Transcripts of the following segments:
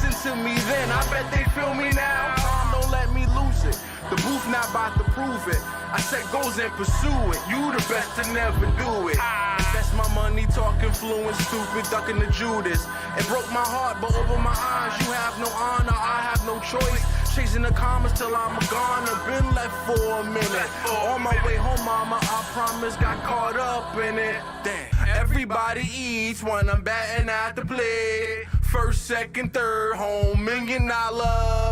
listen to me then, I bet they feel me now. Time don't let me lose it. The booth not about to prove it. I set goals and pursue it. You the best to never do it. Invest my money talking fluent, stupid, ducking the Judas. It broke my heart, but over my eyes, you have no honor, I have no choice. Chasing the commas till I'm a goner. Been left for a minute. On my way home, mama, I promise, got caught up in it. Damn. Everybody eats when I'm batting at the plate. First, second, third, home, $1 million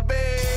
base.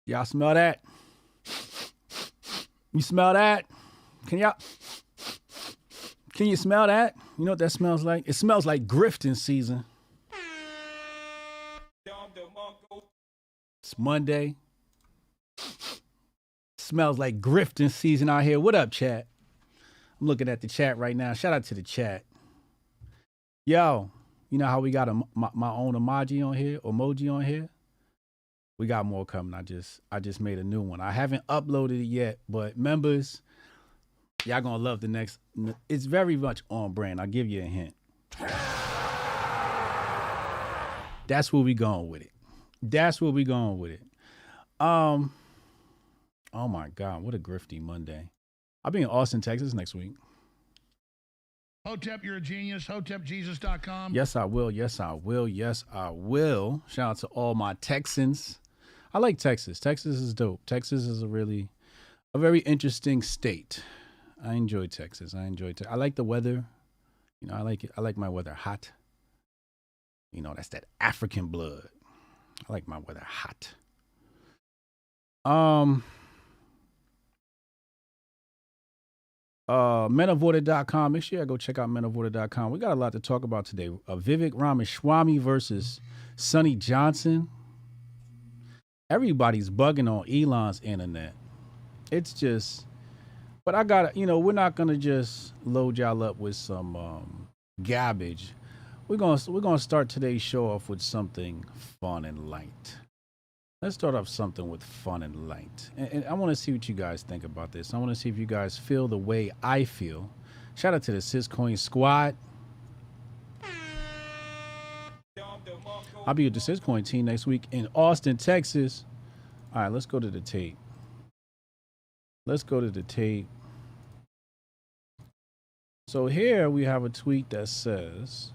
Y'all smell that? You smell that? Can you smell that? You know what that smells like? It smells like grifting season. It's Monday. Smells like grifting season out here. What up, chat? I'm looking at the chat right now. Shout out to the chat. Yo, you know how we got my own emoji on here? We got more coming. I just made a new one. I haven't uploaded it yet, but members, y'all gonna love the next. It's very much on brand. I'll give you a hint. That's where we going with it. Oh my God, what a grifty Monday. I'll be in Austin, Texas next week. Hotep, you're a genius. HotepJesus.com. Yes, I will. Shout out to all my Texans. I like Texas. Texas is dope. Texas is a very interesting state. I enjoy Texas. I like the weather. You know, I like it. I like my weather hot. You know, that's that African blood. I like my weather hot. menofwater.com. Make sure you go check out menofwater.com. We got a lot to talk about today. Vivek Ramaswamy versus Sonny Johnson. Everybody's bugging on Elon's internet. It's just, but I gotta, we're not gonna just load y'all up with some garbage. We're gonna start today's show off with something fun and light. Let's start off something with fun and light. And I want to see what you guys think about this. I want to see if you guys feel the way I feel. Shout out to the Syscoin squad. I'll be with the Syscoin team next week in Austin, Texas. All right, let's go to the tape. So here we have a tweet that says,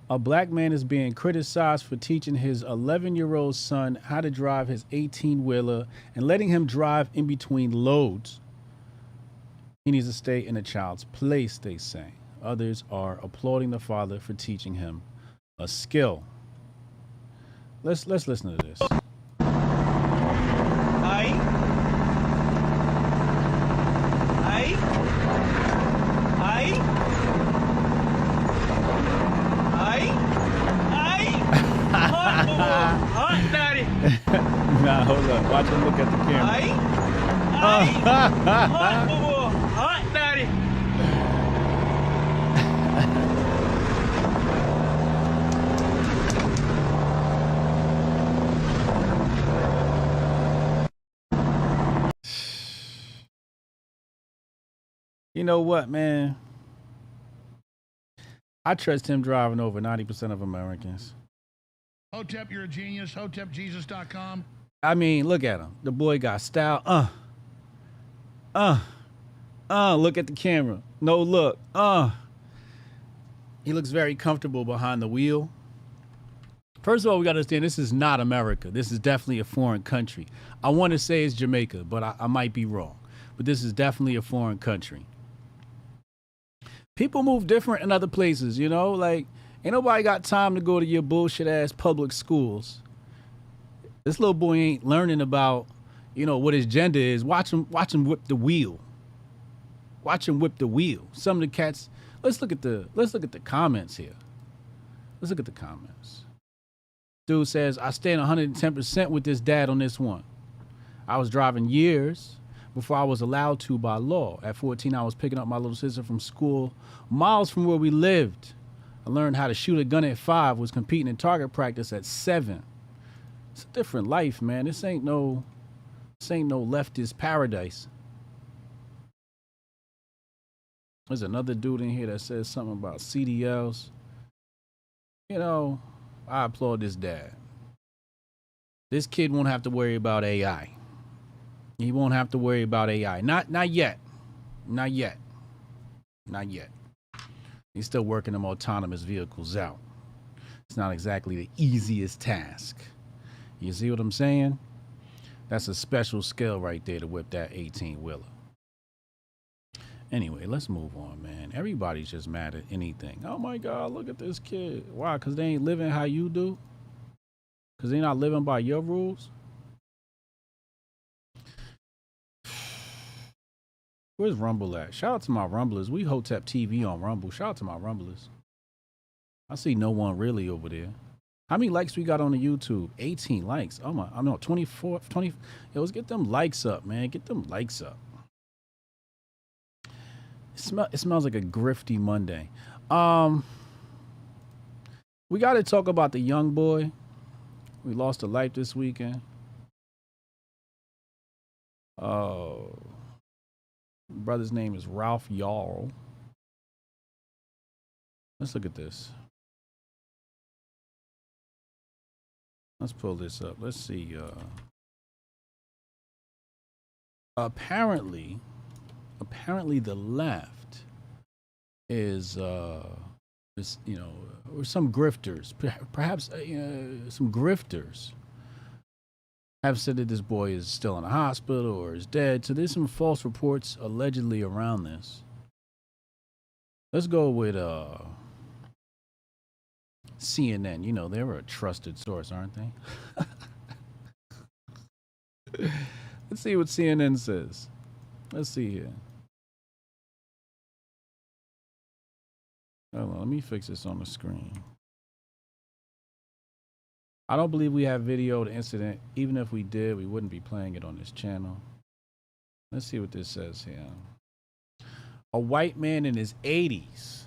a black man is being criticized for teaching his 11-year-old son how to drive his 18-wheeler and letting him drive in between loads. He needs to stay in a child's place, they say. Others are applauding the father for teaching him a skill. Let's listen to this. Nah, hold up. Watch him look at the camera. Hot daddy. You know what, man? I trust him driving over 90% of Americans. Hotep, you're a genius. HotepJesus.com. I mean, look at him. The boy got style. Look at the camera. No look. He looks very comfortable behind the wheel. First of all, we got to understand this is not America. This is definitely a foreign country. I want to say it's Jamaica, but I might be wrong. But this is definitely a foreign country. People move different in other places, you know? Like, ain't nobody got time to go to your bullshit-ass public schools. This little boy ain't learning about, you know, what his gender is. Watch him whip the wheel. Watch him whip the wheel. Some of the cats... Let's look at the comments here. Let's look at the comments. Dude says, I stand 110% with this dad on this one. I was driving years before I was allowed to by law. At 14, I was picking up my little sister from school miles from where we lived. I learned how to shoot a gun at 5, was competing in target practice at 7. It's a different life, man. This ain't no leftist paradise. There's another dude in here that says something about CDLs. You know, I applaud this dad. This kid won't have to worry about AI. He won't have to worry about AI. Not yet. Not yet. Not yet. He's still working them autonomous vehicles out. It's not exactly the easiest task. You see what I'm saying? That's a special skill right there to whip that 18-wheeler. Anyway, let's move on, man. Everybody's just mad at anything. Oh my God, look at this kid. Why? Because they ain't living how you do? Because they not living by your rules? Where's Rumble at? Shout out to my Rumblers. We Hotep TV on Rumble. Shout out to my Rumblers. I see no one really over there. How many likes we got on the YouTube? 18 likes. Oh my, I know, 24, 20. Yo, let's get them likes up, man. Get them likes up. It smells like a grifty Monday. We got to talk about the young boy. We lost a life this weekend. Brother's name is Ralph Yarl. Let's look at this. Let's pull this up. Let's see. Apparently the left is or some grifters, perhaps some grifters have said that this boy is still in a hospital or is dead. So there's some false reports allegedly around this. Let's go with CNN. You know, they're a trusted source, aren't they? Let's see what CNN says. Let's see here. Hold on, let me fix this on the screen. I don't believe we have video of the incident. Even if we did, we wouldn't be playing it on this channel. Let's see what this says here. A white man in his 80s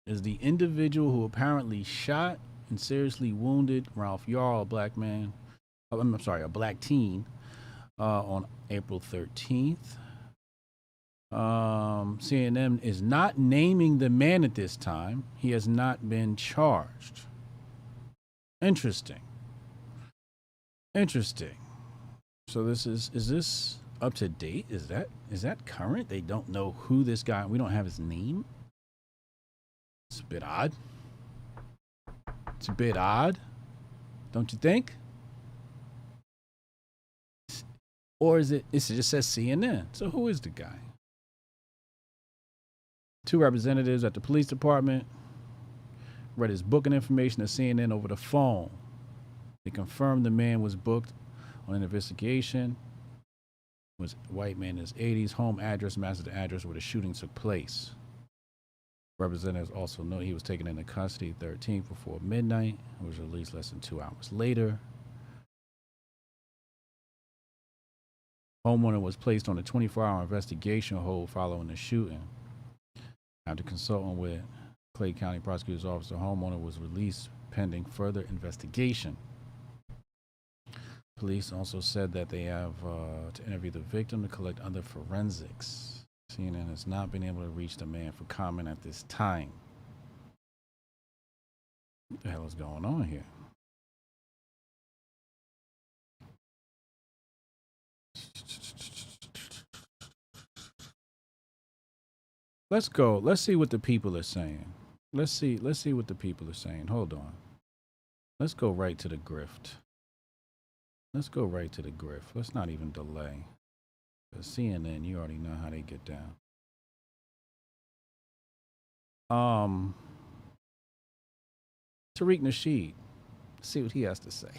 is the individual who apparently shot and seriously wounded Ralph Yarl, a black man. I'm sorry, a black teen, on April 13th. CNN is not naming the man at this time. He has not been charged. Interesting. So this is this up to date? Is that current? They don't know who this guy, we don't have his name? It's a bit odd. Don't you think? Or is it just says CNN. So who is the guy? 2 representatives at the police department read his booking information to CNN over the phone. They confirmed the man was booked on an investigation. Was a white man in his 80s, home address matches the address where the shooting took place. Representatives also know he was taken into custody 13th before midnight. He was released less than 2 hours later. Homeowner was placed on a 24-hour investigation hold following the shooting. After consulting with Clay County Prosecutor's Office, the homeowner was released pending further investigation. Police also said that they have to interview the victim to collect other forensics. CNN has not been able to reach the man for comment at this time. What the hell is going on here? Let's go. Let's see what the people are saying. Let's see what the people are saying. Hold on. Let's go right to the grift. Let's go right to the grift. Let's not even delay. Because CNN, you already know how they get down. Tariq Nasheed. See what he has to say.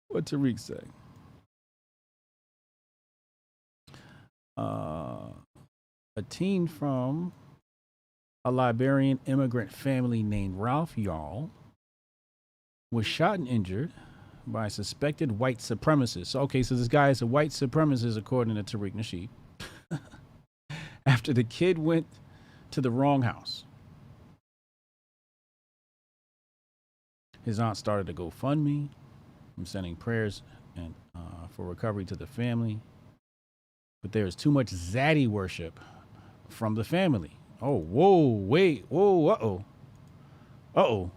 What Tariq say? A teen from a Liberian immigrant family named Ralph Yarl was shot and injured by a suspected white supremacist. So, okay, so this guy is a white supremacist, according to Tariq Nasheed, after the kid went to the wrong house. His aunt started a GoFundMe. I'm sending prayers and for recovery to the family. But there is too much zaddy worship from the family. Oh, whoa, wait, whoa, uh-oh. Uh-oh.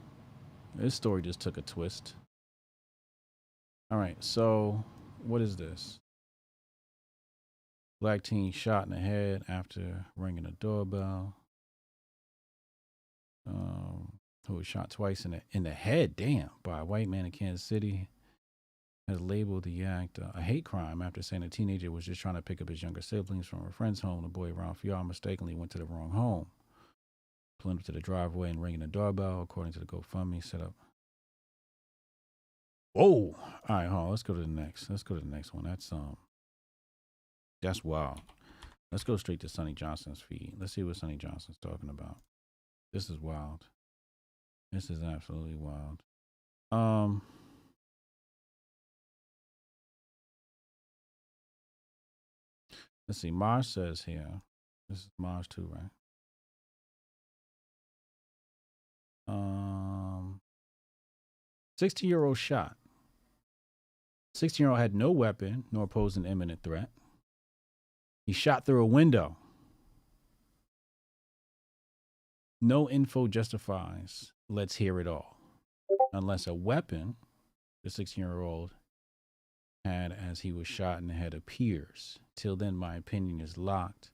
This story just took a twist. All right, so what is this? Black teen shot in the head after ringing a doorbell. Who was shot twice in the head, damn, by a white man in Kansas City, has labeled the act a hate crime after saying a teenager was just trying to pick up his younger siblings from a friend's home. The boy, Ralph Yarl, mistakenly went to the wrong home, pulling up to the driveway and ringing the doorbell, according to the GoFundMe set up. Whoa! All right, hold on. Let's go to the next. Let's go to the next one. That's wild. Let's go straight to Sonny Johnson's feed. Let's see what Sonny Johnson's talking about. This is wild. This is absolutely wild. Let's see. Mars says here. This is Mars too, right? 16-year-old shot. 16-year-old had no weapon nor posed an imminent threat. He shot through a window. No info justifies. Let's hear it all. Unless a weapon the 16-year-old had as he was shot in the head appears. Till then, my opinion is locked.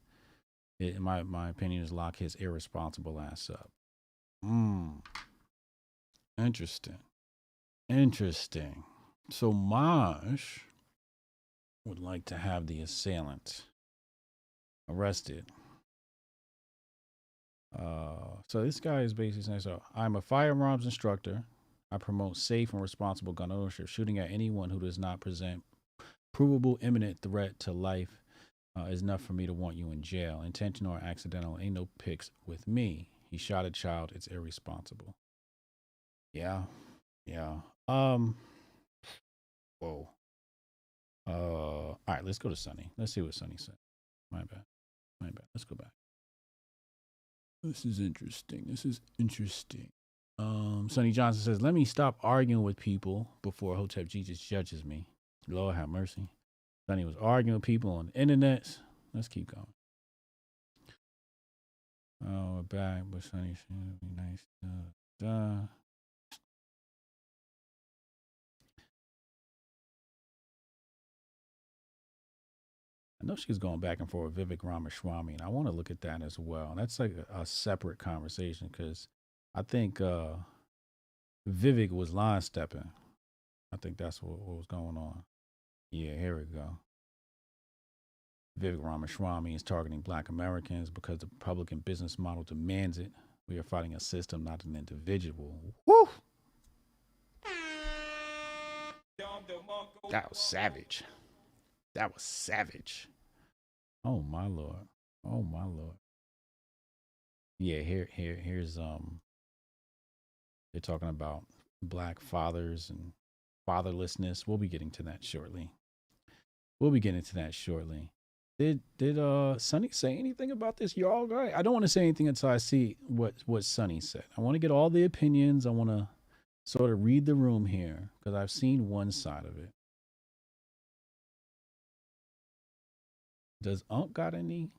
My opinion is lock his irresponsible ass up. Interesting. Interesting. So Maj would like to have the assailant arrested. So this guy is basically saying, so I'm a firearms instructor. I promote safe and responsible gun ownership. Shooting at anyone who does not present provable imminent threat to life is enough for me to want you in jail. Intentional or accidental, ain't no pics with me. He shot a child. It's irresponsible. Yeah. Whoa. All right, let's go to Sonny. Let's see what Sonny said. My bad. Let's go back. This is interesting. Sonny Johnson says, let me stop arguing with people before Hotep Jesus judges me. Lord have mercy. Sonny was arguing with people on the internet. Let's keep going. Oh, we're back, but Sonny should be nice. I know she's going back and forth with Vivek Ramaswamy, and I want to look at that as well. That's like a separate conversation because I think Vivek was line stepping. I think that's what was going on. Yeah, here we go. Vivek Ramaswamy is targeting Black Americans because the Republican business model demands it. We are fighting a system, not an individual. Woo! That was savage. Oh my Lord. Yeah, here's they're talking about Black fathers and fatherlessness. We'll be getting to that shortly. Did Sonny say anything about this Yarl guy? I don't want to say anything until I see what Sonny said. I want to get all the opinions. I want to sort of read the room here because I've seen one side of it. Does Unc got any?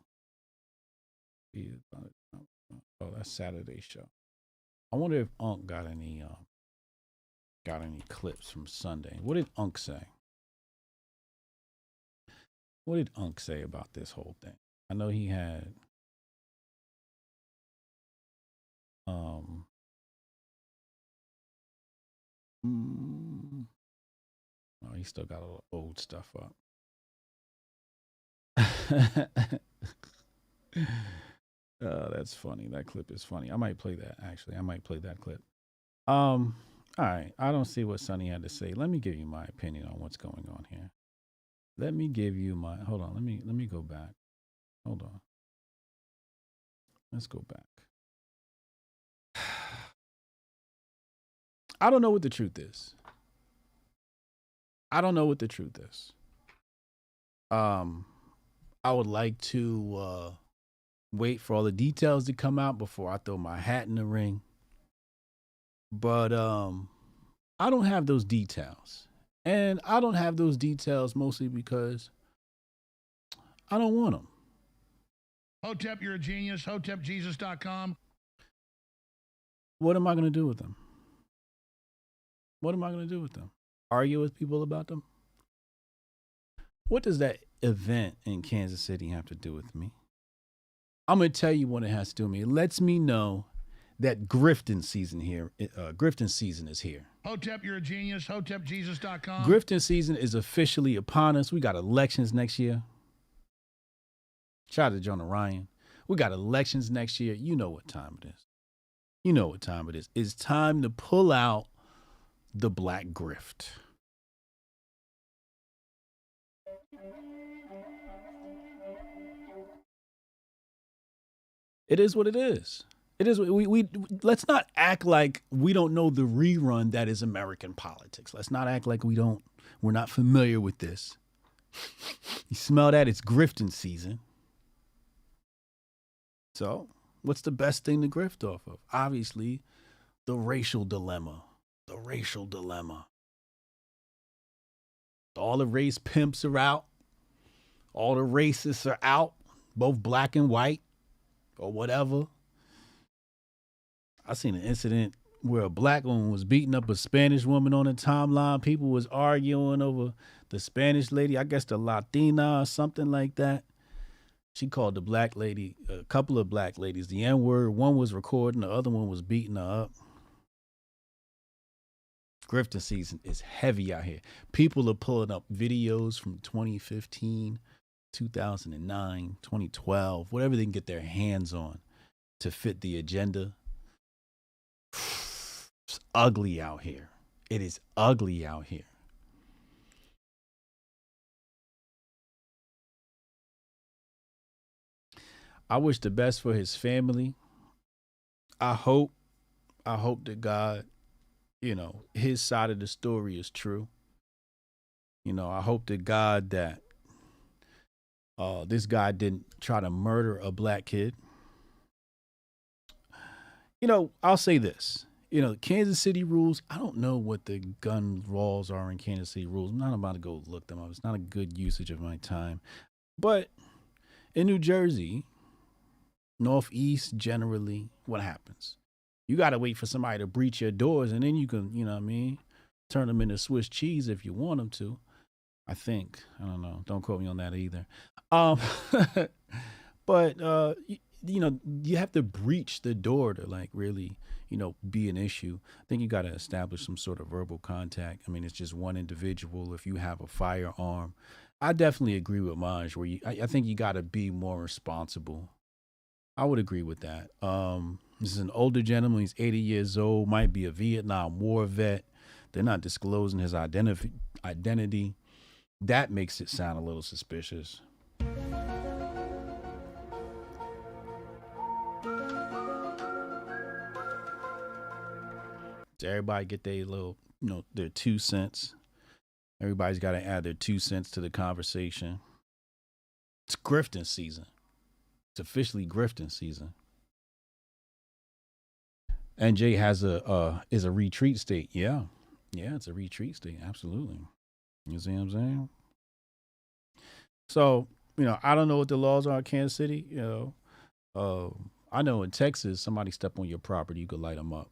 Oh, that's Saturday's show. I wonder if Unc got any clips from Sunday. What did Unc say? What did Unc say about this whole thing? I know he had oh, he still got a little old stuff up. That's funny. That clip is funny. I might play that actually. I might play that clip. All right. I don't see what Sonny had to say. Let me give you my opinion on what's going on here. Let me give you my hold on. Let me go back. Hold on. Let's go back. I don't know what the truth is. I don't know what the truth is. I would like to wait for all the details to come out before I throw my hat in the ring. But I don't have those details. And I don't have those details mostly because I don't want them. Hotep, you're a genius. HotepJesus.com. What am I going to do with them? What am I going to do with them? Argue with people about them? What does that event in Kansas City have to do with me? I'm going to tell you what it has to do with me. It lets me know that grifting season is here. Hotep, you're a genius. HotepJesus.com. Grifting season is officially upon us. We got elections next year. Shout out to Jonah Ryan. We got elections next year. You know what time it is. You know what time it is. It's time to pull out the black grift. It is what it is. It is. We let's not act like we don't know the rerun that is American politics. Let's not act like we're not familiar with this. You smell that? It's grifting season. So, what's the best thing to grift off of? Obviously, the racial dilemma. The racial dilemma. All the race pimps are out. All the racists are out, both black and white or whatever. I seen an incident where a black woman was beating up a Spanish woman on the timeline. People was arguing over the Spanish lady, I guess the Latina or something like that. She called the black lady, a couple of black ladies, the N-word. One was recording, the other one was beating her up. Grifting season is heavy out here. People are pulling up videos from 2015, 2009, 2012, whatever they can get their hands on to fit the agenda. It's ugly out here. It is ugly out here. I wish the best for his family. I hope that God, his side of the story is true. I hope to God that this guy didn't try to murder a black kid. I'll say this. Kansas City rules, I don't know what the gun laws are in Kansas City rules. I'm not about to go look them up. It's not a good usage of my time. But in New Jersey, Northeast, generally, what happens? You got to wait for somebody to breach your doors, and then you can, turn them into Swiss cheese if you want them to. I think. I don't know. Don't quote me on that either. But, you have to breach the door to, really, be an issue. I think you got to establish some sort of verbal contact. I mean, it's just one individual. If you have a firearm, I definitely agree with Maj, where I think you got to be more responsible. I would agree with that. This is an older gentleman. He's 80 years old, might be a Vietnam War vet. They're not disclosing his identity. That makes it sound a little suspicious. So everybody get their little, their 2 cents. Everybody's got to add their 2 cents to the conversation. It's grifting season. It's officially grifting season. NJ is a retreat state. Yeah, it's a retreat state. Absolutely. You see what I'm saying? So I don't know what the laws are in Kansas City. I know in Texas, somebody step on your property, you could light them up.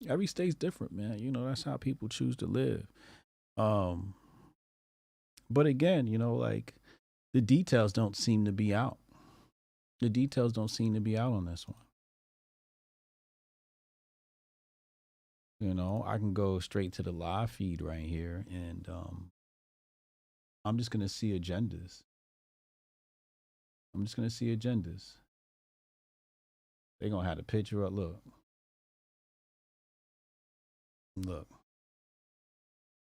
Every state's different, man. That's how people choose to live. Um, but again, like the details don't seem to be out. The details don't seem to be out on this one. I can go straight to the live feed right here, and I'm just gonna see agendas. I'm just gonna see agendas. They're gonna have a picture up. Look.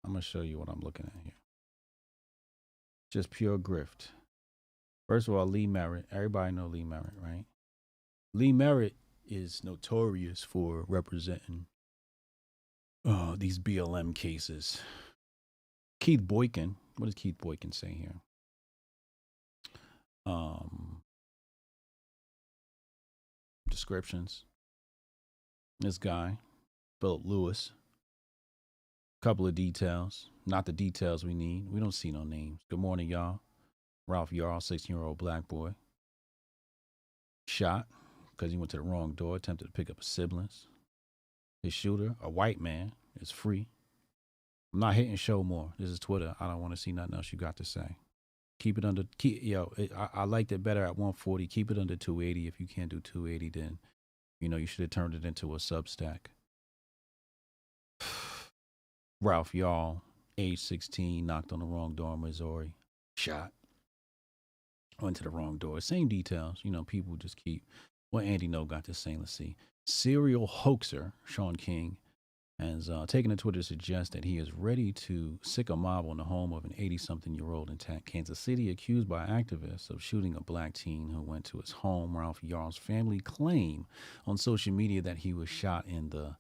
I'm gonna show you what I'm looking at here. Just pure grift. First of all, Lee Merritt. Everybody know Lee Merritt, right? Lee Merritt is notorious for representing these BLM cases. Keith Boykin. What does Keith Boykin say here? Descriptions. This guy, Philip Lewis. Couple of details. Not the details we need. We don't see no names. Good morning, y'all. Ralph Yarl, 16-year-old black boy. Shot because he went to the wrong door, attempted to pick up his siblings. His shooter, a white man, is free. I'm not hitting show more. This is Twitter. I don't want to see nothing else you got to say. Keep it under, I liked it better at 140. Keep it under 280. If you can't do 280, then, you should have turned it into a Substack. Ralph Yarl, age 16, knocked on the wrong door in Missouri. Shot. Went to the wrong door. Same details. People just keep what Andy No got to say. Let's see. Serial hoaxer Sean King has taken to Twitter to suggest that he is ready to sick a mob on the home of an 80-something-year-old in Kansas City, accused by activists of shooting a black teen who went to his home. Ralph Yarl's family claim on social media that he was shot in the...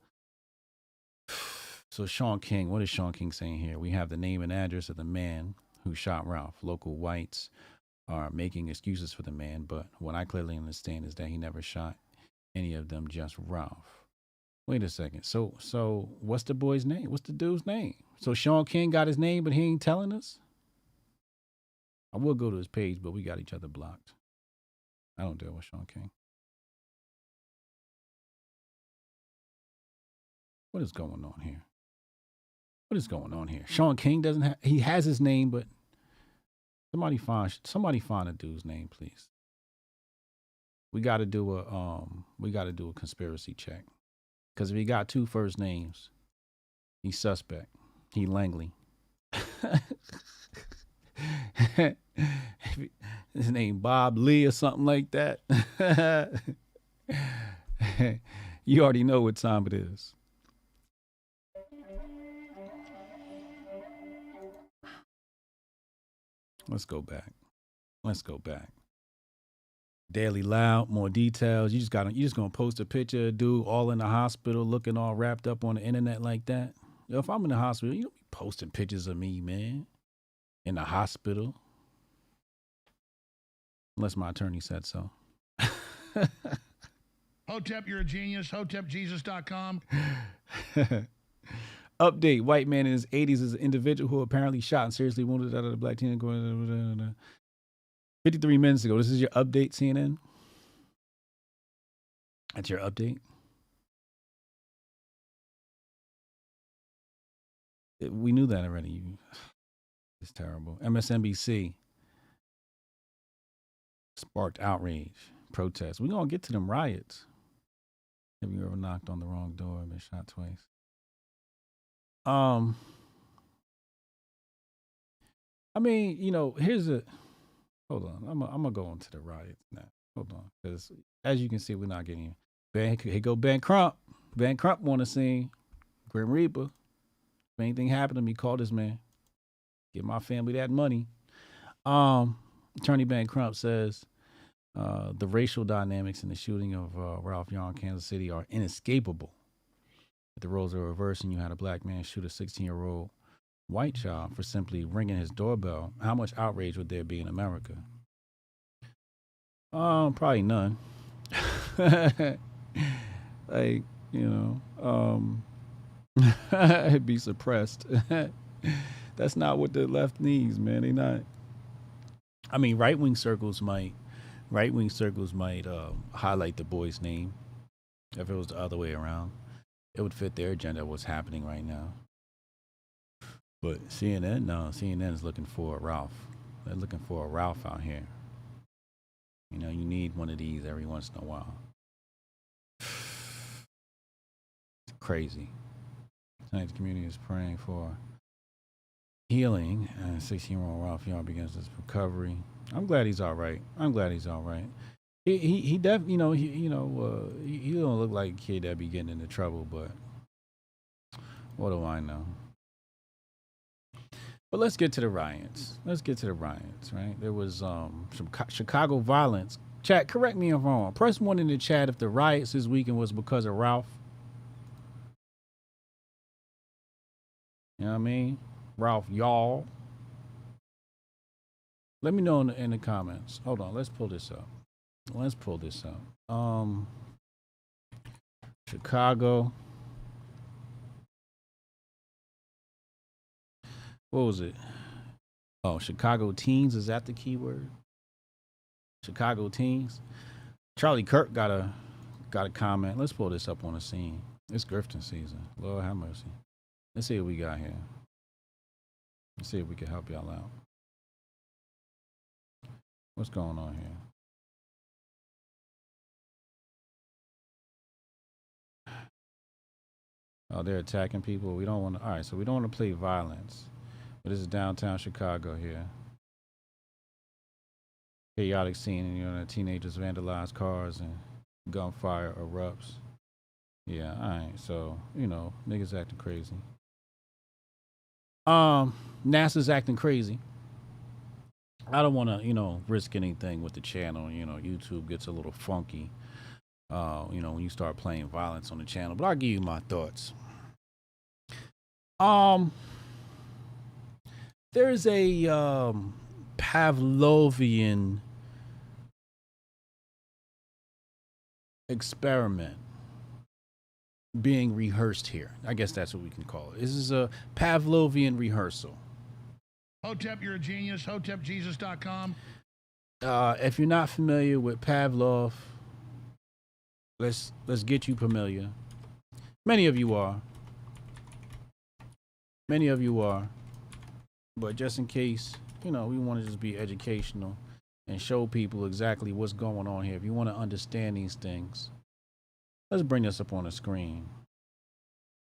So Sean King, what is Sean King saying here? We have the name and address of the man who shot Ralph. Local whites are making excuses for the man, but what I clearly understand is that he never shot any of them, just Ralph. Wait a second. So what's the boy's name? What's the dude's name? So Sean King got his name, but he ain't telling us? I will go to his page, but we got each other blocked. I don't deal with Sean King. What is going on here? What is going on here? Sean King doesn't have, he has his name, but somebody find a dude's name, please. We got to do a conspiracy check. Because if he got two first names, he's suspect. He Langley. His name Bob Lee or something like that. You already know what time it is. Let's go back. Daily Loud, more details. You just gonna post a picture of dude all in the hospital looking all wrapped up on the internet like that. Yo, if I'm in the hospital, you don't be posting pictures of me, man. In the hospital. Unless my attorney said so. Hotep, you're a genius. HotepJesus.com. Update. White man in his 80s is an individual who apparently shot and seriously wounded out of the black teen. 53 minutes ago. This is your update, CNN? That's your update? We knew that already. It's terrible. MSNBC sparked outrage, protests. We're going to get to them riots. Have you ever knocked on the wrong door and been shot twice? I mean, here's a... Hold on. I'm going to go into the riots now. Hold on. Because as you can see, we're not getting... Here go Ben Crump. Ben Crump want to sing Grim Reaper. If anything happened to me, call this man. Give my family that money. Attorney Ben Crump says the racial dynamics in the shooting of Ralph Yarl in Kansas City are inescapable. If the roles are reversed and you had a black man shoot a 16-year-old white child for simply ringing his doorbell, how much outrage would there be in America? Probably none. It'd be suppressed. That's not what the left needs, man. I mean, right-wing circles might highlight the boy's name. If it was the other way around, it would fit their agenda of what's happening right now. But CNN, no, CNN is looking for a Ralph. They're looking for a Ralph out here. You know, you need one of these every once in a while. It's crazy. Tonight's community is praying for healing, and 16-year-old Ralph Yarl begins his recovery. I'm glad he's all right. He definitely, he don't look like a kid that be getting into trouble, but what do I know? But let's get to the riots. Right? There was some Chicago violence. Chat, correct me if I'm wrong. Press 1 in the chat if the riots this weekend was because of Ralph. You know what I mean? Ralph Yarl. Let me know in the comments. Hold on, let's pull this up. Chicago. What was it? Oh, Chicago teens. Is that the keyword? Chicago teens. Charlie Kirk got a comment. Let's pull this up on the scene. It's grifting season. Lord have mercy. Let's see what we got here. Let's see if we can help y'all out. What's going on here? Oh, they're attacking people. We don't want to. All right, so we don't want to play violence. But this is downtown Chicago here. Chaotic scene, and teenagers vandalize cars and gunfire erupts. Yeah, all right. So niggas acting crazy. NASA's acting crazy. I don't want to, risk anything with the channel. YouTube gets a little funky, when you start playing violence on the channel. But I'll give you my thoughts. There's a Pavlovian experiment being rehearsed here. I guess that's what we can call it. This is a Pavlovian rehearsal. Hotep, you're a genius. HotepJesus.com. If you're not familiar with Pavlov, let's get you familiar. Many of you are. But just in case, we want to just be educational and show people exactly what's going on here. If you want to understand these things, let's bring this up on the screen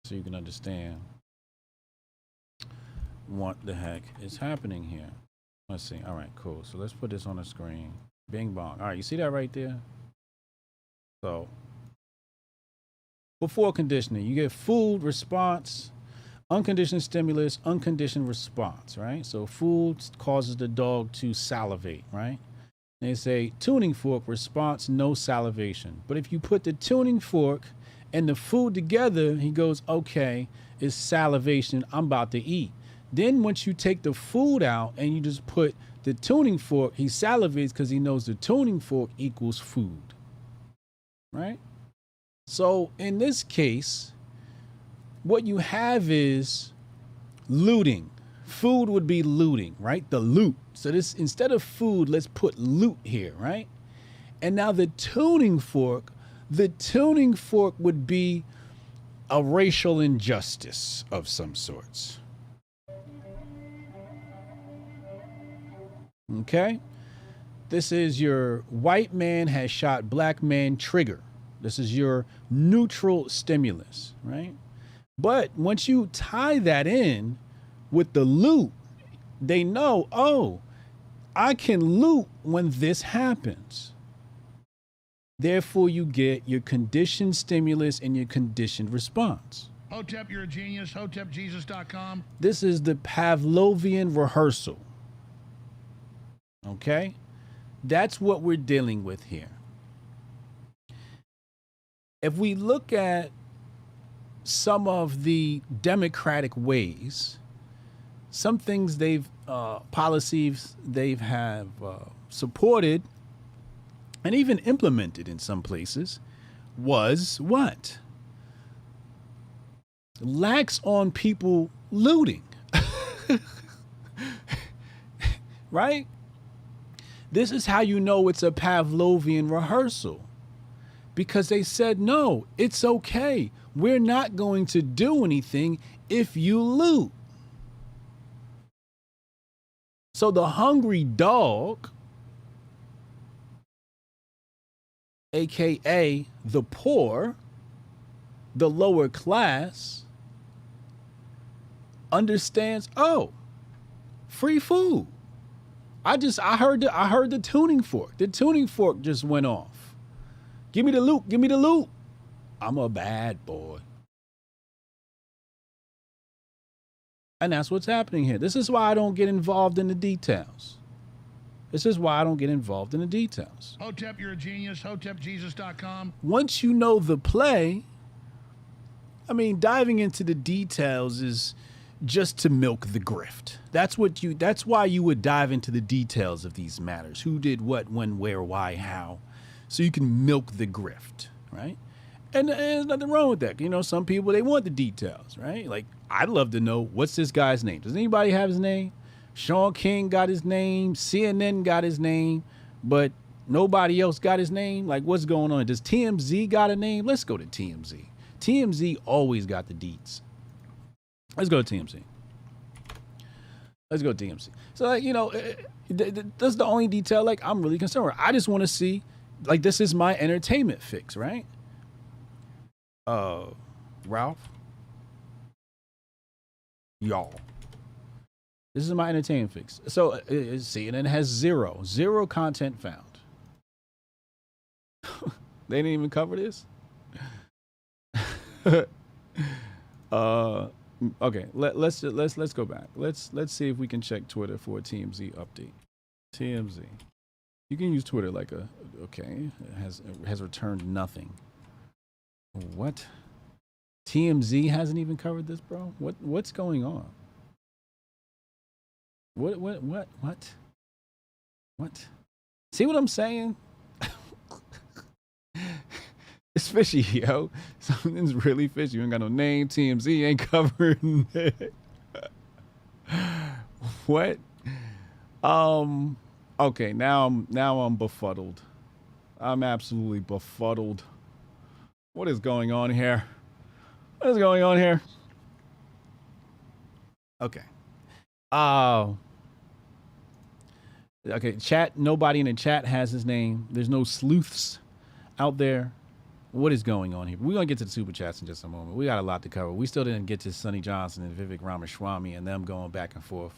so you can understand what the heck is happening here. Let's see. All right, cool. So let's put this on the screen. Bing bong. All right, you see that right there? So before conditioning, you get food response, unconditioned stimulus, unconditioned response, right? So food causes the dog to salivate, right? They say tuning fork response, no salivation. But if you put the tuning fork and the food together, he goes, okay, it's salivation. I'm about to eat. Then once you take the food out and you just put the tuning fork, he salivates because he knows the tuning fork equals food, right? So in this case, what you have is looting. Food would be looting, right? The loot. So this, instead of food, let's put loot here, right? And now the tuning fork would be a racial injustice of some sorts. Okay? This is your white man has shot black man trigger. This is your neutral stimulus, right? But once you tie that in with the loot, they know, oh, I can loot when this happens. Therefore, you get your conditioned stimulus and your conditioned response. Hotep, you're a genius. HotepJesus.com. This is the Pavlovian rehearsal. Okay? That's what we're dealing with here. If we look at some of the democratic ways, some things policies they have supported and even implemented in some places was what? Lax on people looting. Right? This is how you know it's a Pavlovian rehearsal. Because they said, no, it's okay. We're not going to do anything if you loot. So the hungry dog, AKA the poor, the lower class, understands, oh, free food. I heard the tuning fork. The tuning fork just went off. Give me the loot. Give me the loot. I'm a bad boy. And that's what's happening here. This is why I don't get involved in the details. This is why I don't get involved in the details. Hotep, you're a genius. HotepJesus.com. Once you know the play, I mean, diving into the details is just to milk the grift. That's why you would dive into the details of these matters. Who did what, when, where, why, how. So you can milk the grift, right? And there's nothing wrong with that. You know, some people, they want the details, right? Like, I'd love to know, what's this guy's name? Does anybody have his name? Sean King got his name. CNN got his name. But nobody else got his name? Like, what's going on? Does TMZ got a name? Let's go to TMZ. TMZ always got the deets. Let's go to TMZ. Let's go to TMZ. So, like, you know, that's the only detail, like, I'm really concerned with. I just want to see, like, this is my entertainment fix, right? Ralph? Y'all. This is my entertainment fix. So, CNN has zero content found. They didn't even cover this? Okay, let's go back. Let's see if we can check Twitter for a TMZ update. TMZ. You can use Twitter like okay. It has returned nothing. What? TMZ hasn't even covered this, bro? What's going on? What? See what I'm saying? It's fishy, yo. Something's really fishy. You ain't got no name. TMZ ain't covering it. What? Okay, now I'm befuddled. I'm absolutely befuddled. What is going on here? What is going on here? Okay. Okay, chat. Nobody in the chat has his name. There's no sleuths out there. What is going on here? We're going to get to the super chats in just a moment. We got a lot to cover. We still didn't get to Sonny Johnson and Vivek Ramaswamy and them going back and forth.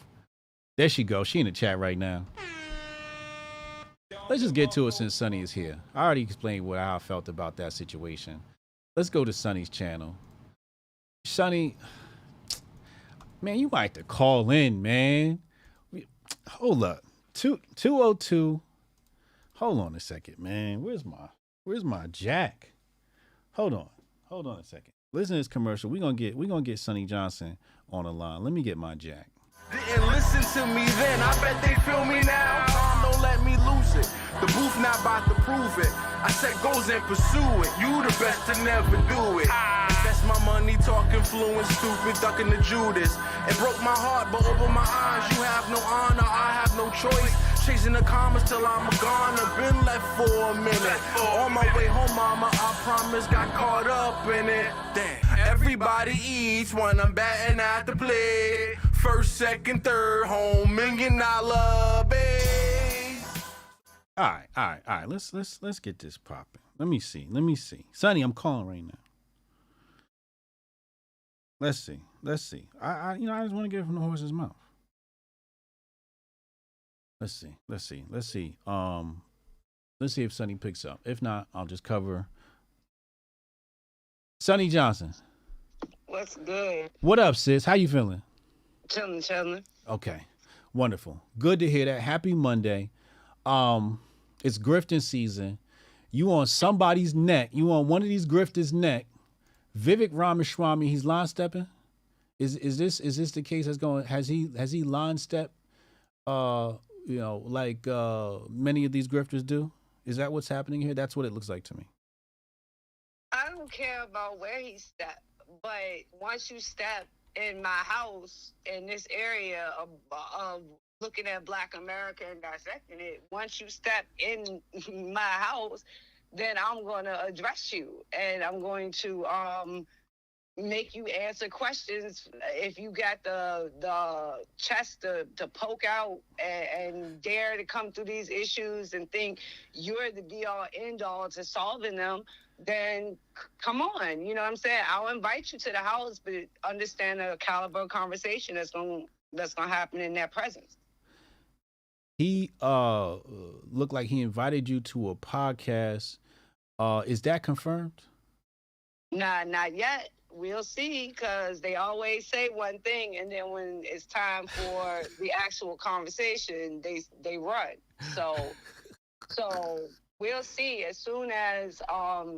There she goes. She in the chat right now. Let's just get to it since Sonny is here. I already explained how I felt about that situation. Let's go to Sonny's channel. Sonny, man, you might have to call in, man. Hold up. 202. Hold on a second, man. Where's my jack? Hold on a second. Listen to this commercial. We're gonna get Sonny Johnson on the line. Let me get my jack. Didn't listen to me then, I bet they feel me now. Tom don't let me lose it. The booth not about to prove it. I set goals and pursue it. You the best to never do it. Invest my money, talking fluent, stupid, ducking the Judas. It broke my heart, but over my eyes, you have no honor, I have no choice. Chasing the commas till I'm gone. I've been left for a minute. On my way home, mama, I promise, got caught up in it. Damn. Everybody eats when I'm batting at the plate. First, second, third, home, $1 million babe. All right. Let's get this popping. Let me see. Sonny, I'm calling right now. Let's see. I just want to get it from the horse's mouth. Let's see. Let's see if Sonny picks up. If not, I'll just cover. Sonny Johnson. What's good? What up, sis? How you feeling? Chilling. Okay. Wonderful. Good to hear that. Happy Monday. It's grifting season. You on somebody's neck. You on one of these grifters' neck. Vivek Ramaswamy, he's line stepping. Is this the case that's going? Has he line step? Like many of these grifters do? Is that what's happening here? That's what it looks like to me. I don't care about where he stepped, but once you step in my house in this area of looking at Black America and dissecting it. Once you step in my house, then I'm going to address you, and I'm going to make you answer questions. If you got the chest to poke out and dare to come through these issues and think you're the be all end all to solving them, then come on. You know what I'm saying? I'll invite you to the house, but understand the caliber of conversation that's gonna happen in that presence. He looked like he invited you to a podcast. Is that confirmed? Nah, not yet. We'll see, because they always say one thing, and then when it's time for the actual conversation, they run. So we'll see. As soon as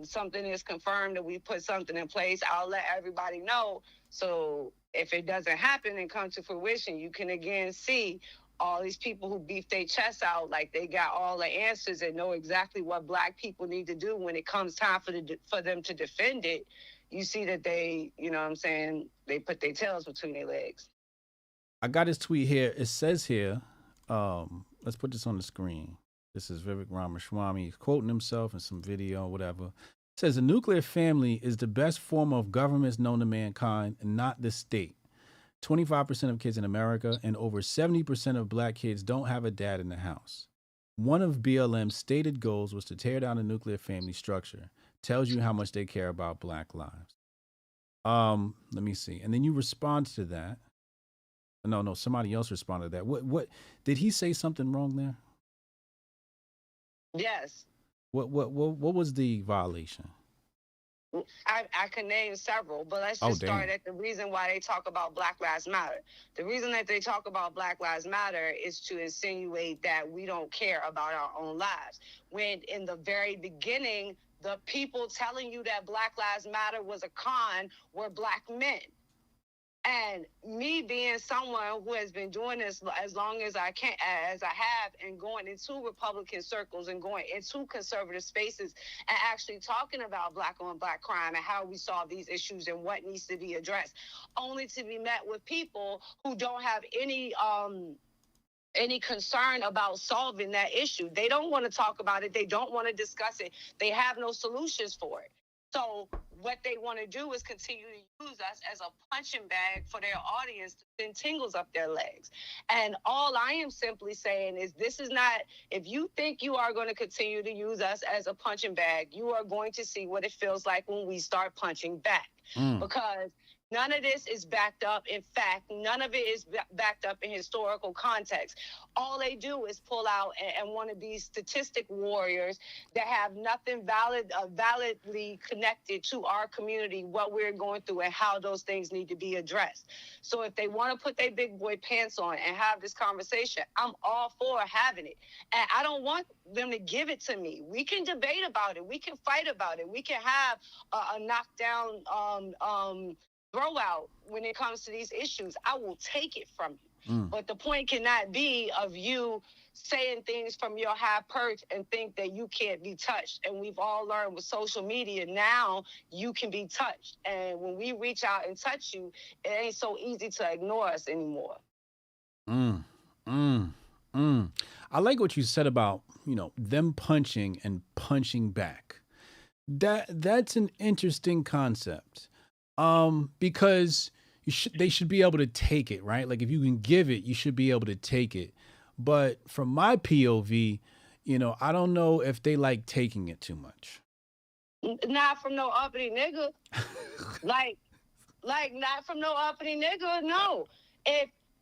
something is confirmed that we put something in place, I'll let everybody know. So if it doesn't happen and come to fruition, you can again see all these people who beef their chests out like they got all the answers and know exactly what Black people need to do when it comes time for them to defend it. You see that they, you know what I'm saying, they put their tails between their legs. I got his tweet here. It says here, let's put this on the screen. This is Vivek Ramaswamy. He's quoting himself in some video, whatever. It says, the nuclear family is the best form of governments known to mankind, and not the state. 25% of kids in America and over 70% of Black kids don't have a dad in the house. One of BLM's stated goals was to tear down the nuclear family structure. Tells you how much they care about Black lives. Let me see. And then you respond to that. No, somebody else responded to that. What did he say something wrong there? Yes. What was the violation? I can name several, but let's just start at the reason why they talk about Black Lives Matter. The reason that they talk about Black Lives Matter is to insinuate that we don't care about our own lives. When in the very beginning, the people telling you that Black Lives Matter was a con were Black men. And me being someone who has been doing this as long as I have, and going into Republican circles and going into conservative spaces and actually talking about Black on Black crime and how we solve these issues and what needs to be addressed, only to be met with people who don't have any concern about solving that issue. They don't want to talk about it. They don't want to discuss it. They have no solutions for it. So what they want to do is continue to use us as a punching bag for their audience to send tingles up their legs. And all I am simply saying is, this is not, if you think you are going to continue to use us as a punching bag, you are going to see what it feels like when we start punching back. Because none of this is backed up. In fact, none of it is backed up in historical context. All they do is pull out and want to be statistic warriors that have nothing validly connected to our community, what we're going through and how those things need to be addressed. So if they want to put their big boy pants on and have this conversation, I'm all for having it. And I don't want them to give it to me. We can debate about it. We can fight about it. We can have a knockdown throw out when it comes to these issues. I will take it from you. But the point cannot be of you saying things from your high perch and think that you can't be touched. And we've all learned with social media, now you can be touched. And when we reach out and touch you, it ain't so easy to ignore us anymore. I like what you said about, them punching and punching back. That's an interesting concept. Because they should be able to take it, right? Like if you can give it, you should be able to take it. But from my POV, I don't know if they like taking it too much. Not from no uppity nigga. like not from no uppity nigga. No.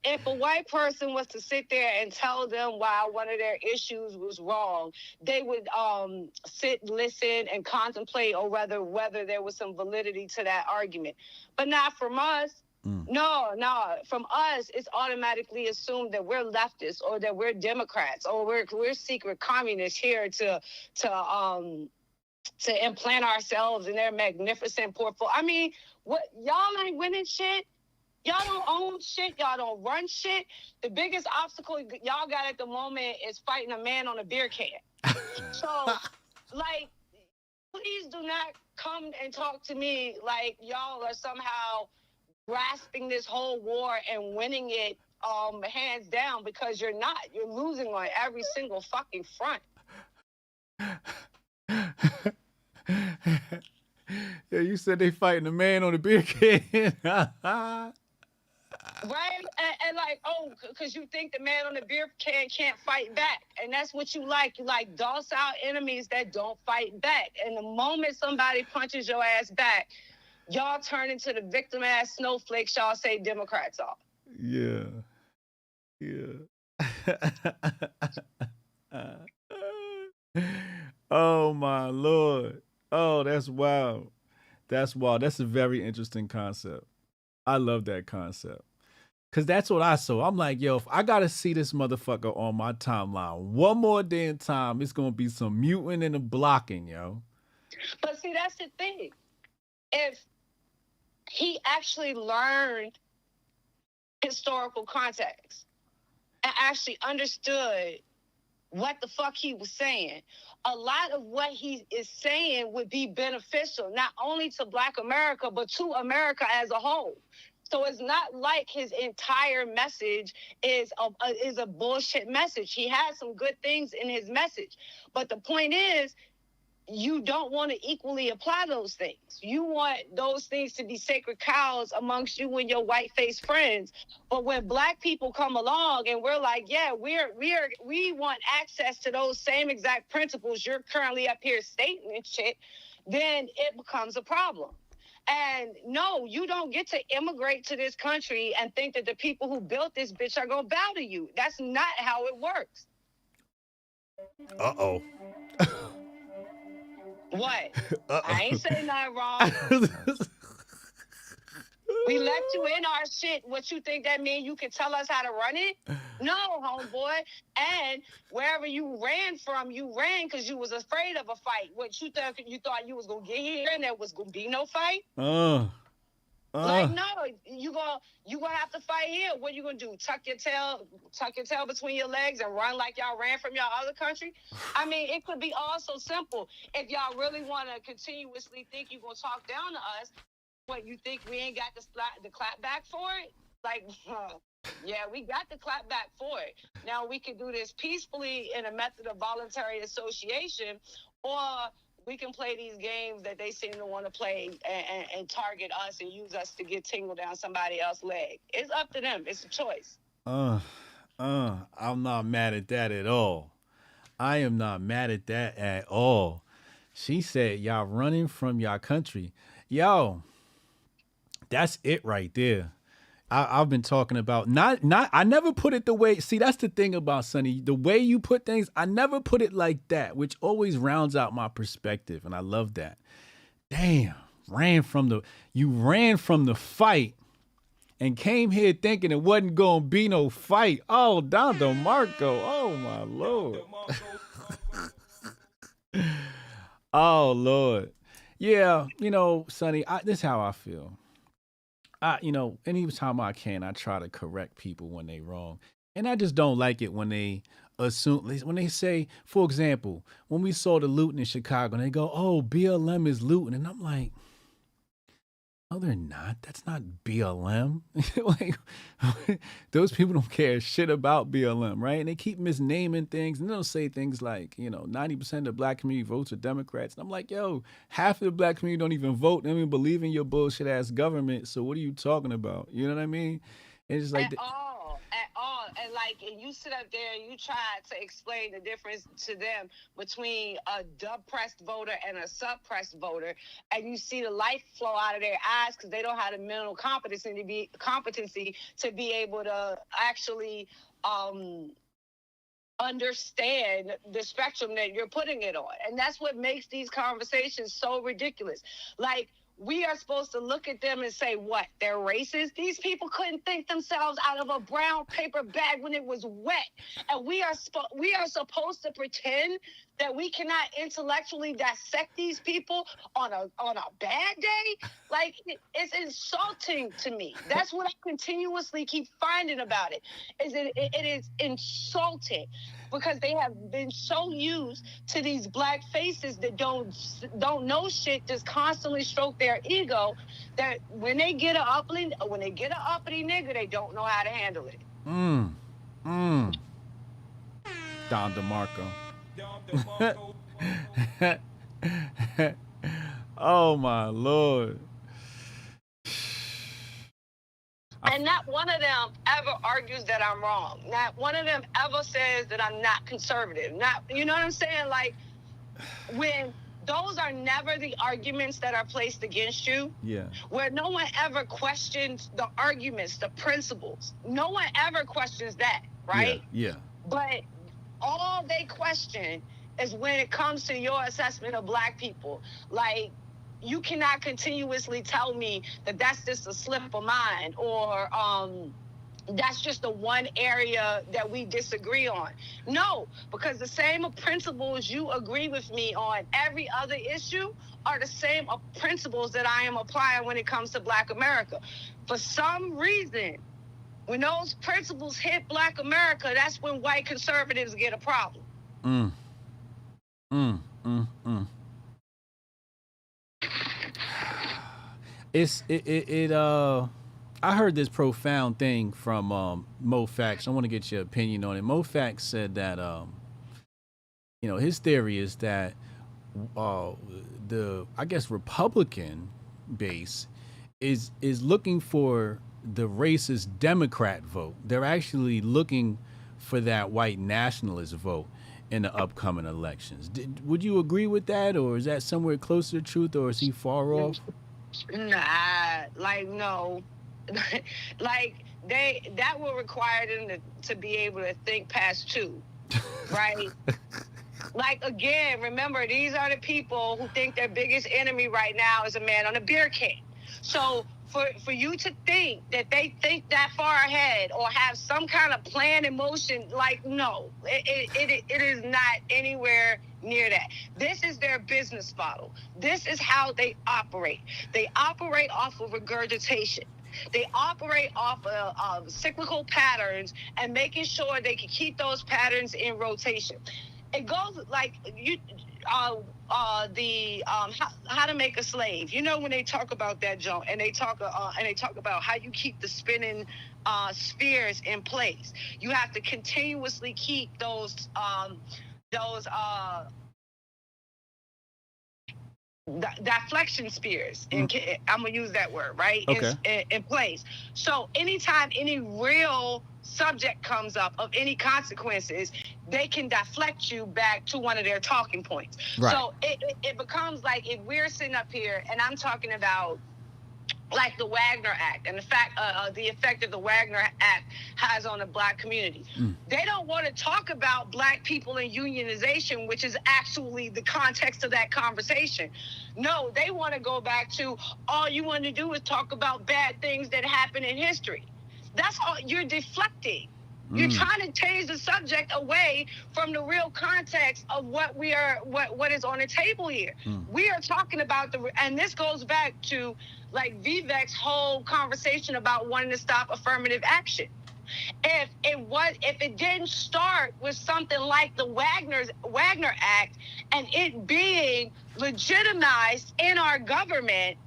If a white person was to sit there and tell them why one of their issues was wrong, they would sit, listen, and contemplate or whether there was some validity to that argument. But not from us. No. From us, it's automatically assumed that we're leftists or that we're Democrats or we're secret communists here to implant ourselves in their magnificent portfolio. I mean, what, y'all ain't winning shit? Y'all don't own shit. Y'all don't run shit. The biggest obstacle y'all got at the moment is fighting a man on a beer can. So, please do not come and talk to me like y'all are somehow grasping this whole war and winning it hands down, because you're not. You're losing on every single fucking front. Yeah, you said they fighting a man on a beer can. Right? And like, oh, because you think the man on the beer can can't fight back. And that's what you like. You like docile enemies that don't fight back. And the moment somebody punches your ass back, y'all turn into the victim ass snowflakes y'all say Democrats are. Yeah. Oh my Lord. Oh, that's wild. That's wild. That's a very interesting concept. I love that concept. Cause that's what I saw. I'm like, yo, if I gotta see this motherfucker on my timeline one more damn time, it's gonna be some muting and a blocking, yo. But see, that's the thing. If he actually learned historical context and actually understood what the fuck he was saying, a lot of what he is saying would be beneficial, not only to Black America, but to America as a whole. So it's not like his entire message is a bullshit message. He has some good things in his message. But the point is, you don't want to equally apply those things. You want those things to be sacred cows amongst you and your white-faced friends. But when Black people come along and we're like, yeah, we want access to those same exact principles you're currently up here stating and shit, then it becomes a problem. And no, you don't get to immigrate to this country and think that the people who built this bitch are going to bow to you. That's not how it works. Uh-oh. What? I ain't saying nothing wrong. We let you in our shit. What you think that mean? You can tell us how to run it? No, homeboy. And wherever you ran from, you ran because you was afraid of a fight. What you thought you was gonna get here and there was gonna be no fight? Like, no, you gonna have to fight here. What you gonna do? Tuck your tail between your legs and run like y'all ran from y'all other country? I mean, it could be all so simple. If y'all really want to continuously think you're gonna talk down to us, what, you think we ain't got the clap back for it? Like, yeah, we got the clap back for it. Now we can do this peacefully in a method of voluntary association, or we can play these games that they seem to want to play and target us and use us to get tingle down somebody else's leg. It's up to them. It's a choice. I'm not mad at that at all. I am not mad at that at all. She said, y'all running from y'all country. Yo, that's it right there. I've been talking about I never put it the way, see, that's the thing about Sonny, the way you put things, I never put it like that, which always rounds out my perspective. And I love that. Damn, you ran from the fight and came here thinking it wasn't going to be no fight. Oh, Don DeMarco. Oh my Lord. Oh Lord. Yeah. Sonny, this is how I feel. Anytime I can, I try to correct people when they wrong. And I just don't like it when they assume, when they say, for example, when we saw the looting in Chicago and they go, oh, BLM is looting. And I'm like, no, they're not. That's not BLM. Like, those people don't care shit about BLM, right? And they keep misnaming things. And they'll say things like, 90% of the Black community votes for Democrats. And I'm like, yo, half of the Black community don't even vote. They don't even believe in your bullshit ass government. So what are you talking about? You know what I mean? It's just like at all. And you sit up there and you try to explain the difference to them between a dub-pressed voter and a sub-pressed voter, and you see the life flow out of their eyes because they don't have the mental competency to be able to actually understand the spectrum that you're putting it on. And that's what makes these conversations so ridiculous. Like, we are supposed to look at them and say, what, they're racist? These people couldn't think themselves out of a brown paper bag when it was wet. And we are supposed to pretend that we cannot intellectually dissect these people on a bad day? Like, it's insulting to me. That's what I continuously keep finding about it. It is insulting because they have been so used to these Black faces that don't know shit, just constantly stroke their ego, that when they get an uppity nigga, they don't know how to handle it. Don DeMarco. Oh my Lord. And not one of them ever argues that I'm wrong. Not one of them ever says that I'm not conservative. Not, you know what I'm saying? Like, when those are never the arguments that are placed against you. Yeah. Where no one ever questions the arguments, the principles. No one ever questions that, right? Yeah. But all they question is when it comes to your assessment of Black people. Like, you cannot continuously tell me that that's just a slip of mine, or that's just the one area that we disagree on. No, because the same principles you agree with me on every other issue are the same principles that I am applying when it comes to Black America. For some reason, when those principles hit Black America, that's when white conservatives get a problem. I heard this profound thing from Mo Fax. I want to get your opinion on it. Mo Fax said that his theory is that the Republican base is looking for the racist Democrat vote. They're actually looking for that white nationalist vote in the upcoming elections. Would you agree with that, or is that somewhere closer to truth, or is he far off? Nah, like, no. Like, that will require them to be able to think past two, right? Like, again, remember, these are the people who think their biggest enemy right now is a man on a beer can. So for you to think that they think that far ahead or have some kind of plan in motion, like, no, it is not anywhere near that. This is their business model. This is how they operate. They operate off of regurgitation. They operate off of cyclical patterns and making sure they can keep those patterns in rotation. It goes like how to make a slave. You know, when they talk about that, Joe, and they talk about how you keep the spinning spheres in place. You have to continuously keep those deflection spheres, I'm gonna use that word, right? Okay. In place. So anytime any real subject comes up of any consequences, they can deflect you back to one of their talking points. Right. So it becomes like, if we're sitting up here and I'm talking about like the Wagner Act and the effect that the Wagner Act has on the Black community. They don't want to talk about Black people and unionization, which is actually the context of that conversation. No, they want to go back to, all you want to do is talk about bad things that happen in history. That's all. You're deflecting. You're trying to change the subject away from the real context of what is on the table here. We are talking about and this goes back to like Vivek's whole conversation about wanting to stop affirmative action. If it didn't start with something like the Wagner Act and it being legitimized in our government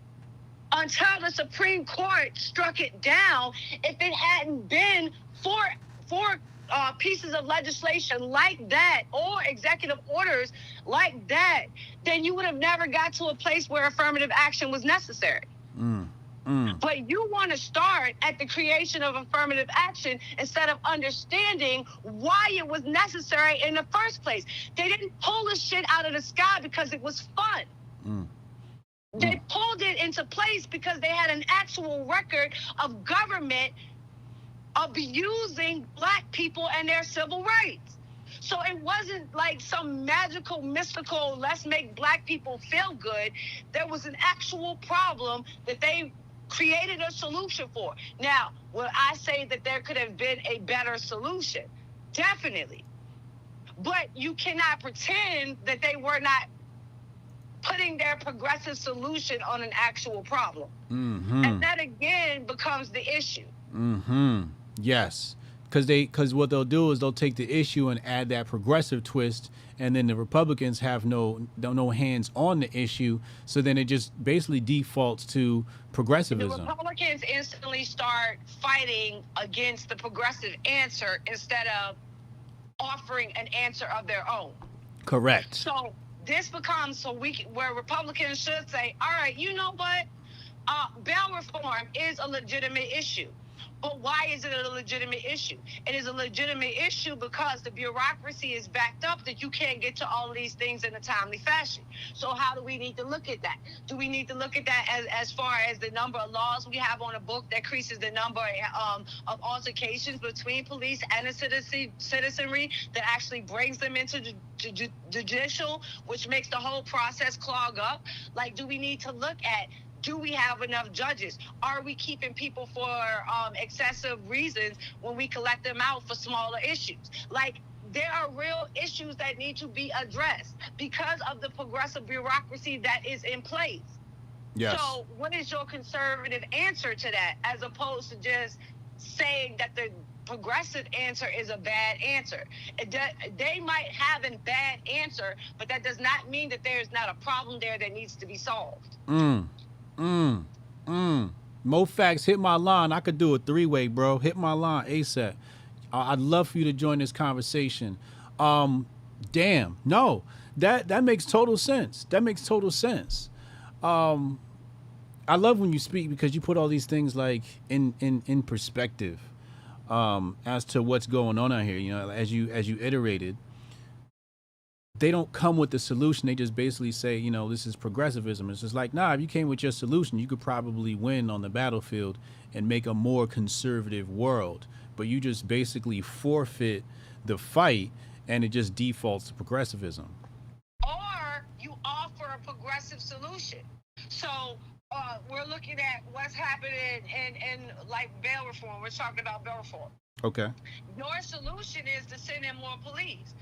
until the Supreme Court struck it down, if it hadn't been for pieces of legislation like that or executive orders like that, then you would have never got to a place where affirmative action was necessary. But you want to start at the creation of affirmative action instead of understanding why it was necessary in the first place. They didn't pull this shit out of the sky because it was fun. They pulled it into place because they had an actual record of government abusing Black people and their civil rights. So it wasn't like some magical, mystical, let's make Black people feel good. There was an actual problem that they created a solution for. Now, will I say that there could have been a better solution? Definitely. But you cannot pretend that they were not putting their progressive solution on an actual problem. And that again becomes the issue. Yes. Because what they'll do is they'll take the issue and add that progressive twist, and then the Republicans have no hands on the issue, so then it just basically defaults to progressivism. The Republicans instantly start fighting against the progressive answer instead of offering an answer of their own. Correct. So this becomes where Republicans should say, all right, you know what? Bail reform is a legitimate issue. But why is it a legitimate issue? It is a legitimate issue because the bureaucracy is backed up that you can't get to all these things in a timely fashion. So how do we need to look at that? Do we need to look at that as far as the number of laws we have on a book that increases the number of altercations between police and the citizenry that actually brings them into the judicial, which makes the whole process clog up? Like, do we need to look at, do we have enough judges? Are we keeping people for excessive reasons when we collect them out for smaller issues? Like, there are real issues that need to be addressed because of the progressive bureaucracy that is in place. Yes. So what is your conservative answer to that, as opposed to just saying that the progressive answer is a bad answer? They might have a bad answer, but that does not mean that there is not a problem there that needs to be solved. Mo Facts, hit my line. I could do a 3-way, bro. Hit my line ASAP. I'd love for you to join this conversation. Damn. No, that makes total sense. That makes total sense. I love when you speak because you put all these things like in perspective as to what's going on out here. You know, as you iterated, they don't come with the solution. They just basically say, you know, this is progressivism. It's just like, nah, if you came with your solution, you could probably win on the battlefield and make a more conservative world. But you just basically forfeit the fight and it just defaults to progressivism. Or you offer a progressive solution. So we're looking at what's happening in like bail reform. We're talking about bail reform. Okay. Your solution is to send in more police.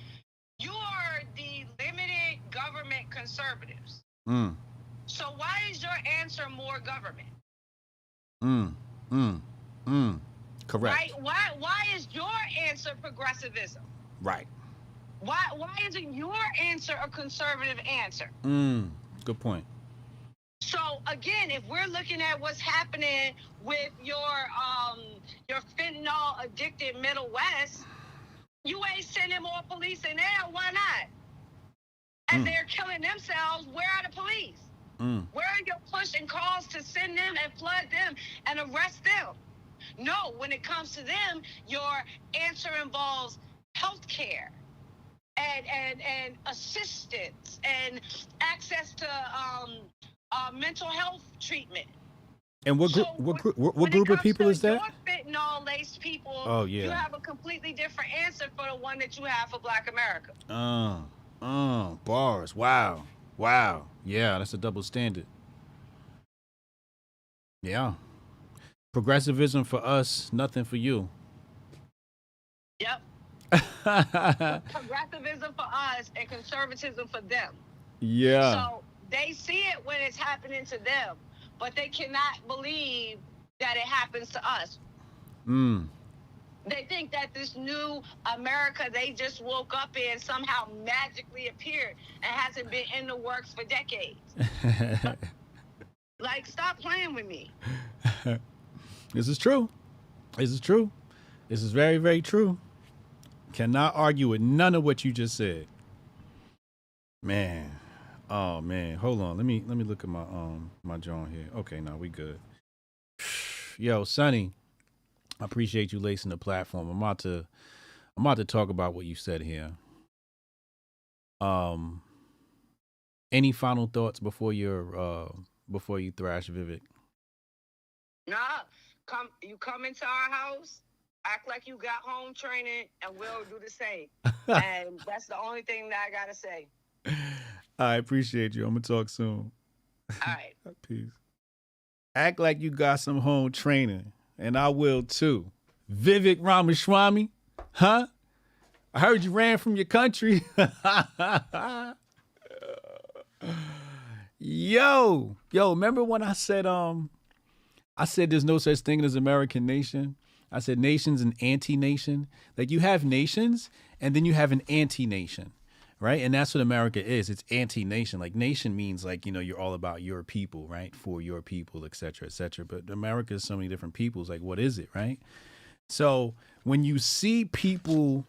You're the limited government conservatives. So why is your answer more government? Correct. Right? Why is your answer progressivism? Right. Why isn't your answer a conservative answer? Good point. So again, if we're looking at what's happening with your fentanyl addicted Middle West, you ain't sending more police in there. Why not? And they're killing themselves. Where are the police? Where are your pushing calls to send them and flood them and arrest them? No, when it comes to them, your answer involves health care and assistance and access to mental health treatment. And what group of people is that? Fentanyl-laced people. Oh, yeah. You have a completely different answer for the one that you have for Black America. Bars. Wow. Yeah, that's a double standard. Yeah. Progressivism for us, nothing for you. Yep. Progressivism for us and conservatism for them. Yeah. So they see it when it's happening to them, but they cannot believe that it happens to us. They think that this new America they just woke up in somehow magically appeared and hasn't been in the works for decades. Like, stop playing with me. This is true. This is very, very true. Cannot argue with none of what you just said. Man. Oh man. Hold on. Let me look at my my joint here. Okay, now we good. Yo, Sonny, I appreciate you lacing the platform. I'm about to talk about what you said here. Any final thoughts before you thrash Vivek? Nah. You come into our house, act like you got home training, and we'll do the same. And that's the only thing that I gotta say. I appreciate you. I'm gonna talk soon. All right. Peace. Act like you got some home training, and I will too. Vivek Ramaswamy, huh? I heard you ran from your country. Yo, remember when I said there's no such thing as American nation? I said nation's an anti-nation. Like you have nations and then you have an anti-nation, right? And that's what America is. It's anti-nation. Like nation means like, you know, you're all about your people, right? For your people, et cetera, et cetera. But America is so many different peoples. Like, what is it, right? So when you see people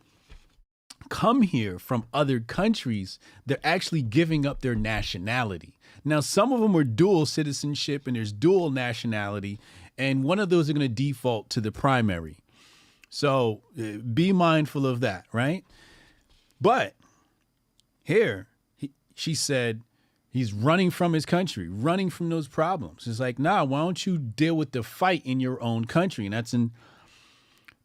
come here from other countries, they're actually giving up their nationality. Now, some of them are dual citizenship and there's dual nationality, and one of those are going to default to the primary. So be mindful of that, right? But here, she said he's running from his country, running from those problems. It's like, nah, why don't you deal with the fight in your own country? And that's an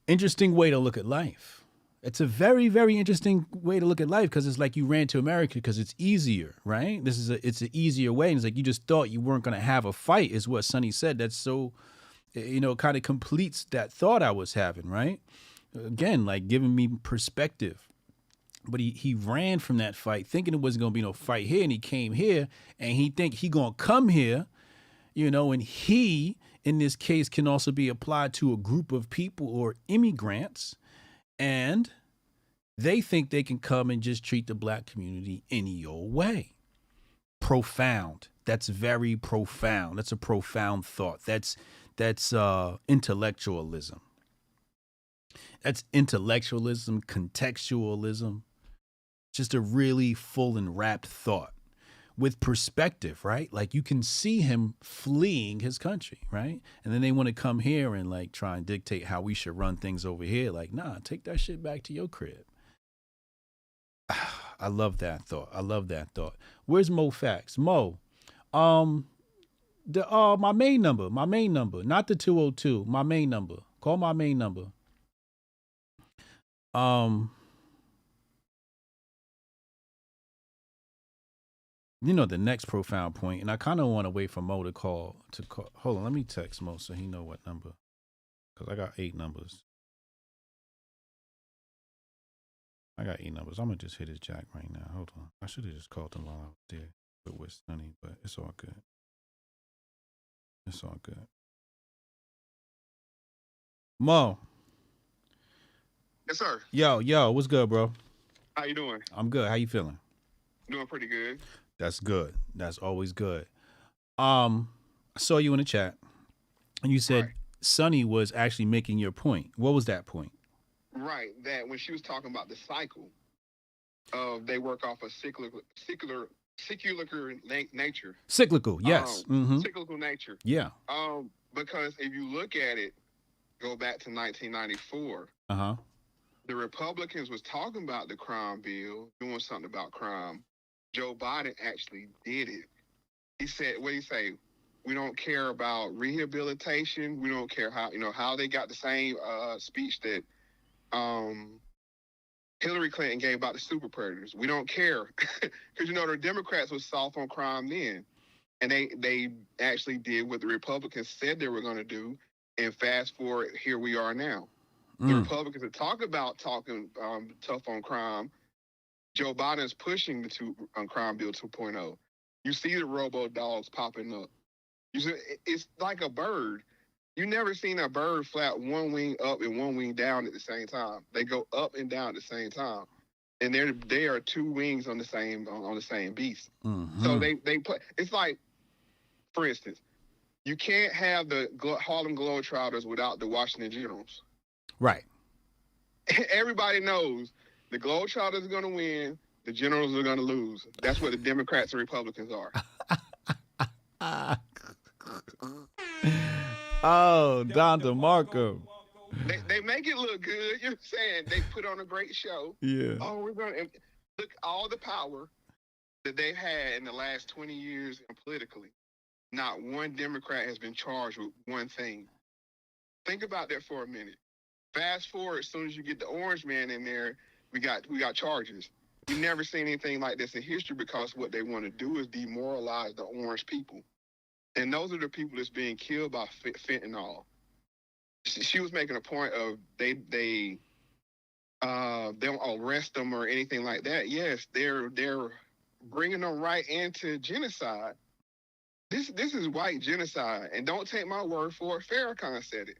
interesting way to look at life. It's a very, very interesting way to look at life because it's like you ran to America because it's easier, right? It's an easier way. And it's like you just thought you weren't going to have a fight is what Sonny said. That's so, you know, kind of completes that thought I was having, right? Again, like giving me perspective. But he ran from that fight thinking it wasn't going to be no fight here. And he came here and he think he going to come here, you know, and he, in this case, can also be applied to a group of people or immigrants. And they think they can come and just treat the black community any old way. Profound. That's very profound. That's a profound thought. That's intellectualism. That's intellectualism, contextualism. Just a really full and wrapped thought with perspective, right? Like you can see him fleeing his country, right? And then they want to come here and like try and dictate how we should run things over here. Like, nah, take that shit back to your crib. I love that thought. I love that thought. Where's Mo Facts? Mo, my main number, not the 202, my main number. Call my main number. You know, the next profound point, and I kind of want to wait for Mo to call. Hold on, let me text Mo so he know what number, because I got 8 numbers. I'm going to just hit his jack right now. Hold on. I should have just called him while I was there with Sonny, but it's all good. It's all good. Mo. Yes, sir. Yo, what's good, bro? How you doing? I'm good. How you feeling? Doing pretty good. That's good. That's always good. I saw you in the chat, and you said Sonny was actually making your point. What was that point? Right, that when she was talking about the cycle of they work off a cyclical nature. Cyclical, yes. Cyclical nature. Yeah. Because if you look at it, go back to 1994. The Republicans was talking about the crime bill, doing something about crime. Joe Biden actually did it. He said, what did he say? We don't care about rehabilitation. We don't care how they got the same speech that Hillary Clinton gave about the super predators. We don't care. Because, the Democrats was soft on crime then. And they actually did what the Republicans said they were going to do. And fast forward, here we are now. The Republicans are talking tough on crime. Joe Biden is pushing the crime bill 2.0. You see the robo dogs popping up. It's like a bird. You never seen a bird flap one wing up and one wing down at the same time. They go up and down at the same time, and they are 2 wings on the same beast. So they play. It's like, for instance, you can't have the Harlem Globetrotters without the Washington Generals. Right. Everybody knows the Globetrotters are going to win. The Generals are going to lose. That's what the Democrats and Republicans are. Oh, Don DeMarco. They make it look good. You know what I'm saying? They put on a great show. Yeah. Oh, we're going to look all the power that they've had in the last 20 years politically. Not one Democrat has been charged with one thing. Think about that for a minute. Fast forward, as soon as you get the orange man in there, we got charges. We've never seen anything like this in history because what they want to do is demoralize the orange people. And those are the people that's being killed by fentanyl. She was making a point of they don't arrest them or anything like that. Yes, they're bringing them right into genocide. This is white genocide, and don't take my word for it. Farrakhan said it.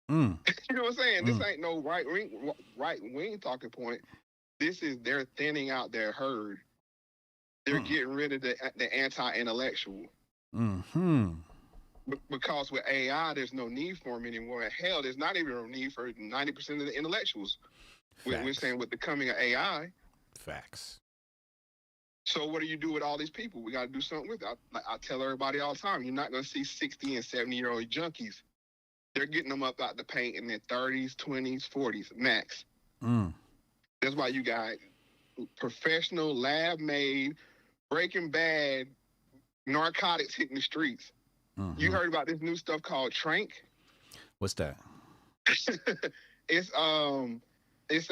Mm. You know what I'm saying? This ain't no right wing talking point. This is they're thinning out their herd. They're getting rid of the anti-intellectual. Mm-hmm. Because with AI, there's no need for them anymore. Hell, there's not even a need for 90% of the intellectuals. We're saying with the coming of AI. Facts. So what do you do with all these people? We got to do something with it. I tell everybody all the time, you're not going to see 60 and 70-year-old junkies. They're getting them up out the paint in their 30s, 20s, 40s, max. That's why you got professional, lab-made, Breaking Bad narcotics hitting the streets. You heard about this new stuff called Trank? What's that? It's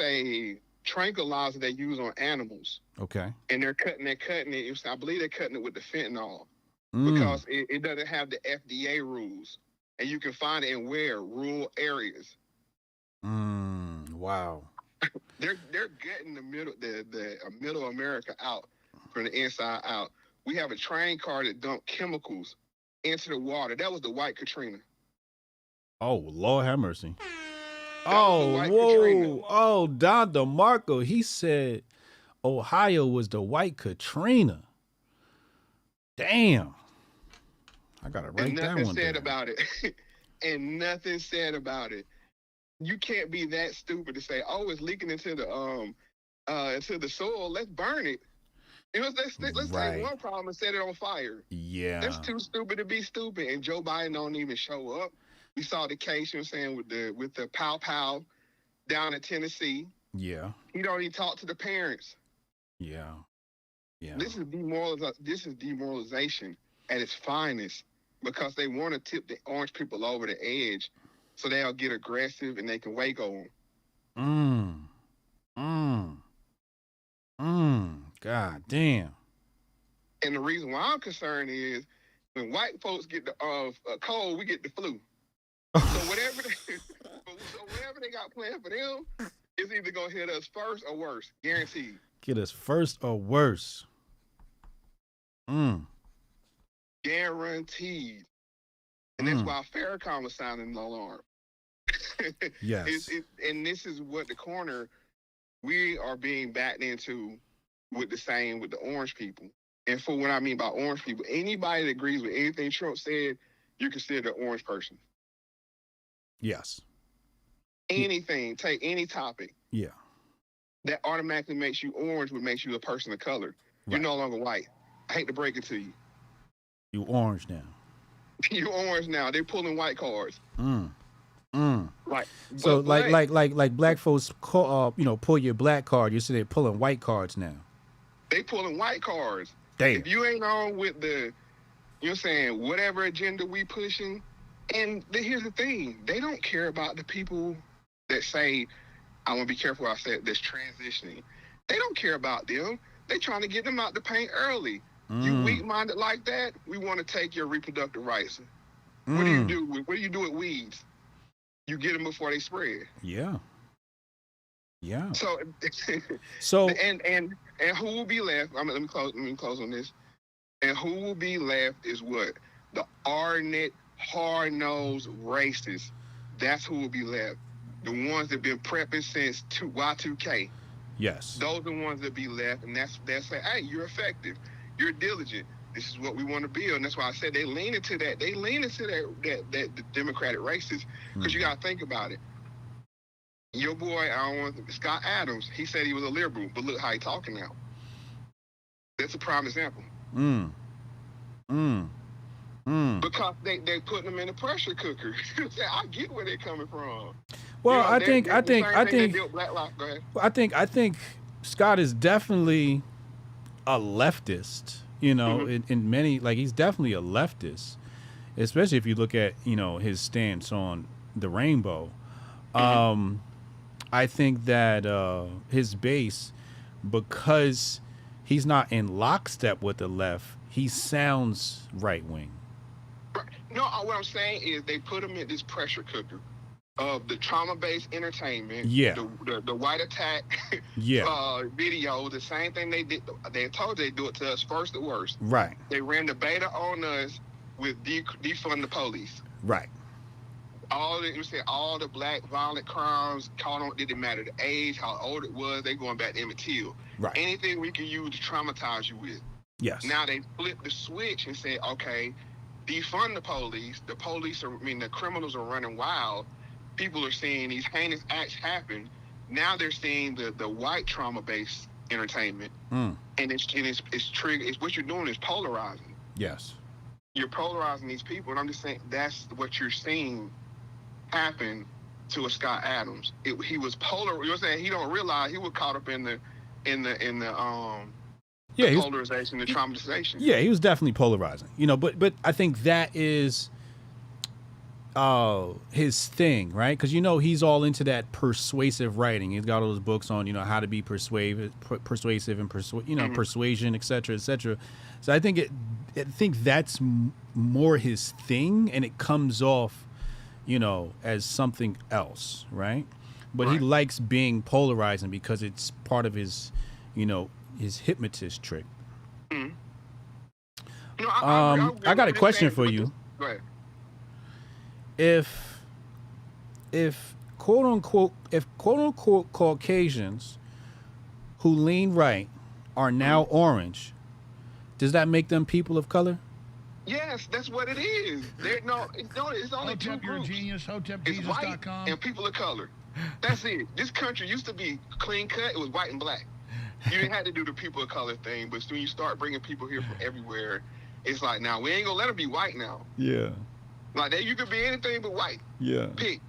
a tranquilizer they use on animals. Okay. And they're cutting it. I believe they're cutting it with the fentanyl because it doesn't have the FDA rules, and you can find it in rural areas. Wow. They're getting the middle America out from the inside out. We have a train car that dumped chemicals into the water. That was the White Katrina. Oh, Lord have mercy. Whoa. Katrina. Oh, Don DeMarco, he said Ohio was the White Katrina. Damn. I got to write that one down. Nothing said about it. And nothing said about it. You can't be that stupid to say, oh, it's leaking into the soil. Let's burn it. Let's take one problem and set it on fire. Yeah. That's too stupid to be stupid. And Joe Biden don't even show up. We saw the case, you know what I'm saying, with the pow down in Tennessee. Yeah. He don't even talk to the parents. Yeah. Yeah. This is demoralization at its finest because they want to tip the orange people over the edge so they'll get aggressive and they can Waco them. God damn. And the reason why I'm concerned is when white folks get the cold, we get the flu. So whatever they got planned for them, it's either gonna hit us first or worse, guaranteed. Get us first or worse. Guaranteed. And that's why Farrakhan was sounding the alarm. Yes. And this is what the corner we are being backed into with the orange people. And for what I mean by orange people, anybody that agrees with anything Trump said, you consider an orange person. Yes. Anything, take any topic. Yeah. That automatically makes you orange, which makes you a person of color. Right. You're no longer white. I hate to break it to you. You orange now. You orange now. They're pulling white cards. Right. So like black folks pull your black card. You say they're pulling white cards now. They pulling white cards. Damn. If you ain't on with whatever agenda we pushing, and here's the thing, they don't care about the people that say, I want to be careful what I said, that's transitioning. They don't care about them. They trying to get them out the paint early. You weak-minded like that, we want to take your reproductive rights. What do you do? What do you do with weeds? You get them before they spread. Yeah. Yeah. So and who will be left? Let me close on this. And who will be left is what? The ardent, hard-nosed racists. That's who will be left. The ones that been prepping since Y2K. Yes. Those are the ones that be left, and they'll say, hey, you're effective. You're diligent. This is what we want to build. And that's why I said they lean into that. They lean into that the Democratic racists, because you got to think about it. Your boy, Scott Adams, he said he was a liberal, but look how he talking now. That's a prime example. Because they putting them in a pressure cooker. I get where they're coming from. Well, I think Scott is definitely a leftist. In many, like, he's definitely a leftist, especially if you look at his stance on the rainbow. I think that his base, because he's not in lockstep with the left, he sounds right wing. No, what I'm saying is they put him in this pressure cooker of the trauma-based entertainment, the white attack video, the same thing they did. They told they do it to us first or worst. Right. They ran the beta on us with defund the police. Right. all the black violent crimes caught on, didn't matter the age, how old it was, they going back to Emmett Till. Right. Anything we can use to traumatize you with. Yes. Now they flip the switch and say, okay, defund the police. The criminals are running wild. People are seeing these heinous acts happen. Now they're seeing the white trauma-based entertainment, and it's what you're doing is polarizing. Yes. You're polarizing these people, and I'm just saying that's what you're seeing happen to a Scott Adams. He was polar. You're saying he don't realize he was caught up in the polarization, the traumatization. Yeah, he was definitely polarizing. But I think that is his thing, right? Because he's all into that persuasive writing. He's got all those books on how to be persuasive and persuasion, etc., etc. So I think that's more his thing, and it comes off, as something else, right? But he likes being polarizing because it's part of his, his hypnotist trick. I got a question for you. Go ahead. If quote unquote Caucasians who lean right are now orange, does that make them people of color? Yes, that's what it is. It's only two Hotep, you're a groups. genius. It's white HotepJesus.com. and people of color. That's it. This country used to be clean cut. It was white and black. You didn't have to do the people of color thing, but when you start bringing people here from everywhere, it's like, now we ain't gonna let them be white now. Yeah. Like that, you could be anything but white. Yeah. Pick.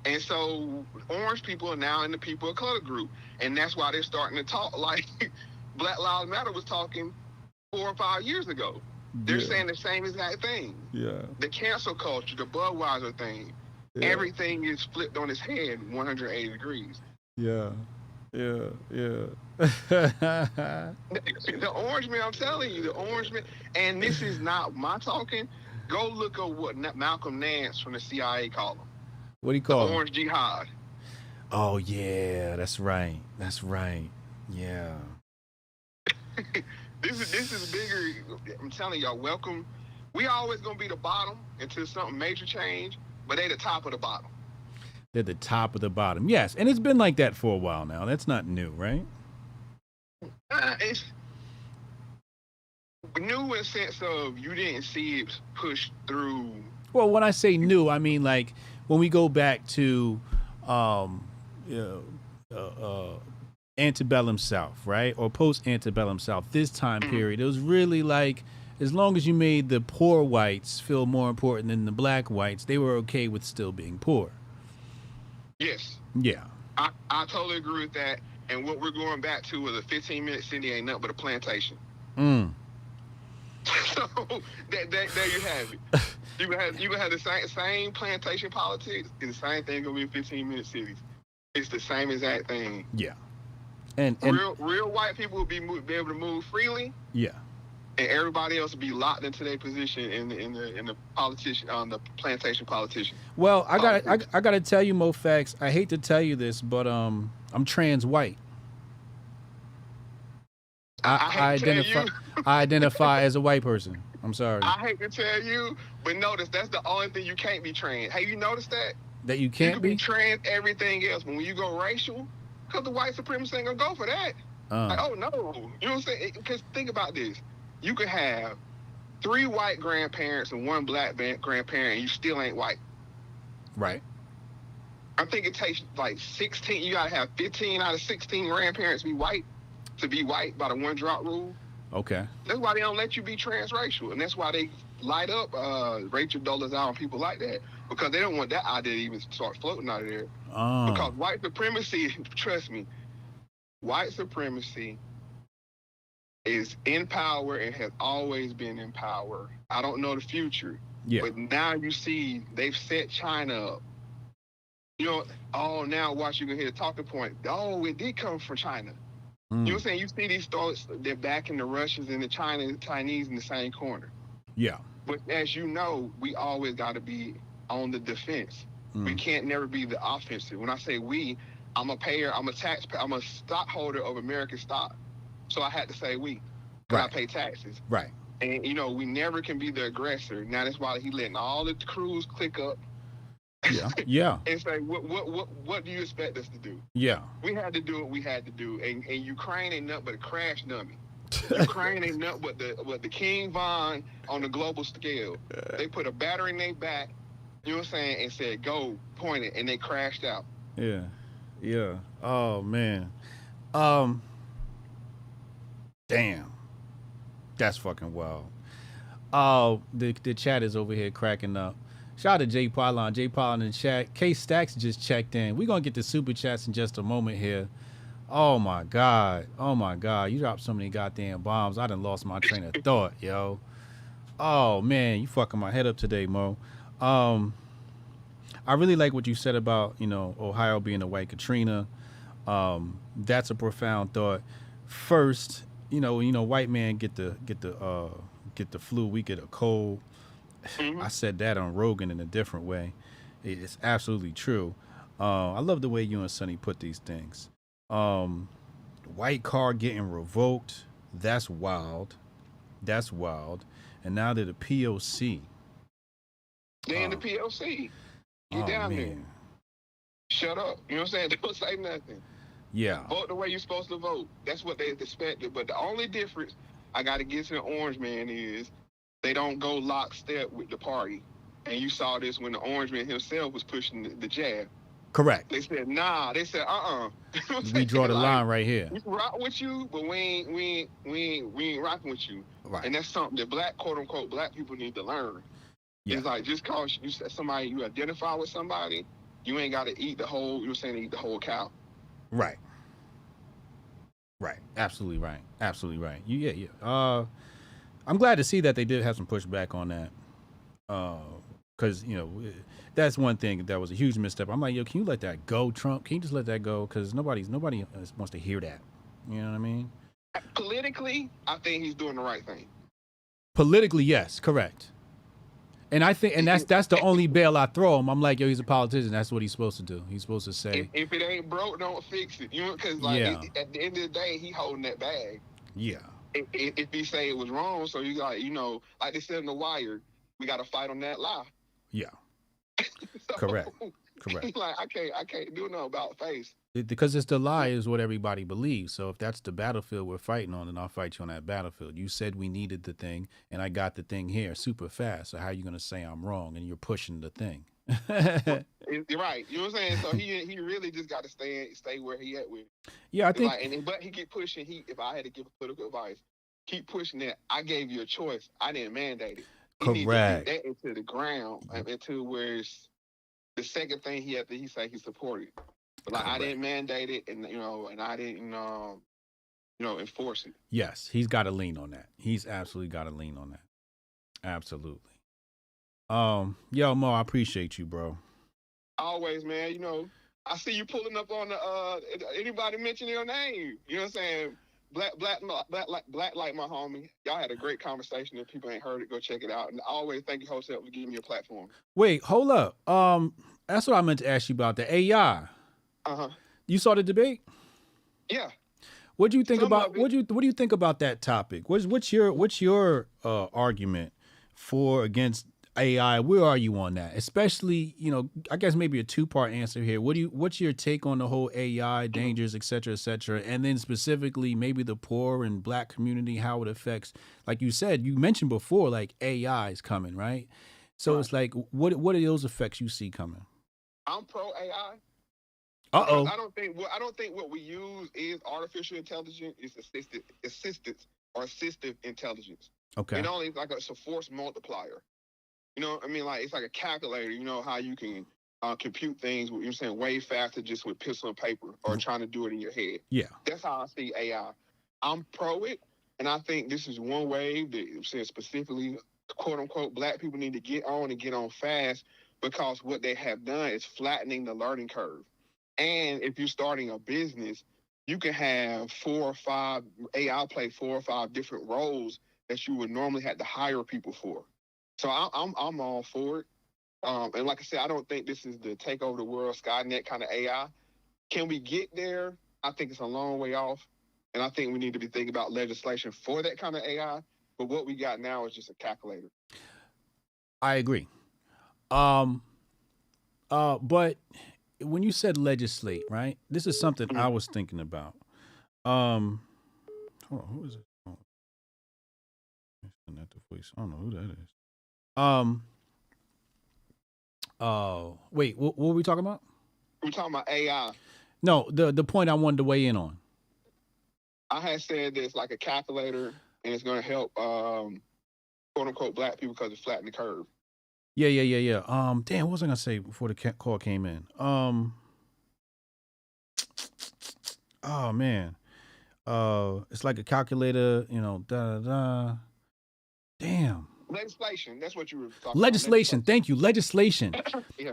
And so orange people are now in the people of color group, and that's why they're starting to talk like Black Lives Matter was talking 4 or 5 years ago. They're saying the same exact thing. Yeah. The cancel culture, the Budweiser thing, everything is flipped on its head 180 degrees. Yeah. Yeah. The orange man, I'm telling you, the orange man, and this is not my talking. Go look at what Malcolm Nance from the CIA called him. What do you call the him? Orange Jihad. Oh yeah, that's right. Yeah. This is bigger. I'm telling y'all, welcome. We always gonna be the bottom until something major change, but they the top of the bottom. They're the top of the bottom. Yes, and it's been like that for a while now. That's not new, right? It's new in the sense of you didn't see it push through. Well, when I say new, I mean like when we go back to antebellum South, right? Or post-antebellum South, this time period, it was really like as long as you made the poor whites feel more important than the black whites, they were okay with still being poor. Yes. Yeah. I totally agree with that. And what we're going back to was a 15-minute city ain't nothing but a plantation. So there you have it. You can have the same plantation politics, and the same thing gonna be in 15-minute cities. It's the same exact thing. Yeah. And real white people will be able to move freely. Yeah. And everybody else will be locked into their position in the politician the plantation politician. Well, I gotta tell you, Mo Facts. I hate to tell you this, but I'm trans white. I identify as a white person. I'm sorry. I hate to tell you, but notice that's the only thing you can't be trans. Have you noticed that? That you can't be trans everything else, but when you go racial, because the white supremacists ain't gonna go for that. Like, oh no, you know what I'm saying? Because think about this. You could have 3 white grandparents and 1 black grandparent, and you still ain't white. Right. I think it takes like 16. You gotta have 15 out of 16 grandparents be white to be white by the 1 drop rule. Okay. That's why they don't let you be transracial, and that's why they light up Rachel Dolezal and people like that, because they don't want that idea to even start floating out of there. Because white supremacy, trust me, white supremacy is in power and has always been in power. I don't know the future, but now you see they've set China up. You know, now watch, you can hear the talking point. Oh, it did come from China. You know what I'm saying? You see these thoughts, they're backing the Russians and the Chinese in the same corner. Yeah. But as you know, we always got to be on the defense. We can't never be the offensive. When I say we, I'm a payer, I'm a taxpayer, I'm a stockholder of American stock. So I had to say we, because I pay taxes. Right. And, you know, we never can be the aggressor. Now that's why he letting all the crews click up Yeah. Yeah. And say, what do you expect us to do? Yeah. We had to do what we had to do. And Ukraine ain't nothing but a crash dummy. Ukraine ain't nothing but the King Von on the global scale. They put a battery in their back, you know what I'm saying, and said, go, point it, and they crashed out. Yeah. Yeah. Oh man. Um. Damn. That's fucking wild. Oh, the chat is over here cracking up. Shout out to Jay Pylon. Jay Pylon in the chat. K Stacks just checked in. We're gonna get the super chats in just a moment here. Oh my God. Oh my God. You dropped so many goddamn bombs. I done lost my train of thought, yo. Oh man, you fucking my head up today, Mo. I really like what you said about, Ohio being a white Katrina. That's a profound thought. First, white man get the flu, we get a cold. I said that on Rogan in a different way. It's absolutely true. I love the way you and Sonny put these things. White car getting revoked. That's wild. That's wild. And now they're the POC. They in the POC. Get down there. Shut up. You know what I'm saying? Don't say nothing. Yeah. Vote the way you're supposed to vote. That's what they expected. But the only difference I got to give to the Orange Man is they don't go lockstep with the party. And you saw this when the Orange Man himself was pushing the jab. Correct. They said, nah. They said, We draw the line right here. We rock with you, but we ain't rocking with you. Right. And that's something that quote unquote black people need to learn. Yeah. It's like, just cause you identify with somebody, you ain't got to eat the whole, eat the whole cow. Right. Right. Absolutely right. Absolutely right. Yeah. I'm glad to see that they did have some pushback on that. Because, that's one thing that was a huge misstep. I'm like, yo, can you let that go, Trump? Can you just let that go? Because nobody wants to hear that. You know what I mean? Politically, I think he's doing the right thing. Politically, yes, correct. And I think, and that's the only bail I throw him. I'm like, yo, he's a politician. That's what he's supposed to do. He's supposed to say, if it ain't broke, don't fix it. Because at the end of the day, he holding that bag. Yeah. If he say it was wrong, so you got, like they said in The Wire, we got to fight on that lie. Yeah. So, Correct. He's like, I can't do nothing about face. Because it's the lie is what everybody believes. So if that's the battlefield we're fighting on, then I'll fight you on that battlefield. You said we needed the thing, and I got the thing here super fast. So how are you going to say I'm wrong and you're pushing the thing? You're right. You know what I'm saying? So he really just got to stay where he at with it. Yeah, I think. But he keep pushing. If I had to give political advice, keep pushing that. I gave you a choice. I didn't mandate it. He Correct. Need to get that into the ground, into where it's the second thing he said he supported. But like, I didn't mandate it, and and I didn't enforce it. Yes, he's got to lean on that. He's absolutely got to lean on that. Absolutely. Yo, Mo, I appreciate you, bro. Always, man. I see you pulling up on the anybody mention your name. You know what I'm saying? Black like my homie. Y'all had a great conversation. If people ain't heard it, go check it out. And I always thank you, Hotep, for giving me a platform. Wait, hold up. That's what I meant to ask you about, the AI. You saw the debate? Yeah. What do you think about what do you think about that topic? What's your argument for against AI? Where are you on that? Especially, I guess maybe a two-part answer here. What's your take on the whole AI dangers, et cetera, and then specifically maybe the poor and black community, how it affects, like you said, you mentioned before, like AI is coming, right? So It's like, what are those effects you see coming? I'm pro AI. Uh-oh. I don't think what we use is artificial intelligence. It's assistive intelligence. Okay. It only it's a force multiplier. It's like a calculator. How you can compute things, way faster just with pencil and paper or trying to do it in your head. Yeah. That's how I see AI. I'm pro it, and I think this is one wave that says specifically, quote unquote, black people need to get on fast, because what they have done is flattening the learning curve. And if you're starting a business, you can have 4 or 5 AI play 4 or 5 different roles that you would normally have to hire people for. So I'm all for it. And like I said, I don't think this is the take over the world, Skynet kind of AI. Can we get there? I think it's a long way off. And I think we need to be thinking about legislation for that kind of AI. But what we got now is just a calculator. I agree. But when you said legislate, right? This is something I was thinking about. Hold on, who is it? Oh, not the voice. I don't know who that is. Wait, what were we talking about? We're talking about AI. No, the point I wanted to weigh in on. I had said that it's like a calculator, and it's going to help, quote unquote, black people because it flattened the curve. Yeah. Damn, what was I gonna say before the call came in? Oh man, it's like a calculator, you know. Da da da. Damn. Legislation. That's what you were talking Legislation. about. Thank you. Legislation. Yeah.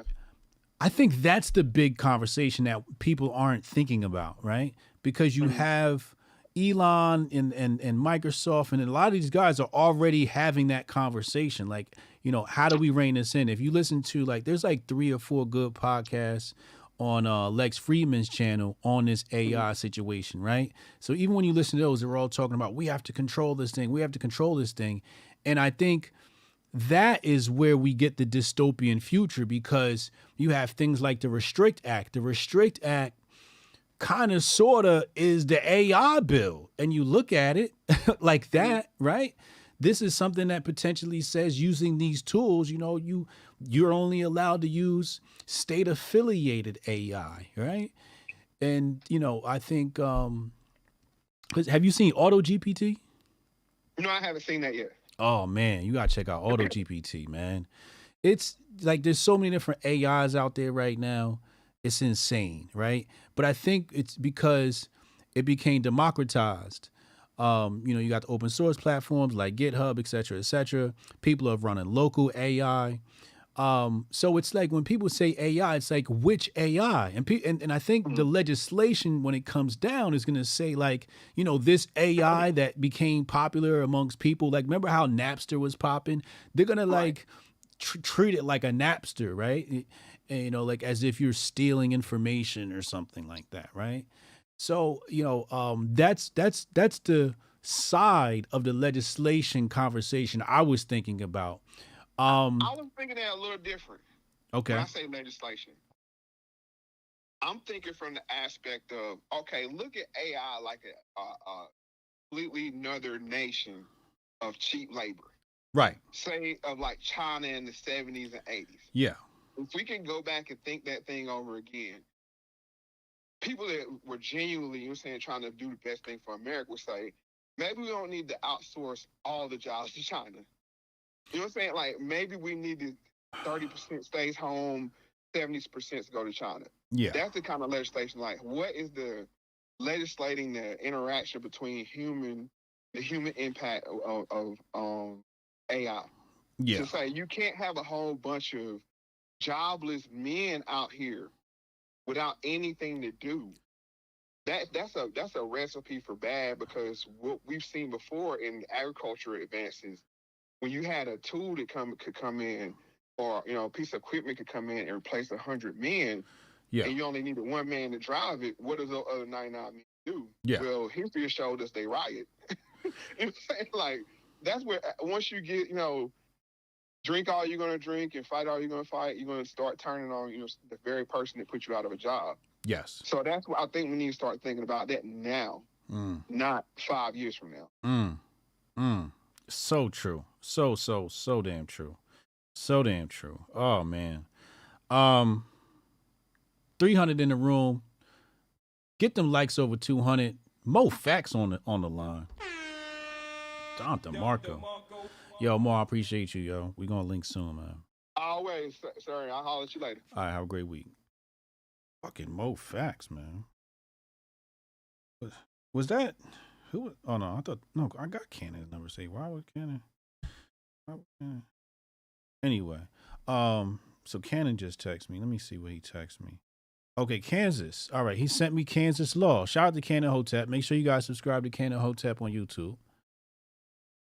I think that's the big conversation that people aren't thinking about, right? Because you have Elon and Microsoft, and a lot of these guys are already having that conversation. Like, you know, how do we rein this in? If you listen to there's like 3 or 4 good podcasts on Lex Friedman's channel on this AI situation, right? So even when you listen to those, they're all talking about we have to control this thing. We have to control this thing. And I think that is where we get the dystopian future, because you have things like the Restrict Act. The Restrict Act kind of sort of is the AI bill, and you look at it like that, right? This is something that potentially says using these tools, you know, you're only allowed to use state affiliated AI, right? And you know, I think have you seen Auto GPT? No, I haven't seen that yet. Oh man, you gotta check out Auto GPT, man. It's like there's so many different AIs out there right now. It's insane, right? But I think it's because it became democratized. You know, you got the open source platforms like GitHub, et cetera, et cetera. People are running local AI. So it's like when people say AI, it's like which AI? And I think the legislation, when it comes down, is going to say like, you know, this AI that became popular amongst people. Like, remember how Napster was popping? They're going to like treat it like a Napster, right? And, you know, like as if you're stealing information or something like that, right? So, you know, that's the side of the legislation conversation I was thinking about. I was thinking that a little different. Okay. When I say legislation, I'm thinking from the aspect of, okay, look at AI like a completely another nation of cheap labor. Right. Say of like China in the 70s and 80s. Yeah. If we can go back and think that thing over again, people that were genuinely, you know what I'm saying, trying to do the best thing for America would say, maybe we don't need to outsource all the jobs to China. You know what I'm saying? Like, maybe we need to 30% stays home, 70% go to China. Yeah. That's the kind of legislation. Like, what is the legislating the interaction between the human impact of AI? Yeah. To say you can't have a whole bunch of jobless men out here without anything to do. That's a recipe for bad, because what we've seen before in agriculture advances, when you had a tool that could come in, or you know, a piece of equipment could come in and replace 100 men, Yeah. and you only needed one man to drive it, what does the other 99 men do? Yeah. Well, history has showed us they riot. You know what I'm saying? Like, that's where once you get, you know, drink all you're gonna drink and fight all you're gonna fight, you're gonna start turning on, you know, the very person that put you out of a job. Yes. So that's what I think we need to start thinking about that now, not 5 years from now. So true. So damn true. So damn true. Oh man. 300 in the room. Get them likes over 200. Mo Facts on the line. Don DeMarco. Yo, Mo, I appreciate you, yo. We gonna link soon, man. Always, sir. I'll holler at you later. All right, have a great week. Fucking Mo Facts, man. Was that who? Oh no, I got Cannon's number. Say, why would Cannon? Anyway, so Cannon just texted me. Let me see what he texted me. Okay, Kansas. All right, he sent me Kansas law. Shout out to Cannon Hotep. Make sure you guys subscribe to Cannon Hotep on YouTube.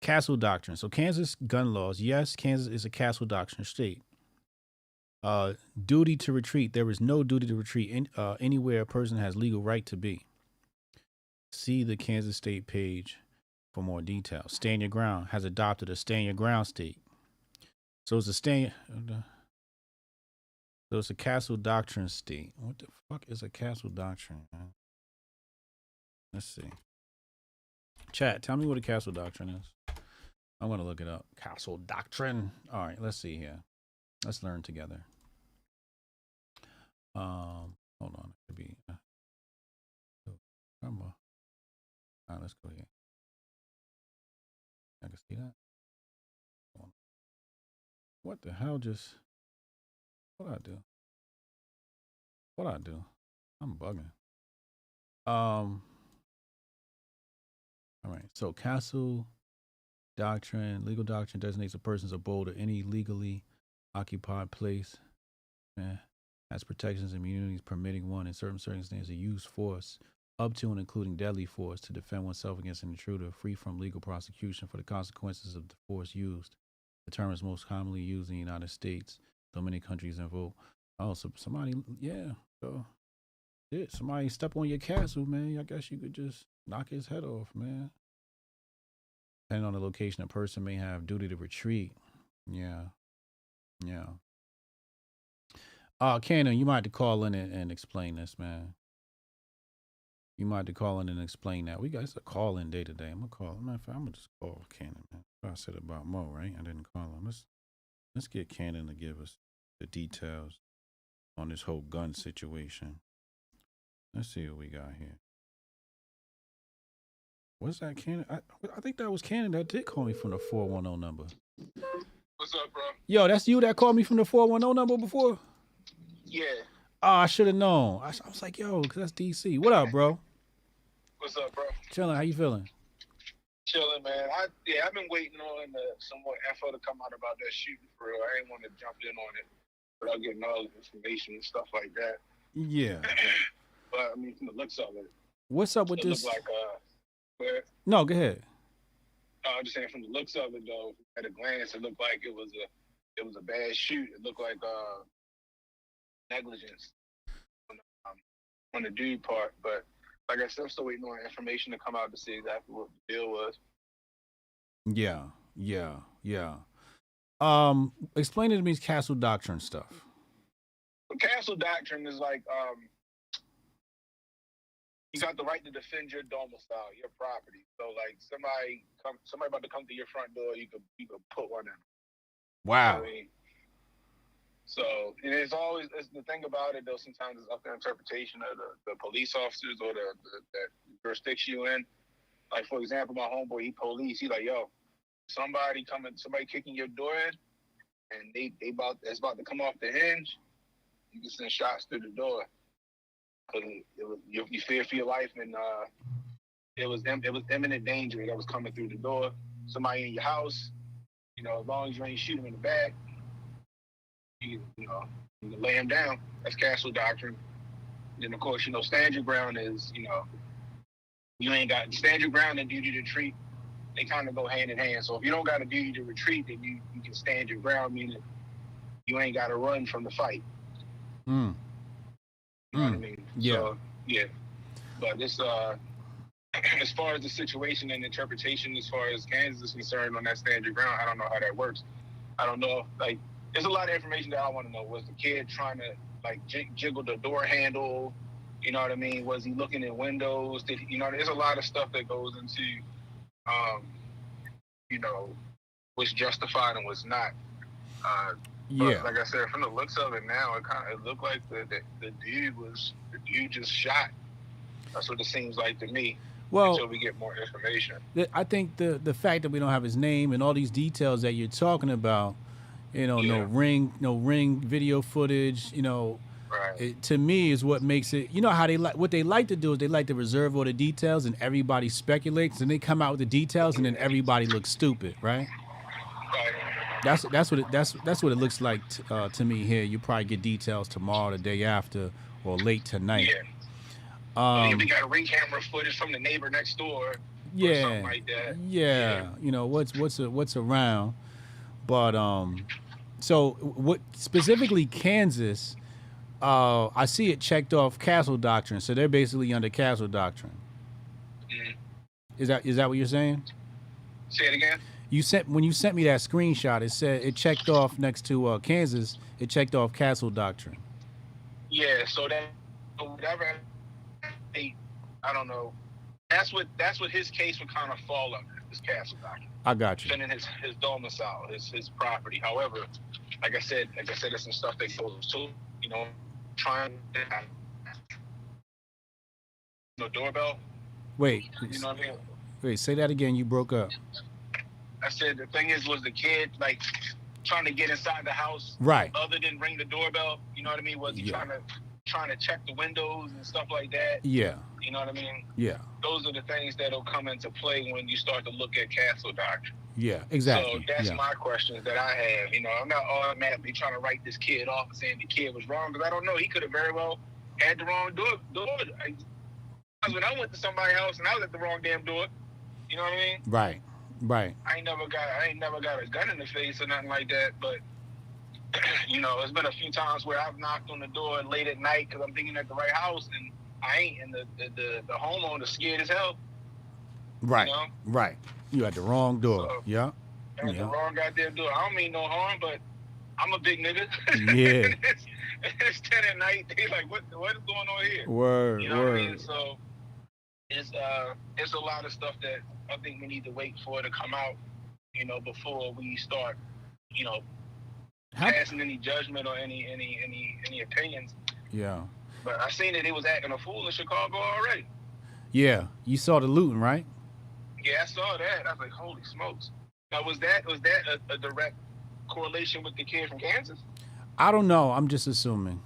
Castle Doctrine. So Kansas gun laws. Yes, Kansas is a castle doctrine state. Duty to retreat. There is no duty to retreat anywhere a person has legal right to be. See the Kansas State page for more details. Stand Your Ground has adopted a stand your ground state. So it's a stand. So it's a castle doctrine state. What the fuck is a castle doctrine, man? Let's see. Chat, tell me what a castle doctrine is. I'm going to look it up. Castle doctrine. All right, let's see here. Let's learn together. Hold on. It could be. Come on. All right, let's go here. I can see that. What the hell just. What I do? What I do? I'm bugging. All right. So castle doctrine, legal doctrine designates a person's abode or any legally occupied place. Has protections and immunities permitting one in certain circumstances to use force up to and including deadly force to defend oneself against an intruder, free from legal prosecution for the consequences of the force used. The term is most commonly used in the United States, though many countries invoke. Oh, so somebody, yeah. So, yeah, somebody step on your castle, man. I guess you could just knock his head off, man. Depending on the location, a person may have duty to retreat. Yeah. Yeah. Cannon, you might have to call in and explain this, man. You might have to call in and explain that. We got it's a call-in day today. I'm gonna just call Cannon, man. I said about Mo, right? I didn't call him. Let's get Cannon to give us the details on this whole gun situation. Let's see what we got here. What's that, Cannon? I think that was Cannon that did call me from the 410 number. What's up, bro? Yo, that's you that called me from the 410 number before? Yeah. Oh, I should have known. I was like, yo, because that's DC. What up, bro? What's up, bro? Chilling. How you feeling? Chilling, man. I've been waiting on some more info to come out about that shooting for real. I ain't want to jump in on it without getting all the information and stuff like that. Yeah. But I mean, from the looks of it, what's up with this? Look like No, go ahead. I'm just saying, from the looks of it, though, at a glance, it looked like it was a bad shoot. It looked like negligence on the dude part. But like I said, I'm still waiting on information to come out to see exactly what the deal was. Yeah. Explain it to me, castle doctrine stuff. Castle doctrine is like you got the right to defend your domicile, your property. So like somebody about to come to your front door, you could put one in. Wow. You know what I mean? So, and it's the thing about it though, sometimes it's up to interpretation of the police officers or the jurisdiction you in. Like for example, my homeboy, he police, he like, yo, somebody kicking your door in and it's about to come off the hinge, you can send shots through the door. Cause you fear for your life, and it was imminent danger that was coming through the door. Somebody in your house, you know, as long as you ain't shooting in the back, you can lay him down. That's castle doctrine. Then of course, stand your ground is, you ain't got stand your ground and duty to retreat. They kind of go hand in hand. So if you don't got a duty to retreat, then you can stand your ground, meaning you ain't got to run from the fight. You know what I mean? Yeah. So, yeah. But this, as far as the situation and interpretation, as far as Kansas is concerned on that stand your ground, I don't know how that works. I don't know. Like, there's a lot of information that I want to know. Was the kid trying to, like, jiggle the door handle? You know what I mean? Was he looking in windows? There's a lot of stuff that goes into, what's justified and what's not. Yeah. But like I said, from the looks of it now, it looked like the dude just shot. That's what it seems like to me. Well, until we get more information. I think the fact that we don't have his name and all these details that you're talking about, no ring video footage, right. To me is what makes it. You know how what they like to do is they like to reserve all the details and everybody speculates and they come out with the details and then everybody looks stupid, right? Right. That's what it looks like to me here. You probably get details tomorrow, the day after, or late tonight. Yeah. We got a ring camera footage from the neighbor next door. Yeah. Or something like that. Yeah. What's around, but so what specifically Kansas? I see it checked off castle doctrine, so they're basically under castle doctrine. Mm. Is that what you're saying? Say it again. when you sent me that screenshot, it said it checked off next to Kansas. It checked off Castle Doctrine. Yeah, so that whatever, I don't know. That's what his case would kind of fall under. His Castle Doctrine. I got you. Defending his domicile, his property. However, like I said, there's some stuff that goes to, you know, trying to doorbell. Wait. You know what I mean? Wait. Say that again. You broke up. I said the thing was the kid like trying to get inside the house, right? Other than ring the doorbell, you know what I mean? Was he trying to check the windows and stuff like that? Yeah. You know what I mean? Yeah. Those are the things that'll come into play when you start to look at Castle Doctrine. Yeah, exactly. So that's my questions that I have. You know, I'm not automatically trying to write this kid off and saying the kid was wrong, because I don't know. He could have very well had the wrong door. When I went to somebody's house and I was at the wrong damn door, you know what I mean? Right. I ain't never got a gun in the face or nothing like that. But you know, it's been a few times where I've knocked on the door late at night because I'm thinking at the right house and I ain't, and the homeowner's scared as hell. Right. You know? Right. You had the wrong door. So, yeah. I had the wrong goddamn door. I don't mean no harm, but I'm a big nigga. Yeah. It's 10 at night. They like, what is going on here? Word. You know what I mean? So it's a lot of stuff that I think we need to wait for to come out, you know, before we start, you know, passing any judgment or any opinions. Yeah. But I seen that they was acting a fool in Chicago already. Yeah. You saw the looting, right? Yeah, I saw that. I was like, holy smokes. Now, was that a direct correlation with the kid from Kansas? I don't know. I'm just assuming.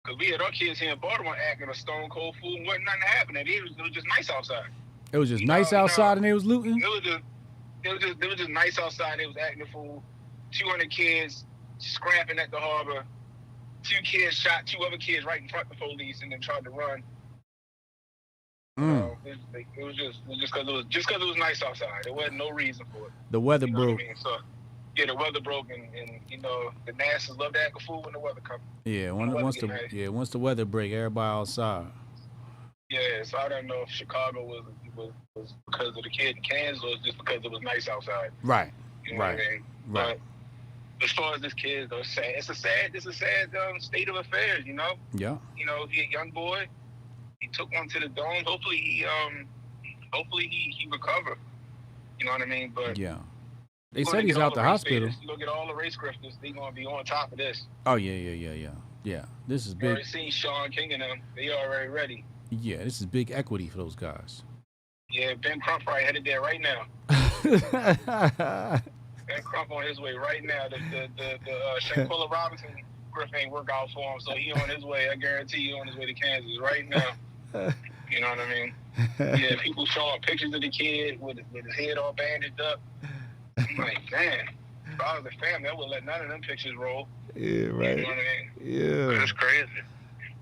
Because we had our kids here in Baltimore acting a stone cold fool and wasn't nothing happening. It was just nice outside. It was just nice outside and they was looting? It was just nice outside. They was acting a fool. 200 kids scrapping at the harbor. 2 kids shot 2 other kids right in front of the police and then tried to run. It was just because it was nice outside. There wasn't no reason for it. The weather broke. I mean? So, yeah, the weather broke, and you know the NASA's love to act a fool when the weather comes. Yeah, once the weather break, everybody outside. Yeah, so I don't know if Chicago was because of the kid in Kansas, or was just because it was nice outside. Right. You know right. What I mean? Right. But as far as this kid, though, it's a sad state of affairs. You know. Yeah. You know, he a young boy. He took one to the dome. Hopefully he recover. You know what I mean? But yeah. They said he's out the hospital. Look at all the race grifters. They gonna be on top of this. Oh yeah. This is big. You already seen Sean King and them. They already ready. Yeah, this is big equity for those guys. Yeah, Ben Crump probably headed there right now. Ben Crump on his way right now. The Shanquilla Robinson grift ain't work out for him, so he on his way. I guarantee he on his way to Kansas right now. You know what I mean? Yeah, people showing pictures of the kid with his head all bandaged up. I'm like, man, if I was a family, I wouldn't let none of them pictures roll. Yeah, right. You know what I mean? Yeah. That's crazy.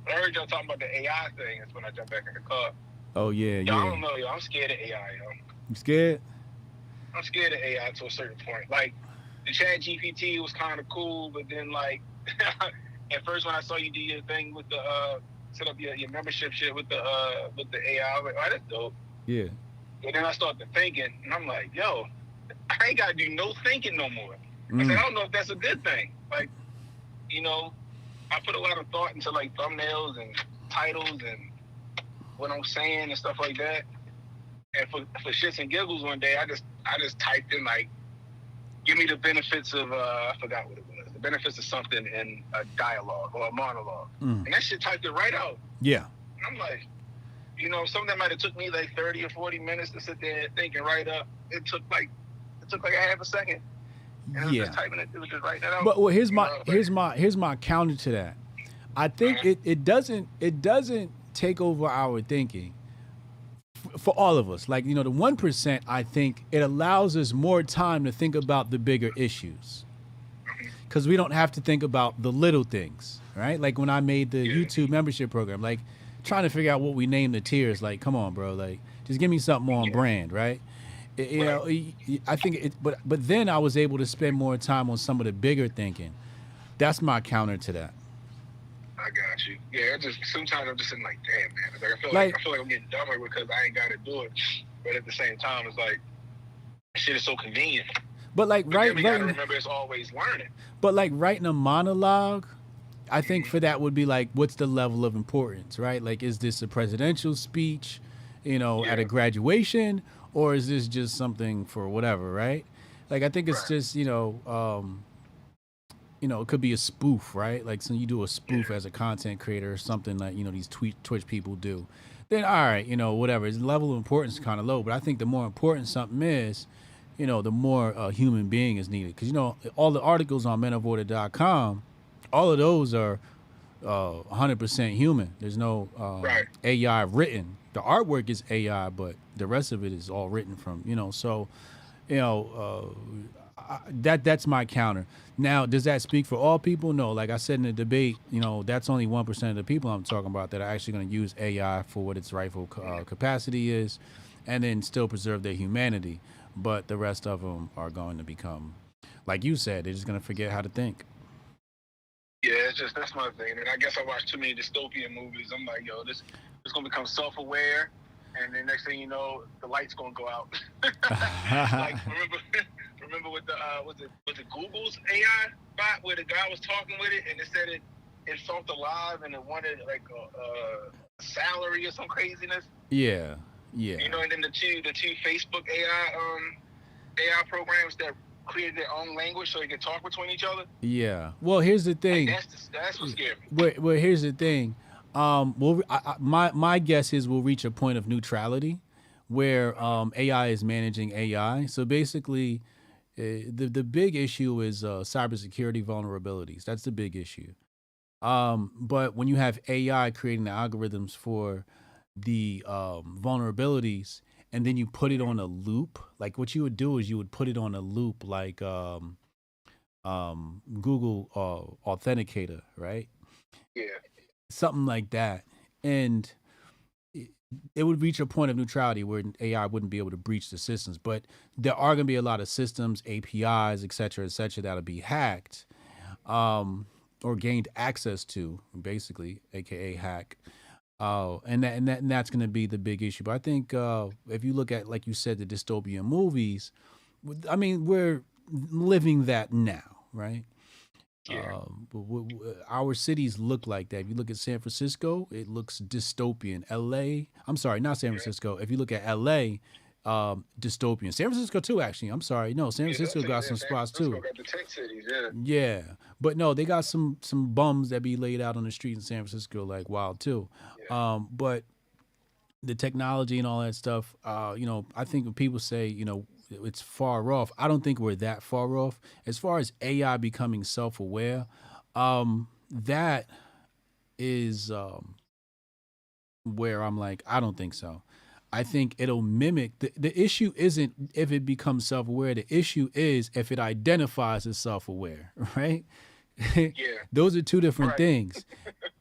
I heard y'all talking about the AI thing. That's when I jumped back in the car. Oh, yeah. I don't know, I'm scared of AI, yo. You scared? I'm scared of AI to a certain point. Like, the Chat GPT was kind of cool, but then, like, at first when I saw you do your thing with the, set up your membership shit with the AI, I was like, oh, that's dope. Yeah. But then I started thinking, and I'm like, yo, I ain't got to do no thinking no more. I said, I don't know if that's a good thing. Like, you know, I put a lot of thought into, like, thumbnails and titles and what I'm saying and stuff like that. And for shits and giggles one day, I just typed in, like, give me the benefits of, I forgot what it was, the benefits of something in a dialogue or a monologue. And that shit typed it right out. Yeah. And I'm like, you know, something that might have took me like 30 or 40 minutes to sit there and think and write up, it took like a half a second. And I was just typing it was just writing it out. But well, here's my counter to that. I think it doesn't take over our thinking for all of us. Like, you know, the 1%, I think it allows us more time to think about the bigger issues. Because we don't have to think about the little things, right? Like when I made the YouTube membership program, like trying to figure out what we name the tiers. Like, come on, bro. Like, just give me something on brand, right? You know, I think it, but then I was able to spend more time on some of the bigger thinking. That's my counter to that. I got you. Yeah, just sometimes I'm just sitting like, damn, man. Like, I feel like I'm getting dumber because I ain't got to do it. But at the same time, it's like, shit is so convenient. But like But then we gotta right, remember it's always learning. but like writing a monologue, I think for that would be like, what's the level of importance, right? Like, is this a presidential speech, at a graduation, or is this just something for whatever, right? Like, I think it's just, it could be a spoof, right? Like, so you do a spoof as a content creator or something like, these Twitch people do. Then, all right, whatever. Its level of importance is kind of low, but I think the more important something is, the more a human being is needed. Because, all the articles on menoforder.com, all of those are 100% human. There's no AI written. The artwork is AI, but the rest of it is all written from, so, that's my counter. Now, does that speak for all people? No. Like I said in the debate, that's only 1% of the people I'm talking about that are actually going to use AI for what its rightful capacity is, and then still preserve their humanity. But the rest of them are going to become, like you said, they're just going to forget how to think. Yeah, it's just, that's my thing. And I guess I watched too many dystopian movies. I'm like, yo, this is going to become self-aware. And then next thing you know, the light's going to go out. Like, remember with the, was it Google's AI bot where the guy was talking with it and it said it felt alive and it wanted like a salary or some craziness? Yeah. And then the two Facebook AI programs that created their own language so they could talk between each other. Yeah. Well, here's the thing. Like, that's what scared me. Well, here's the thing. My guess is we'll reach a point of neutrality where AI is managing AI. So basically, the big issue is cybersecurity vulnerabilities. That's the big issue. But when you have AI creating the algorithms for the vulnerabilities, and then you put it on a loop, like what you would do is you would put it on a loop like Google Authenticator, right? Yeah. Something like that. And it would reach a point of neutrality where AI wouldn't be able to breach the systems. But there are going to be a lot of systems, APIs, et cetera, that'll be hacked or gained access to, basically, aka hack. And that's going to be the big issue. But I think if you look at, like you said, the dystopian movies, I mean, we're living that now, right? Yeah. Our cities look like that. If you look at San Francisco, it looks dystopian. I'm sorry, not San Francisco. If you look at LA, dystopian. San Francisco too, actually. I'm sorry. No, San Francisco got some spots too. Got the tech cities, yeah. Yeah, but no, they got some bums that be laid out on the street in San Francisco like wild too. Yeah. But the technology and all that stuff, I think when people say, it's far off, I don't think we're that far off. As far as AI becoming self-aware, that is where I'm like, I don't think so. I think it'll mimic. The issue isn't if it becomes self-aware. The issue is if it identifies as self-aware, right? Yeah. Those are two different things,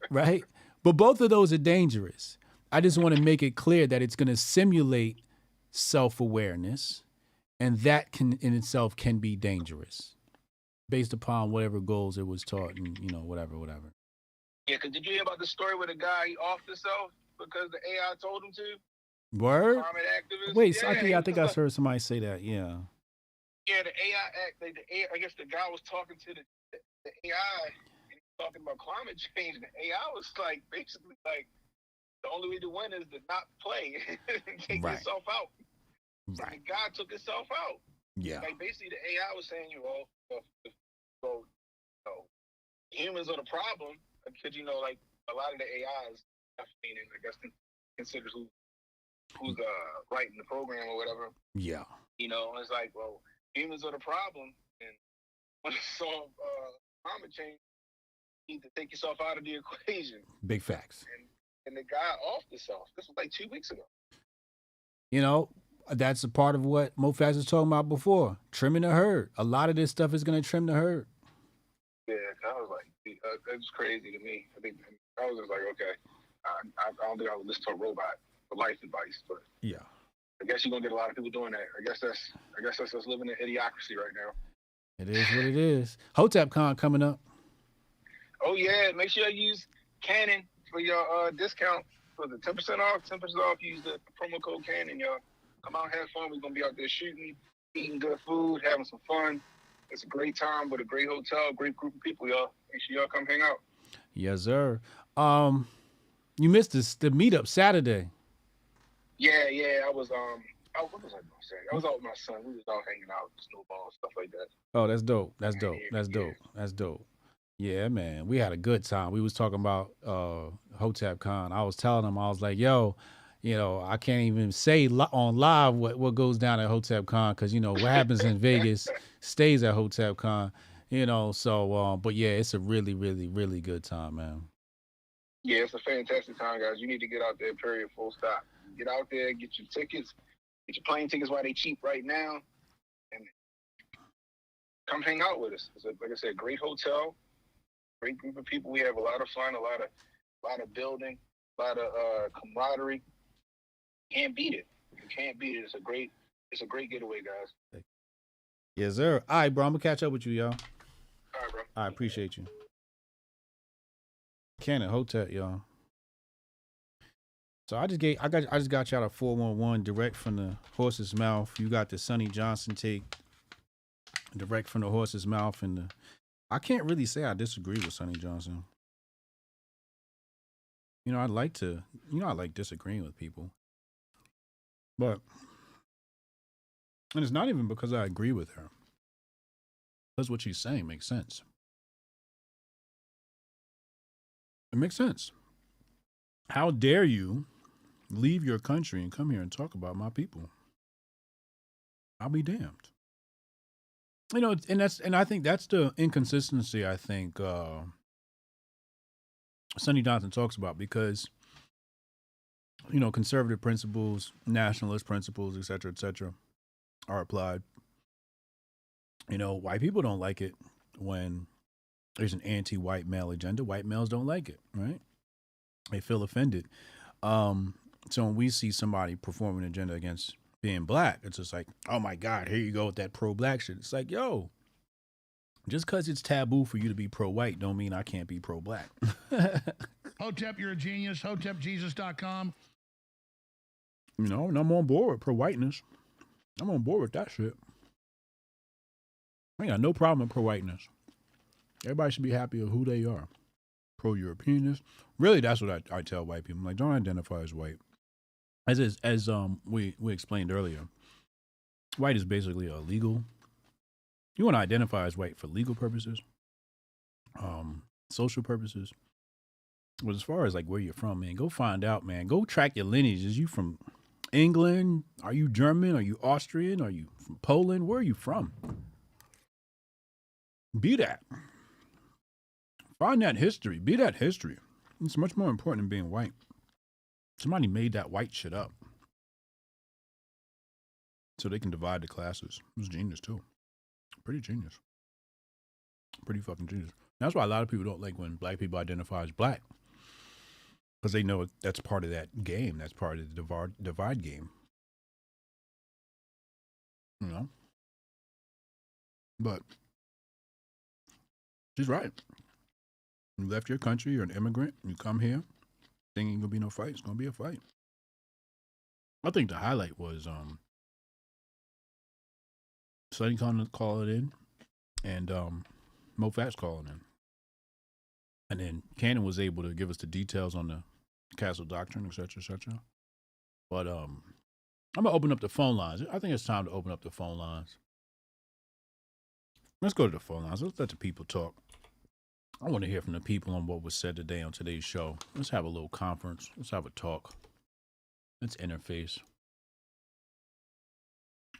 right? But both of those are dangerous. I just want to make it clear that it's going to simulate self-awareness, and that in itself can be dangerous based upon whatever goals it was taught and, whatever. Yeah, because did you hear about the story where the guy, he offed himself because the AI told him to? Word? Climate activist? Wait, yeah, I think I heard somebody say that, yeah. Yeah, the AI I guess the guy was talking to the AI, and he was talking about climate change, and the AI was like, basically like, the only way to win is to not play and take yourself out. Right. And the guy took himself out. Yeah. Like, basically, the AI was saying, humans are the problem, because, like, a lot of the AIs, I guess, considers who's writing the program or whatever. Yeah. It's like, well, humans are the problem, and when to solve climate change, you need to take yourself out of the equation. Big facts. And the guy offed himself. This was like 2 weeks ago. That's a part of what MoFax was talking about before. Trimming the herd. A lot of this stuff is going to trim the herd. Yeah, I was like, that's crazy to me. I was just like, okay, I don't think I would listen to a robot for life advice, but yeah, I guess you're gonna get a lot of people doing that. I guess that's us living in idiocracy right now. It is what it is. Hotep Con coming up. Oh yeah, make sure you use Canon for your discount for the 10% off. 10% off. Use the promo code Canon, y'all. Come out, have fun. We're gonna be out there shooting. eating good food, having some fun. It's a great time with a great hotel, great group of people, y'all. Make sure y'all come hang out. Yes, sir. You missed the meetup Saturday. Yeah. I was what was I gonna say? I was out with my son. We was out hanging out, snowball, stuff like that. Oh, that's dope. That's dope. Yeah, man. We had a good time. We was talking about Hotep Con. I was telling him, I was like, yo, I can't even say on live what goes down at Hotep Con, because what happens in Vegas stays at Hotep Con. So but yeah, it's a really, really, really good time, man. Yeah, it's a fantastic time, guys. You need to get out there, period, full stop. Get out there, get your tickets, get your plane tickets while they cheap right now, and come hang out with us. It's like I said, great hotel, great group of people. We have a lot of fun, a lot of building, a lot of camaraderie. Can't beat it. You can't beat it. It's a great getaway, guys. Yes, sir. All right, bro. I'm gonna catch up with you, y'all. All right, bro. I appreciate you. Cannon Hotep, y'all. So I just got y'all a 411 direct from the horse's mouth. You got the Sonny Johnson take direct from the horse's mouth, and I can't really say I disagree with Sonny Johnson. I like disagreeing with people, but and it's not even because I agree with her. Because what she's saying makes sense. It makes sense. How dare you leave your country and come here and talk about my people? I'll be damned. And I think that's the inconsistency I think Sonny Johnson talks about, because conservative principles, nationalist principles, et cetera, are applied. White people don't like it when there's an anti-white male agenda. White males don't like it, right? They feel offended. So when we see somebody perform an agenda against being black, it's just like, oh my God, here you go with that pro-black shit. It's like, yo, just because it's taboo for you to be pro-white don't mean I can't be pro-black. Hotep, you're a genius. HotepJesus.com. And I'm on board with pro-whiteness. I'm on board with that shit. I ain't got no problem with pro-whiteness. Everybody should be happy with who they are. Pro-Europeanness. Really, that's what I tell white people. I'm like, don't identify as white. As we explained earlier, white is basically illegal. You want to identify as white for legal purposes, social purposes. But as far as like where you're from, man, go find out, man. Go track your lineage. Is you from England? Are you German? Are you Austrian? Are you from Poland? Where are you from? Be that. Find that history. Be that history. It's much more important than being white. Somebody made that white shit up so they can divide the classes. It was genius, too. Pretty genius. Pretty fucking genius. That's why a lot of people don't like when black people identify as black, because they know that's part of that game. That's part of the divide game. But she's right. You left your country, you're an immigrant, you come here, thinking ain't gonna be no fight. It's gonna be a fight. I think the highlight was Sonny calling in and Mo Fats calling in. And then Cannon was able to give us the details on the Castle Doctrine, et cetera, et cetera. But I'm gonna open up the phone lines. I think it's time to open up the phone lines. Let's go to the phone lines. Let's let the people talk. I want to hear from the people on what was said today on today's show. Let's have a little conference. Let's have a talk. Let's interface.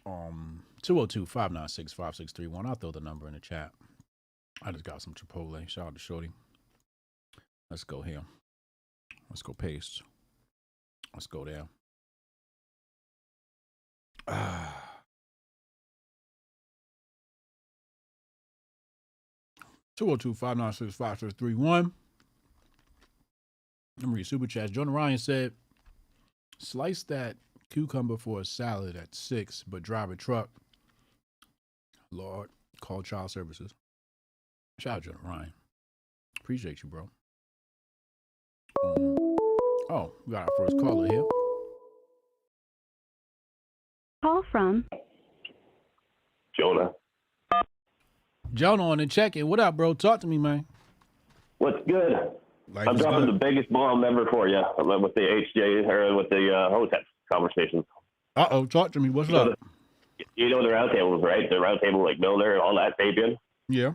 202-596-5631. I'll throw the number in the chat. I just got some Chipotle. Shout out to Shorty. Let's go here. Let's go paste. Let's go there. 202-596-5631. Let me read super chats. Jonah Ryan said, slice that cucumber for a salad at 6, but drive a truck. Lord, call child services. Shout out Jonah Ryan. Appreciate you, bro. Oh, we got our first caller here. Call from Jonah. Jonah on the check-in. What up, bro? Talk to me, man. What's good? Life I'm is dropping good. the biggest bomb ever for you with the HJ or with the Hotep conversations. Uh-oh. Talk to me. What's up? You know the roundtables, right? The roundtable like Milner and all that, Fabian. Yeah.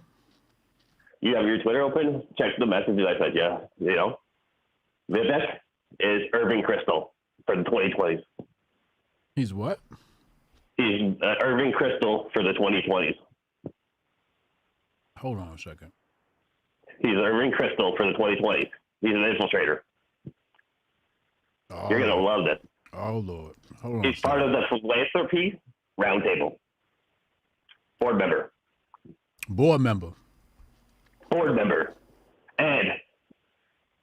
You have your Twitter open? Check the messages I sent you. You know, Vivek is Irving Kristol for the 2020s. He's what? He's Irving Kristol for the 2020s. Hold on a second. He's Irving Kristol for the 2020s. He's an infiltrator. Oh, You're gonna love this. Oh, Lord. Hold on. He's part of the philanthropy roundtable. Board member. Board member. Board member. And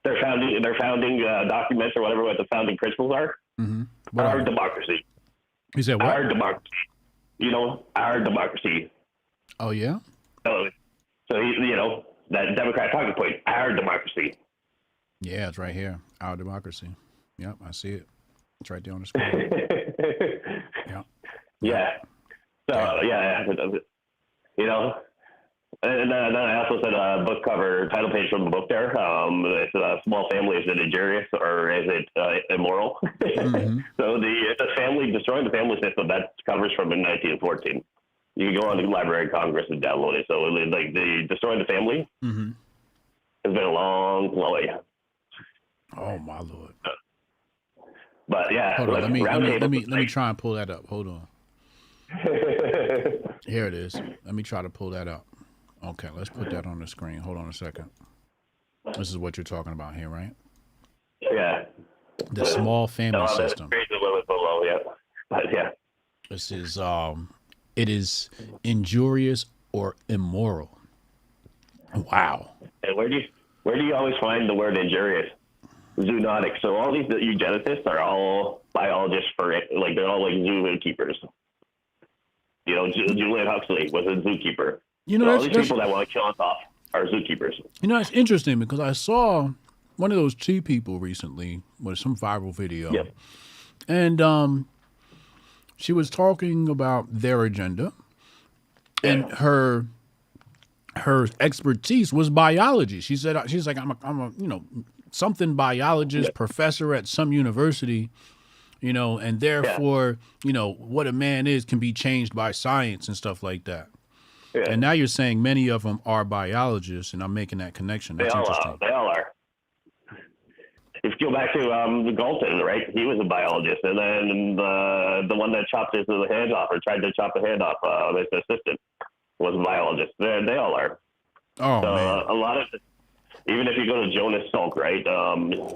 their founding documents or whatever what the founding principles are. Mm-hmm. Our democracy. He said what? Our democracy. You know, our democracy. Oh, yeah? So you know, that Democrat talking point, our democracy. Yeah, it's right here. Our democracy. Yep, I see it. It's right there on the screen. Yeah. Yeah. So, yeah, you know, and then I also said book cover, title page from the book there. It's Small Family, is it injurious or is it immoral? Mm-hmm. So the family, destroying the family system, that covers from in 1914. You can go on the Library of Congress and download it. So like the destroying the family has been a long way. Oh, my Lord. But yeah, hold on. Let me like, try and pull that up. Hold on. Here it is. Let me try to pull that up. Okay, let's put that on the screen. Hold on a second. This is what you're talking about here, right? Yeah. The small family system. A little bit below, yeah. But yeah. This is it is injurious or immoral. Wow. And where do you always find the word injurious? Zoonotic. So all these eugenicists are all biologists for it. Like they're all like zookeepers. You know, Julian Huxley was a zookeeper. You know, so all these people that want to kill us off are zookeepers. You know, it's interesting because I saw one of those tea people recently with some viral video. Yep. And she was talking about their agenda, and her expertise was biology. She's like I'm a you know, something biologist, professor at some university, you know, and therefore, you know, what a man is can be changed by science and stuff like that. Yeah. And now you're saying many of them are biologists, and I'm making that connection. That's interesting. They all are. If you go back to Galton, right? He was a biologist, and then the one that chopped his hand off or tried to chop the hand off, his assistant, was a biologist. They all are. Oh, so, man. A lot of, even if you go to Jonas Salk, right,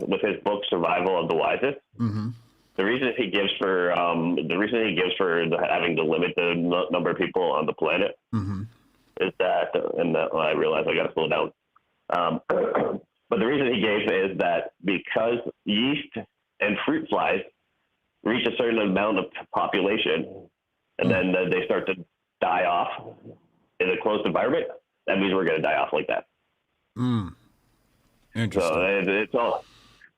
with his book Survival of the Wisest, the reason he gives for having to limit the number of people on the planet is that, and I realize I got to slow down. But the reason he gave is that because yeast and fruit flies reach a certain amount of population, and then they start to die off in a closed environment, that means we're going to die off like that. Interesting. So it's all.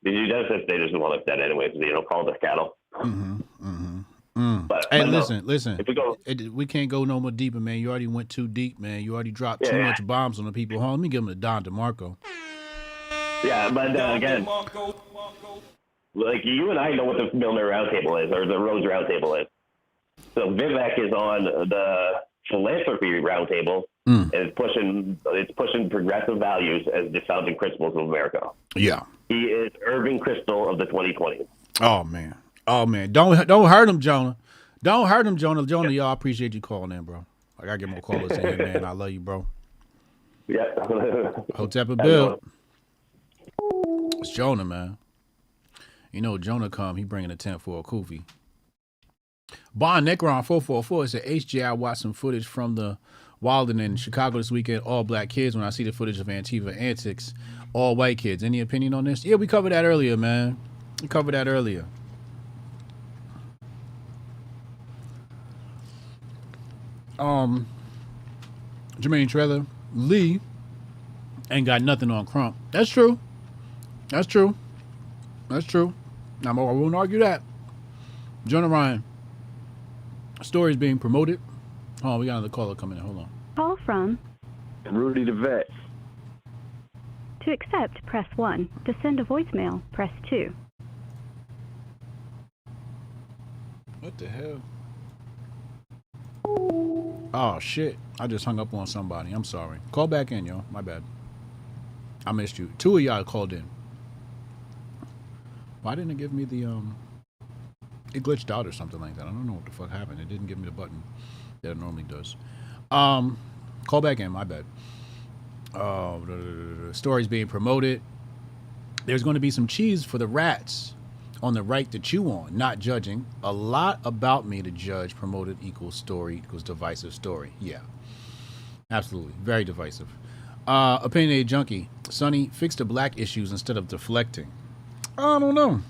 They just want us dead anyways. You know, call us cattle. But listen. If we go, we can't go no more deeper, man. You already went too deep, man. You already dropped too much bombs on the people. Hold on, let me give them to Don DeMarco. Yeah, but again, like you and I know what the Milner Roundtable is, or the Rose Roundtable is. So Vivek is on the Philanthropy Roundtable, and it's pushing progressive values as the founding principles of America. Yeah, he is Irving Kristol of the 2020s. Oh man, don't hurt him, Jonah. Don't hurt him, Jonah. Jonah, y'all, appreciate you calling in, bro. I gotta get more callers in here, man. I love you, bro. Yeah. Hotep Bill. It's Jonah, man. You know, Jonah come, he bringing a tent for a kufi. Bond Necron 444 said, HJ, I watched some footage from the Walden in Chicago this weekend. All black kids. When I see the footage of Antifa antics, all white kids. Any opinion on this? Yeah, we covered that earlier, man. We covered that earlier. Jermaine Trailer, Lee ain't got nothing on Crump. That's true. That's true. That's true. I won't argue that. Jonah Ryan, stories being promoted Hold on, we got another caller coming in. Hold on. Call from Rudy the Vet. To accept, press 1. To send a voicemail, press 2. What the hell? Oh, shit. I just hung up on somebody. I'm sorry. Call back in, yo. My bad. I missed you. 2 of y'all called in. Why didn't it give me the, it glitched out or something like that. I don't know what the fuck happened. It didn't give me the button that it normally does. Call back in. My bad. Stories being promoted. There's going to be some cheese for the rats on the right to chew on, not judging. A lot about me to judge. Promoted equals story equals divisive story. Yeah, absolutely. Very divisive. Opinionated junkie. Sonny, fix the black issues instead of deflecting. I don't know.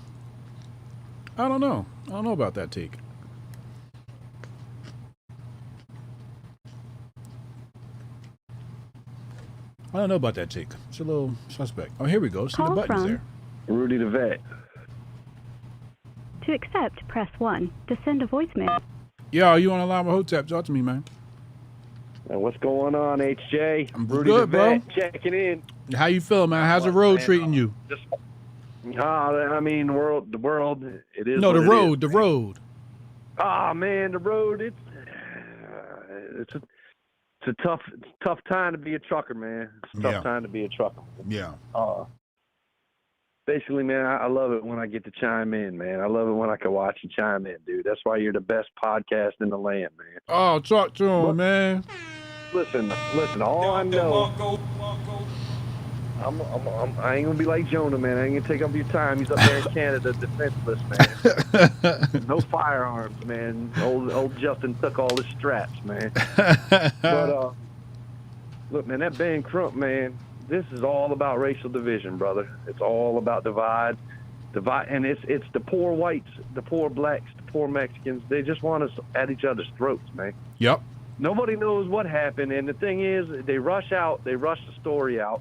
I don't know about that take. I don't know about that take. It's a little suspect. Oh, here we go. See the buttons there. Rudy the Vet. To accept, press 1. To send a voicemail. Yo, are you on the line with Hotep? Talk to me, man. What's going on, HJ? I'm Rudy good, the Vet, bro. checking in. How you feeling, man? How's the road treating you? I mean, the world, it is. No, the road. Man, the road. It's a tough time to be a trucker, man. It's a tough time to be a trucker. Yeah. Basically, man, I love it when I get to chime in, man. I love it when I can watch you chime in, dude. That's why you're the best podcast in the land, man. Oh, talk to him, man. Listen. All I know, I ain't gonna be like Jonah, man. I ain't gonna take up your time. He's up there in Canada, defenseless, man. No firearms, man. Old Justin took all his straps, man. But look, man, that Ben Crump, man. This is all about racial division, brother. It's all about divide, and it's the poor whites, the poor blacks, the poor Mexicans. They just want us at each other's throats, man. Yep. Nobody knows what happened, and the thing is, they rush the story out,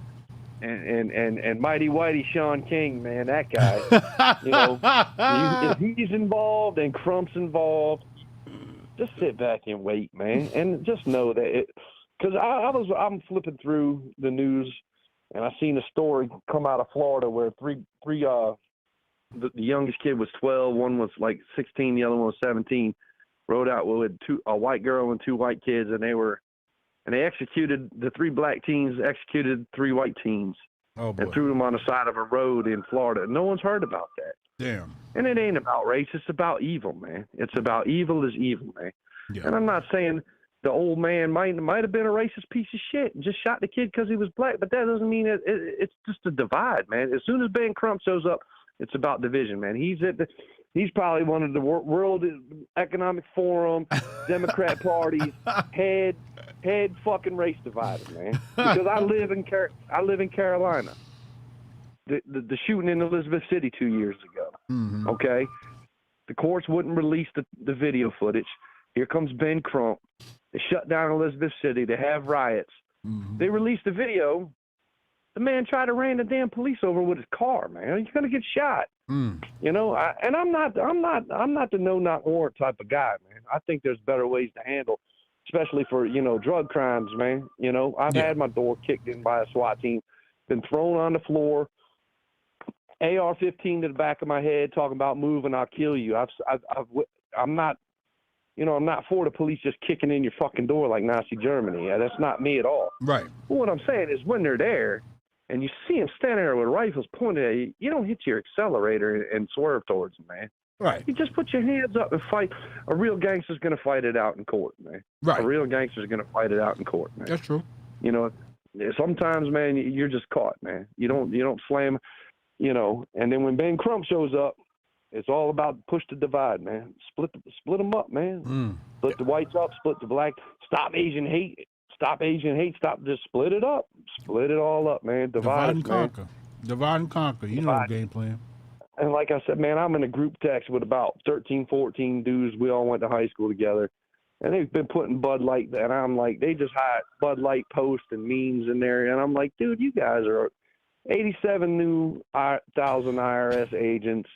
and mighty whitey Sean King, man, that guy, if he's involved and Crump's involved, just sit back and wait, man, and just know that because I'm flipping through the news. And I seen a story come out of Florida where the youngest kid was 12, one was like 16, the other one was 17. Rode out with a white girl and 2 white kids, and they executed the 3 black teens, executed 3 white teens, and threw them on the side of a road in Florida. No one's heard about that. Damn. And it ain't about race; it's about evil, man. It's about evil is evil, man. Yeah. And I'm not saying the old man might have been a racist piece of shit and just shot the kid because he was black, but that doesn't mean it's just a divide, man. As soon as Ben Crump shows up, it's about division, man. He's probably one of the World Economic Forum, Democrat Party's head fucking race divider, man. Because I live in Carolina. The shooting in Elizabeth City 2 years ago. Mm-hmm. Okay, the courts wouldn't release the video footage. Here comes Ben Crump. They shut down Elizabeth City. They have riots. Mm-hmm. They released the video. The man tried to ran the damn police over with his car, man. He's gonna get shot. Mm. I'm not the no not warrant type of guy, man. I think there's better ways to handle, especially for drug crimes, man. I've had my door kicked in by a SWAT team, been thrown on the floor, AR-15 to the back of my head, talking about move and I'll kill you. I'm not for the police just kicking in your fucking door like Nazi Germany. That's not me at all. Right. But what I'm saying is when they're there and you see them standing there with rifles pointed at you, you don't hit your accelerator and swerve towards them, man. Right. You just put your hands up and fight. A real gangster's going to fight it out in court, man. Right. A real gangster's going to fight it out in court, man. That's true. Sometimes, man, you're just caught, man. You don't slam, and then when Ben Crump shows up, it's all about push the divide, man. Split them up, man. Split the whites up, split the black. Stop Asian hate. Just split it up. Split it all up, man. Divide and conquer. Divide and conquer. You know the game plan. And like I said, man, I'm in a group text with about 13, 14 dudes. We all went to high school together. And they've been putting Bud Light, and I'm like, they just had Bud Light posts and memes in there. And I'm like, dude, you guys are, 87 new 1,000 IRS agents,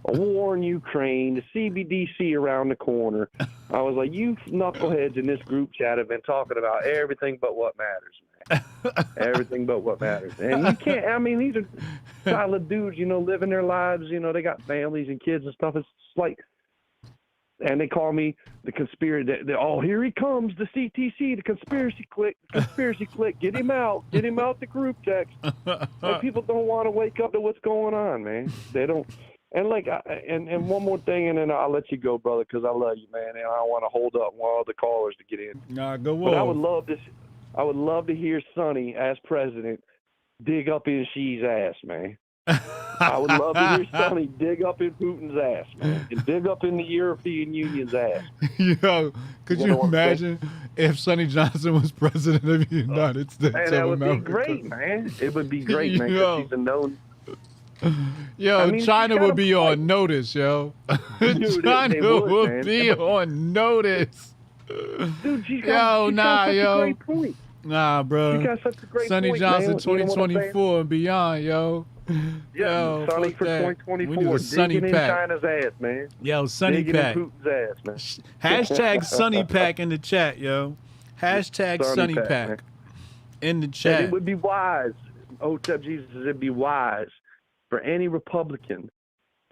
a war in Ukraine, the CBDC around the corner. I was like, you knuckleheads in this group chat have been talking about everything but what matters, man. Everything but what matters. And you can't, I mean, these are solid dudes, you know, living their lives. You know, they got families and kids and stuff. It's like, and they call me the conspiracy. Oh, here he comes, the CTC, the conspiracy clique, Get him out the group text. Like, people don't want to wake up to what's going on, man. They don't. And like, and one more thing, and then I'll let you go, brother, because I love you, man, and I don't want to hold up one of the callers to get in. Nah, go on. But I would love to hear Sonny, as president, dig up in Xi's ass, man. I would love to hear Sonny dig up in Putin's ass, man, and dig up in the European Union's ass. Yo, could you imagine if Sonny Johnson was president of the United States Man, of that would America? be great, man. It would be great, man, because he's a known... Yo, I mean, China would be on notice, yo. Dude, China they would be on notice. Dude, she's got such a great point. Nah, bro. You got such a great Sonny point, Johnson, man. 2024 and beyond, yo. Yeah, yo, Sonny fuck for that. 2024. We need a Sonny digging pack. in China's ass, man. Yo, Sonny digging pack. in Putin's ass, man. Hashtag Sonny pack in the chat, yo. Hashtag Sonny pack man. in the And chat. it would be wise, Hotep Jesus, it'd be wise for any Republican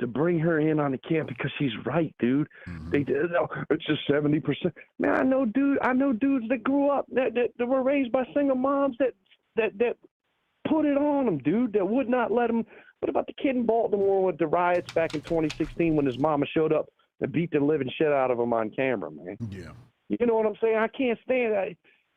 to bring her in on the camp, because she's right, dude. Mm-hmm. They did. It's just 70%. Man, I know dudes that grew up that were raised by single moms that put it on them, dude. That would not let them. What about the kid in Baltimore with the riots back in 2016 when his mama showed up and beat the living shit out of him on camera, man? Yeah. You know what I'm saying? I can't stand that.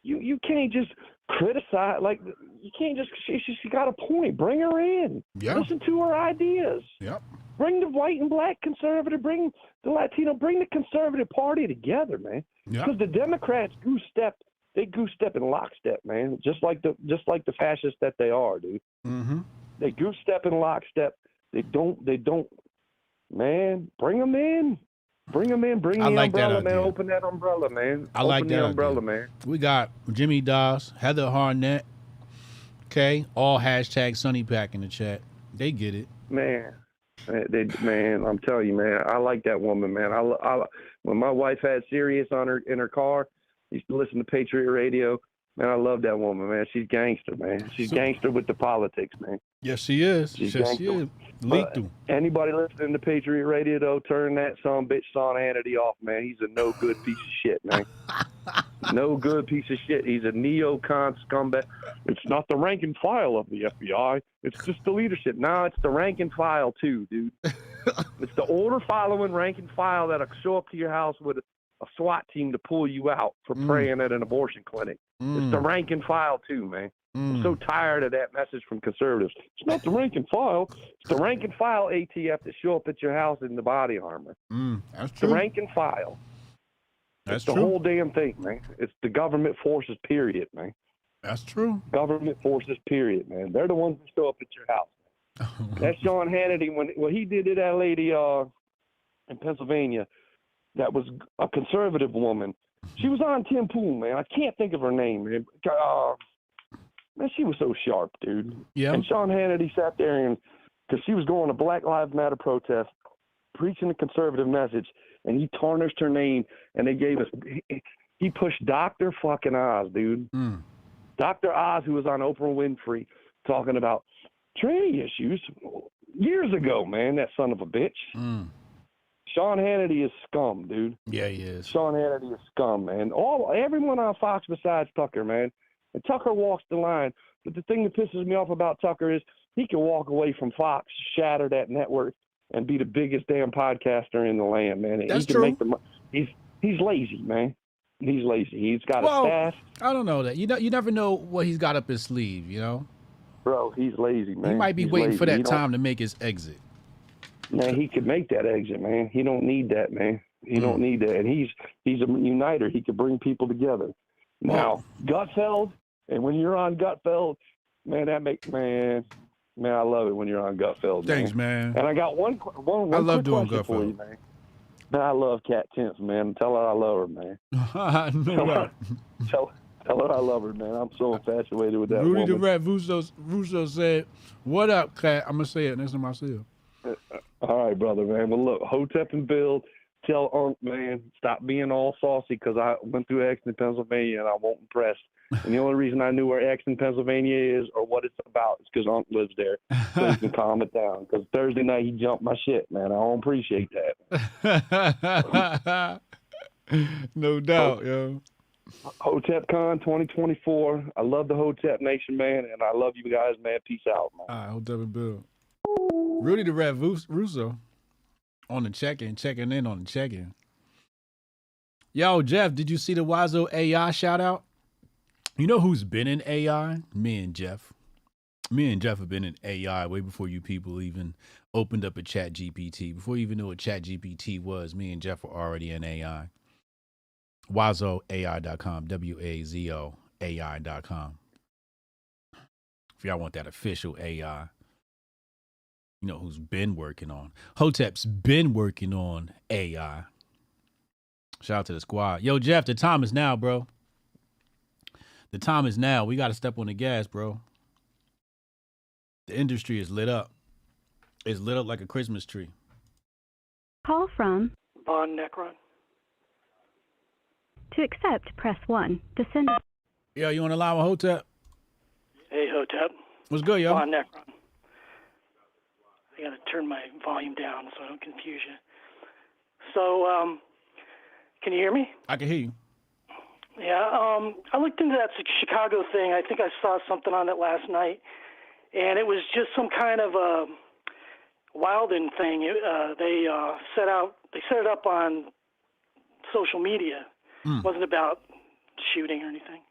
You can't just criticize. Like, you can't just. She got a point. Bring her in. Yeah. Listen to her ideas. Yep. Bring the white and black conservative, bring the Latino, bring the conservative party together, man. Because the Democrats goose step in lockstep, man. Just like the fascists that they are, dude. Mm-hmm. They goose step in lockstep. They don't. Man, bring them in. Bring them in. Bring the umbrella, man. Open that umbrella, man. I like that umbrella, idea. man. We got Jimmy Doss, Heather Harnett. Okay, all hashtag Sonny pack in the chat. They get it, man. I'm telling you, man, I like that woman, man. I when my wife had Sirius in her car, I used to listen to Patriot Radio. Man, I love that woman, man. She's gangster, man. She's gangster with the politics, man. Yes, she is. She's yes, she is. Lethal. Anybody listening to Patriot Radio, though, turn that bitch Son Hannity off, man. He's a no good piece of shit, man. No good piece of shit. He's a neocon scumbag. It's not the rank and file of the FBI. It's just the leadership. No, it's the rank and file, too, dude. It's the order-following rank and file that'll show up to your house with a SWAT team to pull you out for praying at an abortion clinic. It's the rank and file, too, man. I'm so tired of that message from conservatives. It's not the rank and file. It's the rank and file ATF that show up at your house in the body armor. That's It's true. the rank and file. That's the true. whole damn thing, man. It's the government forces, period, man. That's true. Government forces, period, man. They're the ones who show up at your house. That's Sean Hannity when he did to that lady in Pennsylvania that was a conservative woman. She was on Tim Pool, man. I can't think of her name, man. Man, she was so sharp, dude. Yeah. And Sean Hannity sat there and because she was going to Black Lives Matter protest, preaching a conservative message, and he tarnished her name, and they gave us. He pushed Dr. fucking Oz, dude. Dr. Oz, who was on Oprah Winfrey, talking about tranny issues years ago, man. That son of a bitch. Sean Hannity is scum, dude. Yeah, he is. Sean Hannity is scum, man. Everyone on Fox besides Tucker, man. And Tucker walks the line. But the thing that pisses me off about Tucker is he can walk away from Fox, shatter that network, and be the biggest damn podcaster in the land, man. And That's he can true. Make he's lazy, man. He's lazy. He's got a staff. I don't know that. You never know what he's got up his sleeve, you know? Bro, he's lazy, man. He might be He's waiting lazy. for that He don't- time to make his exit. Man, he could make that exit, man. He don't need that, man. He don't need that. And he's a uniter. He could bring people together. Now, Gutfeld, and when you're on Gutfeld, man, that makes man, I love it when you're on Gutfeld. Thanks, man. And I got one I love quick doing question for you, Gutfeld. man. Man, I love Cat Temps, man. Tell her I love her, man. I know that. Tell her I love her, man. I'm so infatuated with that Rudy the woman. Vet Russo said, "What up, cat?" I'm gonna say it next time I see her. All right, brother, man. Well, look, Hotep and Bill, tell Unc, man, stop being all saucy because I went through Exton, Pennsylvania, and I won't impress. And the only reason I knew where Exton, Pennsylvania is or what it's about is because Unc lives there, so he can calm it down. Because Thursday night he jumped my shit, man. I don't appreciate that. No doubt, yo. Hotep Con 2024. I love the Hotep Nation, man, and I love you guys, man. Peace out, man. All right, Hotep and Bill. Rudy the Vet Russo on the check-in, checking in on the check-in. Yo, Jeff, did you see the Wazo AI shout-out? You know who's been in AI? Me and Jeff. Me and Jeff have been in AI way before you people even opened up a chat GPT. Before you even knew what chat GPT was, me and Jeff were already in AI. WazoAI.com, WAZO AI.com. If y'all want that official AI, you know who's been working on. Hotep's been working on AI. Shout out to the squad. Yo, Jeff, the time is now, bro. The time is now. We got to step on the gas, bro. The industry is lit up. It's lit up like a Christmas tree. Call from Bon Necron. To accept, press 1. To send a... Yo, you on the line with Hotep? Hey, Hotep. What's good, yo? Bon Necron. I got to turn my volume down so I don't confuse you. So, can you hear me? I can hear you. Yeah, I looked into that Chicago thing. I think I saw something on it last night, and it was just some kind of a Wilden thing. They set it up on social media. It wasn't about shooting or anything.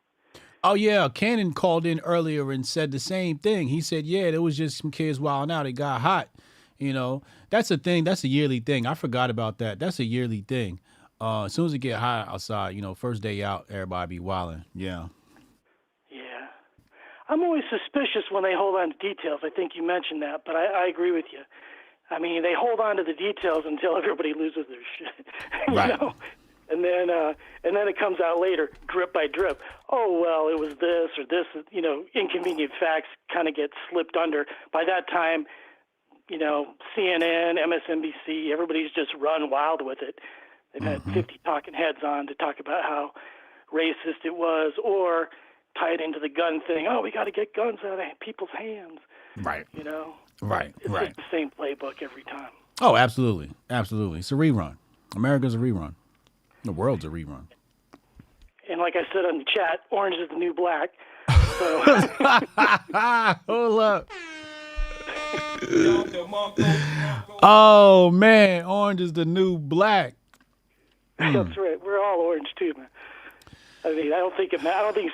Oh, yeah. Cannon called in earlier and said the same thing. He said, yeah, there was just some kids wilding out. It got hot. You know, that's a thing. That's a yearly thing. I forgot about that. That's a yearly thing. As soon as it get hot outside, you know, first day out, everybody be wilding. Yeah. Yeah. I'm always suspicious when they hold on to details. I think you mentioned that, but I agree with you. I mean, they hold on to the details until everybody loses their shit. Right. You know? And then it comes out later, drip by drip. Oh, well, it was this or this, you know, inconvenient facts kind of get slipped under. By that time, you know, CNN, MSNBC, everybody's just run wild with it. They've had 50 talking heads on to talk about how racist it was or tie it into the gun thing. Oh, we got to get guns out of people's hands. Right. You know? Right. It's just the same playbook every time. Oh, absolutely. Absolutely. It's a rerun. America's a rerun. The world's a rerun. And like I said on the chat, orange is the new black. So. Hold up. Oh, man. Orange is the new black. That's right. We're all orange too, man. I mean, I don't think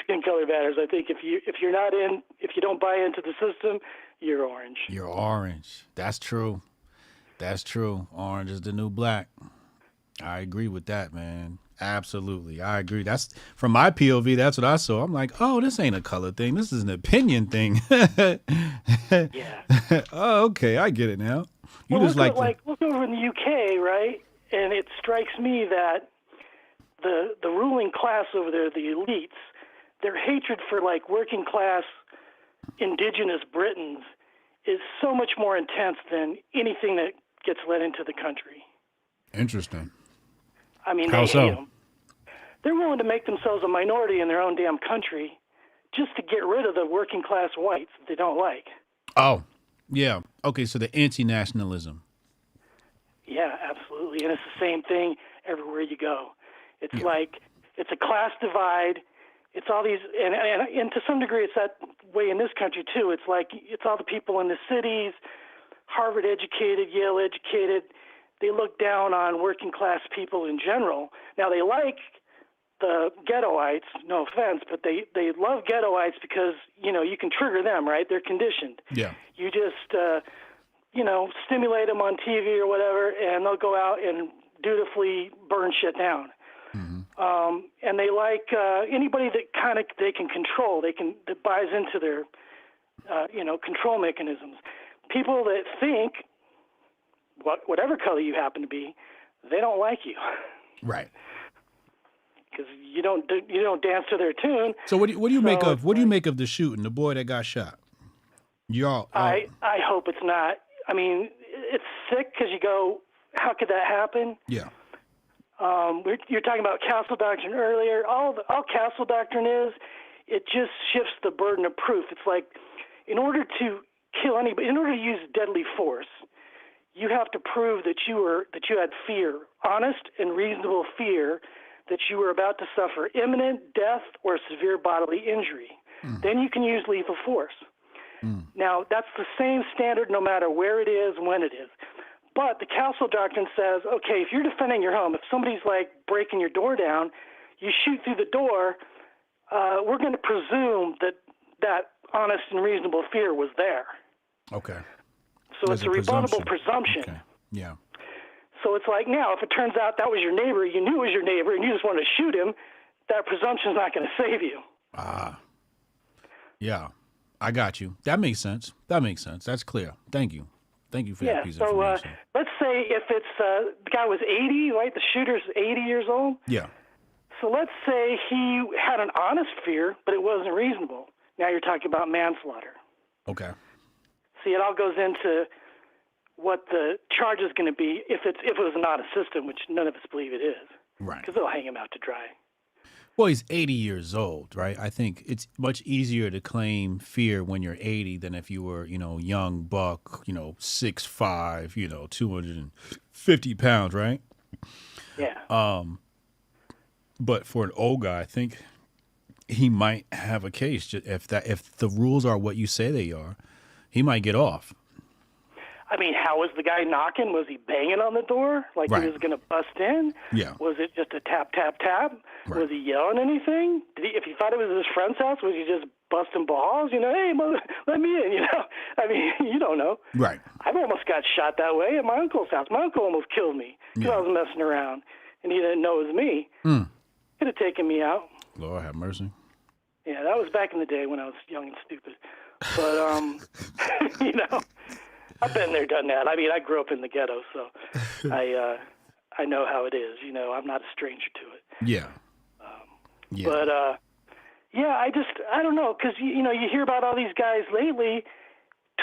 skin color matters. I think if you don't buy into the system, you're orange. You're orange. That's true. That's true. Orange is the new black. I agree with that, man. Absolutely. I agree. That's from my POV. That's what I saw. I'm like, oh, this ain't a color thing. This is an opinion thing. Yeah. Oh, okay. I get it now. You well, just look like over in the UK, right? And it strikes me that the ruling class over there, the elites, their hatred for like working class indigenous Britons is so much more intense than anything that gets let into the country. Interesting. I mean, How they so? hate them. They're willing to make themselves a minority in their own damn country just to get rid of the working class whites that they don't like. Oh, yeah. Okay, so the anti-nationalism. Yeah, absolutely. And it's the same thing everywhere you go. It's like, it's a class divide. It's all these, and to some degree it's that way in this country too. It's like, it's all the people in the cities, Harvard educated, Yale educated. They look down on working class people in general. Now they like the ghettoites, no offense, but they love ghettoites because, you know, you can trigger them, right? They're conditioned. Yeah. You just, you know, stimulate them on TV or whatever, and they'll go out and dutifully burn shit down. And they like anybody that kind of they can control. That buys into their, you know, control mechanisms. People that think, whatever color you happen to be, they don't like you. Right. because you don't dance to their tune. So what do you make of the shooting, the boy that got shot? Y'all, I hope it's not. I mean, it's sick because you go, how could that happen? Yeah. You're talking about castle doctrine earlier. All castle doctrine is, it just shifts the burden of proof. It's like, in order to kill anybody, in order to use deadly force, you have to prove that you had fear, honest and reasonable fear, that you were about to suffer imminent death or severe bodily injury. Then you can use lethal force. Now, that's the same standard no matter where it is, when it is. But the castle doctrine says, okay, if you're defending your home, if somebody's like breaking your door down, you shoot through the door, we're going to presume that honest and reasonable fear was there. Okay. So it's a rebuttable presumption. Okay. Yeah. So it's like, now, if it turns out that was your neighbor, you knew it was your neighbor, and you just wanted to shoot him, that presumption's not going to save you. Yeah. I got you. That makes sense. That's clear. Thank you for that piece of information. Let's say if it's the guy was 80, right? The shooter's 80 years old. Yeah. So let's say he had an honest fear, but it wasn't reasonable. Now you're talking about manslaughter. Okay. See, it all goes into what the charge is going to be if it was not a system, which none of us believe it is. Right. Because they'll hang him out to dry. Well, he's 80 years old, right? I think it's much easier to claim fear when you're 80 than if you were, young buck, 6'5", 250 pounds, right? Yeah. But for an old guy, I think he might have a case. If the rules are what you say they are, he might get off. I mean, how was the guy knocking? Was he banging on the door like he was going to bust in? Yeah. Was it just a tap, tap, tap? Right. Was he yelling anything? If he thought it was his friend's house, was he just busting balls? Hey, mother, let me in, I mean, you don't know. Right. I've almost got shot that way at my uncle's house. My uncle almost killed me because I was messing around, and he didn't know it was me. Could have taken me out. Lord have mercy. Yeah, that was back in the day when I was young and stupid. But, I've been there, done that. I mean, I grew up in the ghetto, so I know how it is. I'm not a stranger to it. Yeah. But I don't know, because you hear about all these guys lately,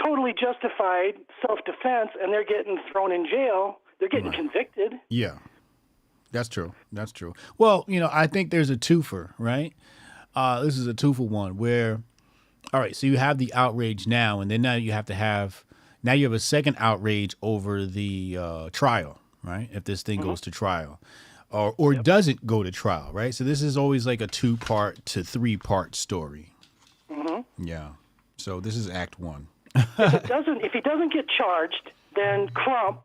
totally justified self-defense, and they're getting thrown in jail. They're getting convicted. Yeah, that's true. Well, I think there's a twofer, right? This is a twofer one where, all right, so you have the outrage now, and then now you have a second outrage over the trial, right? If this thing goes to trial or doesn't go to trial, right? So this is always like a 2-part to 3-part story. Yeah. So this is Act 1. If he doesn't get charged, then Crump,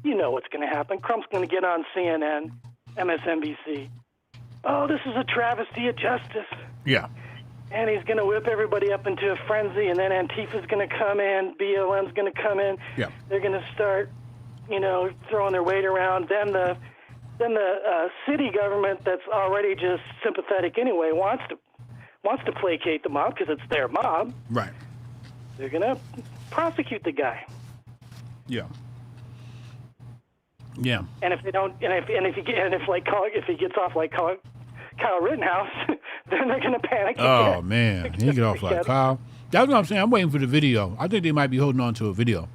you know what's going to happen. Crump's going to get on CNN, MSNBC. Oh, this is a travesty of justice. Yeah. And he's going to whip everybody up into a frenzy, and then Antifa's going to come in, BLM's going to come in. Yeah. They're going to start, throwing their weight around. Then the city government that's already just sympathetic anyway wants to placate the mob because it's their mob. Right. They're going to prosecute the guy. Yeah. Yeah. And if they don't, if he gets off like Kyle Rittenhouse, then they're going to panic. Oh, man. He get off like Kyle. That's what I'm saying. I'm waiting for the video. I think they might be holding on to a video.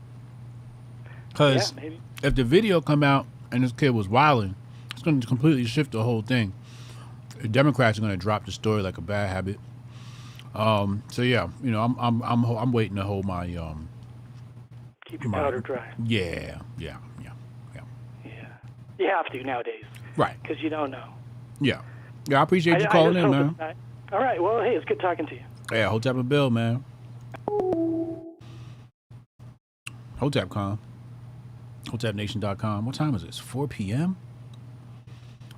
Because if the video come out and this kid was wilding, it's going to completely shift the whole thing. The Democrats are going to drop the story like a bad habit. So, yeah, I'm waiting to hold my... Keep your powder dry. Yeah. You have to nowadays. Right. Because you don't know. Yeah. Yeah, I appreciate you calling in, man. All right. Well, hey, it's good talking to you. Yeah, Hotep and Bill, man. Hotep Con. HotepNation.com. What time is this? 4 p.m.?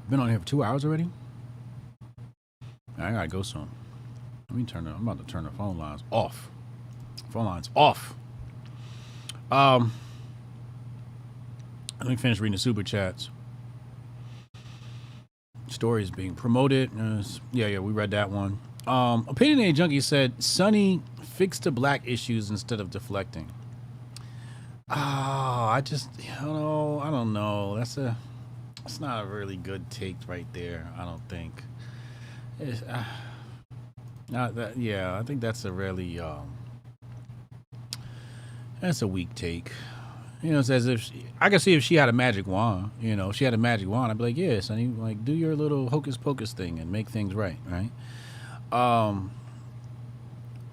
Been on here for 2 hours already? I gotta go soon. I'm about to turn the phone lines off. Phone lines off. Let me finish reading the super chats. Stories being promoted. Yeah, we read that one. Opinionated Junkie said, Sonny fixed the black issues instead of deflecting. I don't know. That's not a really good take right there, I don't think. Yeah, I think that's a really that's a weak take. You know, it's as if I can see if she had a magic wand. You know, if she had a magic wand, I'd be like, yeah, Sonny, like do your little hocus pocus thing and make things right, right?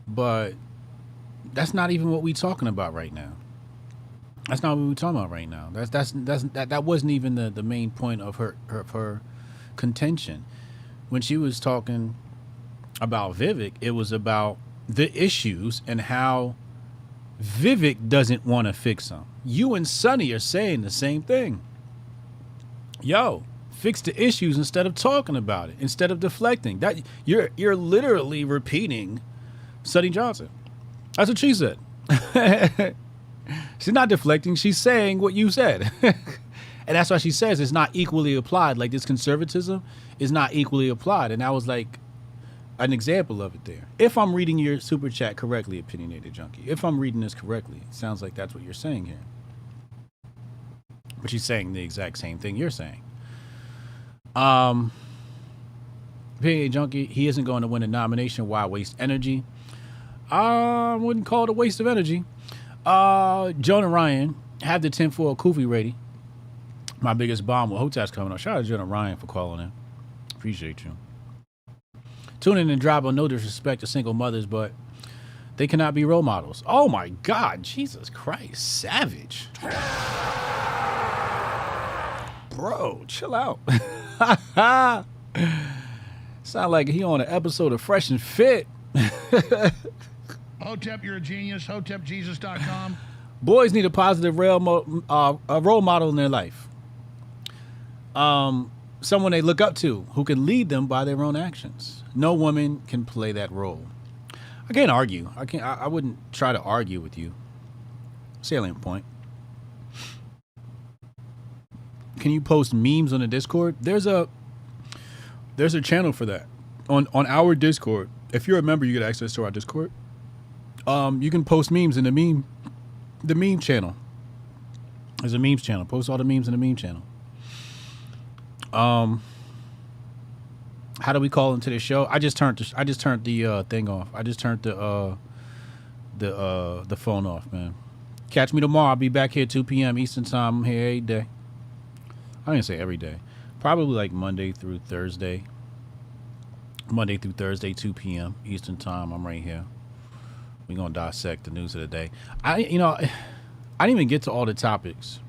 But that's not even what we're talking about right now. That's not what we're talking about right now. That wasn't even the main point of her contention. When she was talking about Vivek, it was about the issues and how Vivek doesn't want to fix them. You and Sonny are saying the same thing. Yo, fix the issues instead of talking about it, instead of deflecting. That you're literally repeating Sonny Johnson. That's what she said. She's not deflecting. She's saying what you said. And that's why she says it's not equally applied. Like this conservatism is not equally applied. And that was like an example of it there. If I'm reading your super chat correctly, Opinionated Junkie, if I'm reading this correctly, it sounds like that's what you're saying here. But she's saying the exact same thing you're saying. Opinionated Junkie, he isn't going to win a nomination. Why waste energy? I wouldn't call it a waste of energy. Jonah Ryan had the 10-4 Kofi ready. My biggest bomb with Hotep's coming up. Shout out to Jonah Ryan for calling in. Appreciate you. Tune in and drop on no disrespect to single mothers, but they cannot be role models. Oh my God, Jesus Christ, savage. Bro, chill out. Sound like he on an episode of Fresh and Fit. Hotep, you're a genius. HotepJesus.com. Boys need a positive role model in their life. Someone they look up to who can lead them by their own actions. No woman can play that role. I can't argue. I wouldn't try to argue with you. Salient point. Can you post memes on the Discord? There's a channel for that on our Discord. If you're a member, you get access to our Discord. You can post memes in the meme channel. There's a memes channel. Post all the memes in the meme channel. How do we call into the show? I just turned the thing off. I just turned the phone off, man. Catch me tomorrow. I'll be back here 2 p.m. Eastern time. I'm here every day. I didn't say every day. Probably like Monday through Thursday. Monday through Thursday, 2 p.m. Eastern time. I'm right here. We're gonna dissect the news of the day. I didn't even get to all the topics.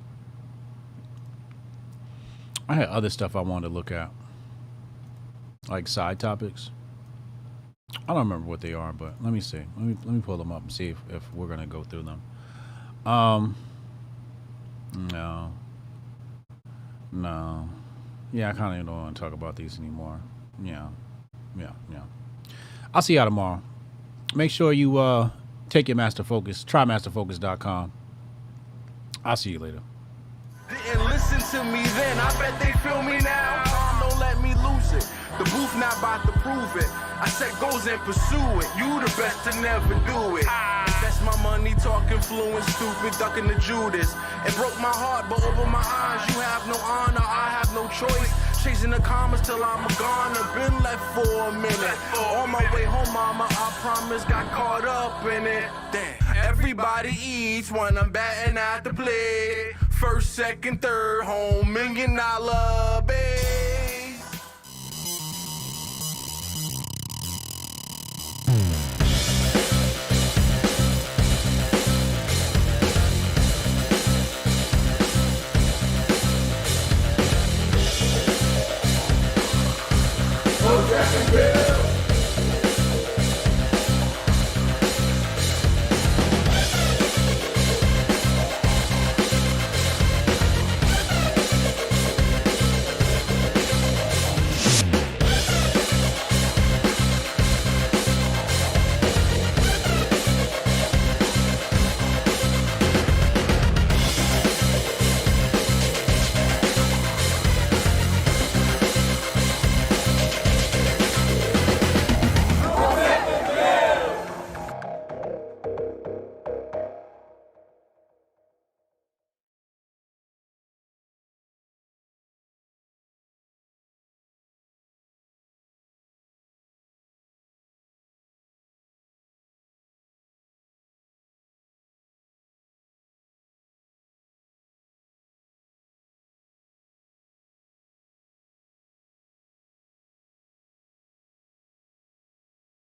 I had other stuff I wanted to look at, like side topics. I don't remember what they are, but let me see. Let me pull them up and see if we're gonna go through them. No. Yeah, I kind of don't want to talk about these anymore. Yeah. I'll see y'all tomorrow. Make sure you take your Master Focus. Try masterfocus.com. I'll see you later. Didn't listen to me then, I bet they feel me now. Tom don't let me lose it. The booth not about to prove it. I said goes and pursue it. You the best to never do it. Invest my money talking fluent, stupid, ducking the Judas. It broke my heart, but over my eyes, you have no honor, I have no choice. Chasing the commas till I'm gone. I've been left for a minute. On my way home, mama, I promise, got caught up in it. Damn. Everybody eats when I'm batting at the plate. First, second, third, home, $1 million bet.